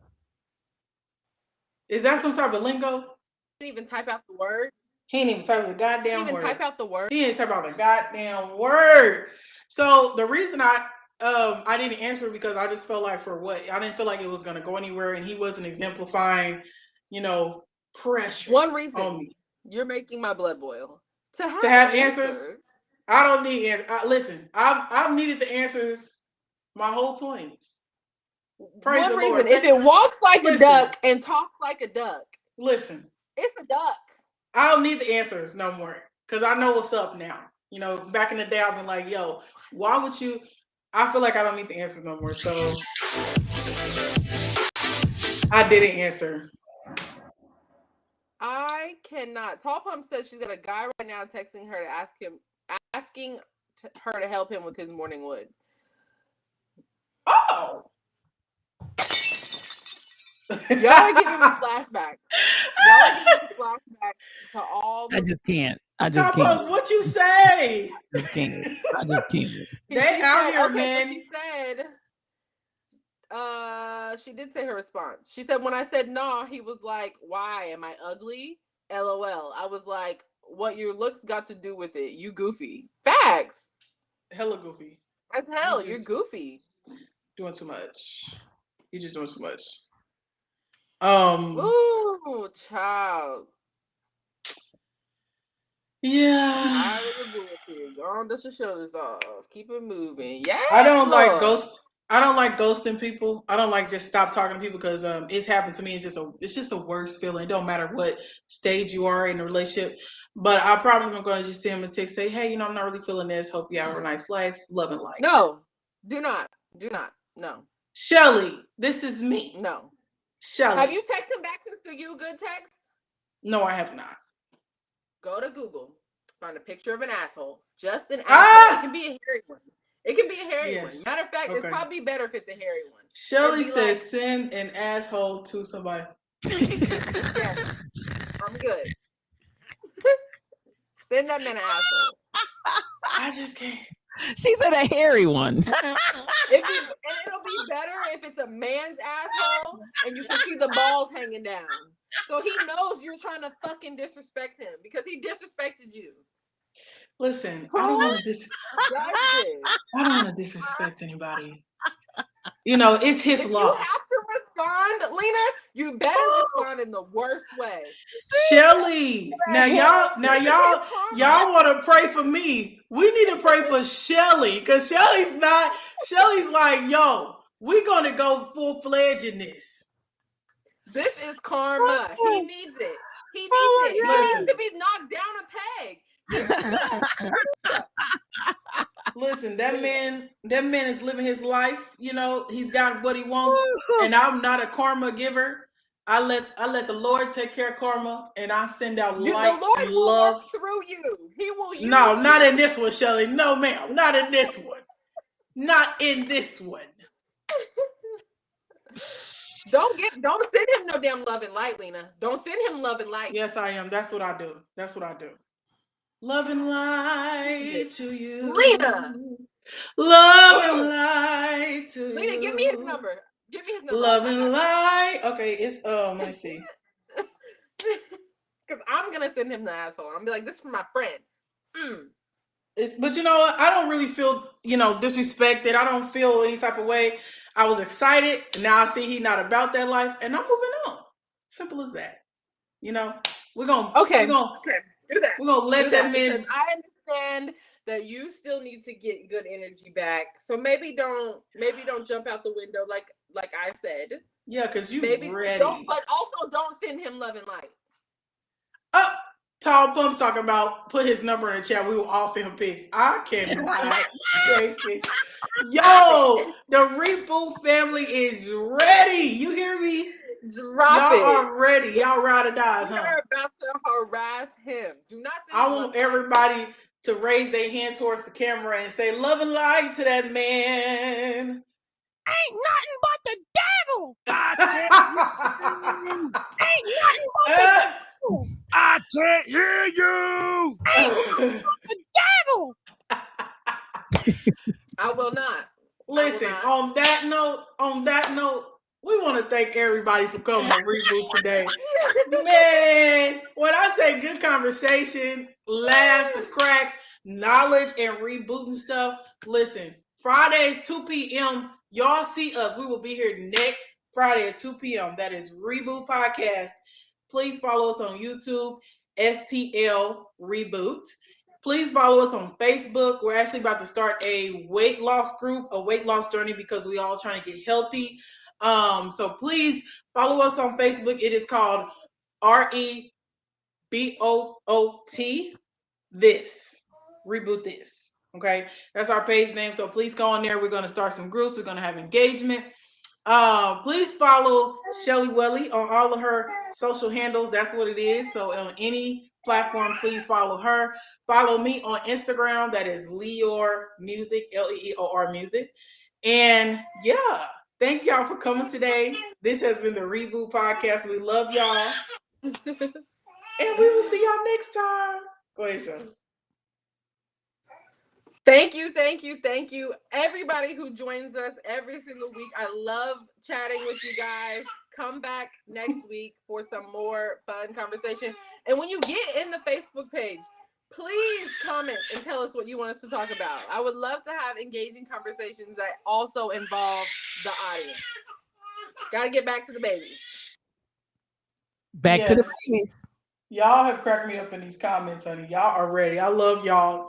Is that some type of lingo? He didn't even type out the word. He didn't even type out the goddamn word. He didn't even type out the word. He didn't type out the goddamn word. So the reason I didn't answer because I just felt like I didn't feel like it was gonna go anywhere, and he wasn't exemplifying, pressure. One reason on me. You're making my blood boil. To have answers. I don't need answers. Listen, I've needed the answers my whole 20s. Praise the Lord. If it walks like a duck and talks like a duck, listen, it's a duck. I don't need the answers no more because I know what's up now. Back in the day, I've been like, yo, why would you? I feel like I don't need the answers no more. So I didn't answer. I cannot. Tall Pump says she's got a guy right now texting her to asking her to help him with his morning wood. Oh. Y'all are giving me flashbacks. Y'all are giving me flashbacks to all. I just can't. What you say? I just can't. They out here, man. So she said, she did say her response. She said, when I said no, he was like, why? Am I ugly? LOL. I was like, what your looks got to do with it? You goofy. Facts. Hella goofy. As hell, you're goofy. Doing too much. You're just doing too much. Ooh, child. Yeah. Go on, dust your shoulders off. Keep it moving. Yeah. I don't like ghosting people. I don't like just stop talking to people because it's happened to me. It's just a worst feeling. It don't matter what stage you are in the relationship. But I probably am going to just send him a text, say, hey, I'm not really feeling this. Hope you have a nice life. Love and light. No, do not. No. Shelly, this is me. No. Shelly. Have you texted him back since the you good text? No, I have not. Go to Google. Find a picture of an asshole. Just an asshole. It can be a hairy one. It can be a hairy one. Matter of fact, It's probably better if it's a hairy one. Shelly says send an asshole to somebody. Yes. I'm good. Send that man an asshole. I just can't. She said a hairy one. And it'll be better if it's a man's asshole and you can see the balls hanging down. So he knows you're trying to fucking disrespect him because he disrespected you. Listen, I don't want to disrespect anybody. It's his loss. You have to respond, Lena. You better respond in the worst way. Shelly, now y'all want to pray for me. We need to pray for Shelly because Shelly's like, yo, we're gonna go full-fledged in this. This is karma. He needs it. He needs to be knocked down a peg. Listen, that man is living his life. He's got what he wants, and I'm not a karma giver. I let the Lord take care of karma, and I send out light and love work through you. He will use No, not in this one, Shelly. No, ma'am, not in this one. Not in this one. Don't send him no damn love and light, Lena. Don't send him love and light. Yes, I am. That's what I do. Love and light to you, Lena. Love and light to you. Lena, give me his number. Love and light. Okay, it's let me see. Because I'm gonna send him the asshole. I'm gonna be like, this is for my friend. But you know what? I don't really feel, disrespected. I don't feel any type of way. I was excited. Now I see he's not about that life, and I'm moving on. Simple as that. We're gonna do that. We're gonna let that man. Because I understand that you still need to get good energy back. So maybe don't jump out the window like I said. Yeah, because you maybe ready. But also don't send him love and light. Oh, Tall Pump's talking about put his number in the chat. We will all send him pics. I cannot take it. Yo, the reBOOT family is ready. You hear me? Y'all are ready. Y'all ride or die, huh? You're about to harass him. Do not say I want everybody to raise their hand towards the camera and say love and light to that man. Ain't nothing but the devil. Ain't nothing but the devil. I can't hear you. Ain't nothing but the devil. I will not. Listen, on that note, we want to thank everybody for coming to reBOOT today. Man, when I say good conversation, laughs, the cracks, knowledge, and rebooting stuff, listen, Fridays, 2 p.m., y'all see us. We will be here next Friday at 2 p.m. That is reBOOT Podcast. Please follow us on YouTube, STL reBOOT. Please follow us on Facebook. We're actually about to start a weight loss group, a weight loss journey, because we all trying to get healthy. So please follow us on Facebook. It is called reBOOT this. reBOOT this. Okay. That's our page name. So please go on there. We're going to start some groups. We're going to have engagement. Please follow Shelly Welly on all of her social handles. That's what it is. So on any platform, please follow her. Follow me on Instagram. That is Leor Music, Leor Music. And yeah, thank y'all for coming today. This has been the reBOOT Podcast. We love y'all. And we will see y'all next time. Go ahead, Shelly. Thank you. Everybody who joins us every single week. I love chatting with you guys. Come back next week for some more fun conversation. And when you get in the Facebook page, please comment and tell us what you want us to talk about. I would love to have engaging conversations that also involve the audience. Got to get back to the babies. Back to the babies. Y'all have cracked me up in these comments, honey. Y'all are ready. I love y'all.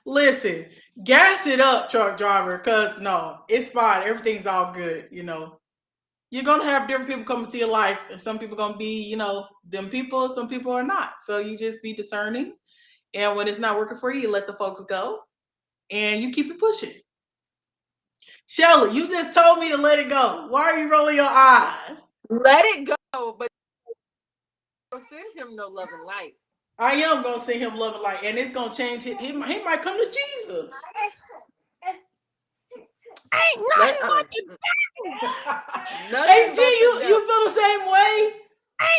Listen, gas it up, truck driver, because no, it's fine. Everything's all good. You're going to have different people come into your life, and some people going to be, them people, some people are not. So you just be discerning. And when it's not working for you, you let the folks go, and you keep it pushing. Shelly, you just told me to let it go. Why are you rolling your eyes? Let it go, but don't send him no love and light. I am going to send him love and light, and it's going to change it. He might come to Jesus. Ain't nothing but the devil. Hey, G, you feel the same way?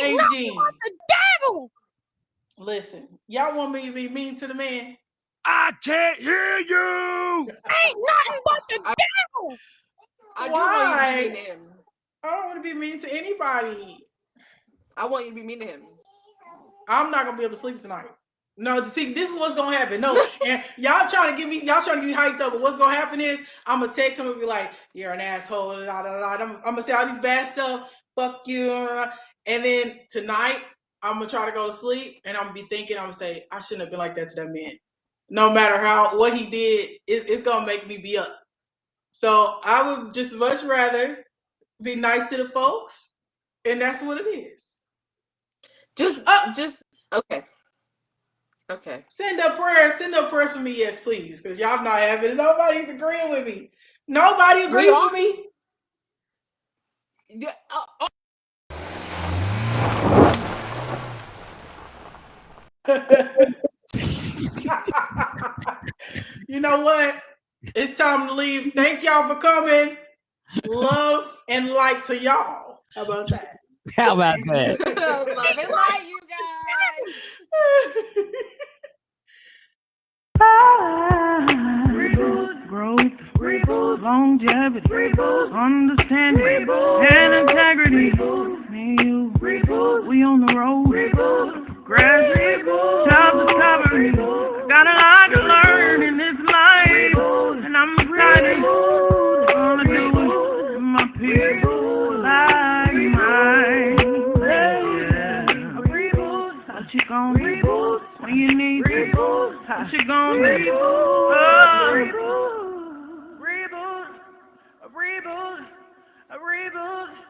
Ain't nothing but the devil. Listen, y'all want me to be mean to the man? I can't hear you. Ain't nothing but the devil. I do want you to be mean to him. I don't want to be mean to anybody. I want you to be mean to him. I'm not gonna be able to sleep tonight. No, see, this is what's gonna happen. No, and y'all trying to get me hyped up. But what's gonna happen is I'm gonna text him and be like, "You're an asshole." I'm gonna say all these bad stuff. Fuck you. And then tonight I'm gonna try to go to sleep, and I'm gonna be thinking, I'm gonna say, I shouldn't have been like that to that man. No matter what he did, it's gonna make me be up. So I would just much rather be nice to the folks, and that's what it is. Just okay. Okay. Send up prayers for me, yes, please, because y'all not having it. Nobody's agreeing with me. Nobody agrees with me. Yeah. You know what? It's time to leave. Thank y'all for coming. Love and light to y'all. How about that? How about that? Love and light, you guys. reBOOT, growth, reBOOT, longevity, reBOOT, understanding, reBOOT, and integrity. Me and you, reBOOT, we on the road, reBOOT, graduate, top discovery. Got a lot to learn. gon' reboot. When you need reboot, what you gon' reboot? Reboot, a reboot, a reboot, a reboot.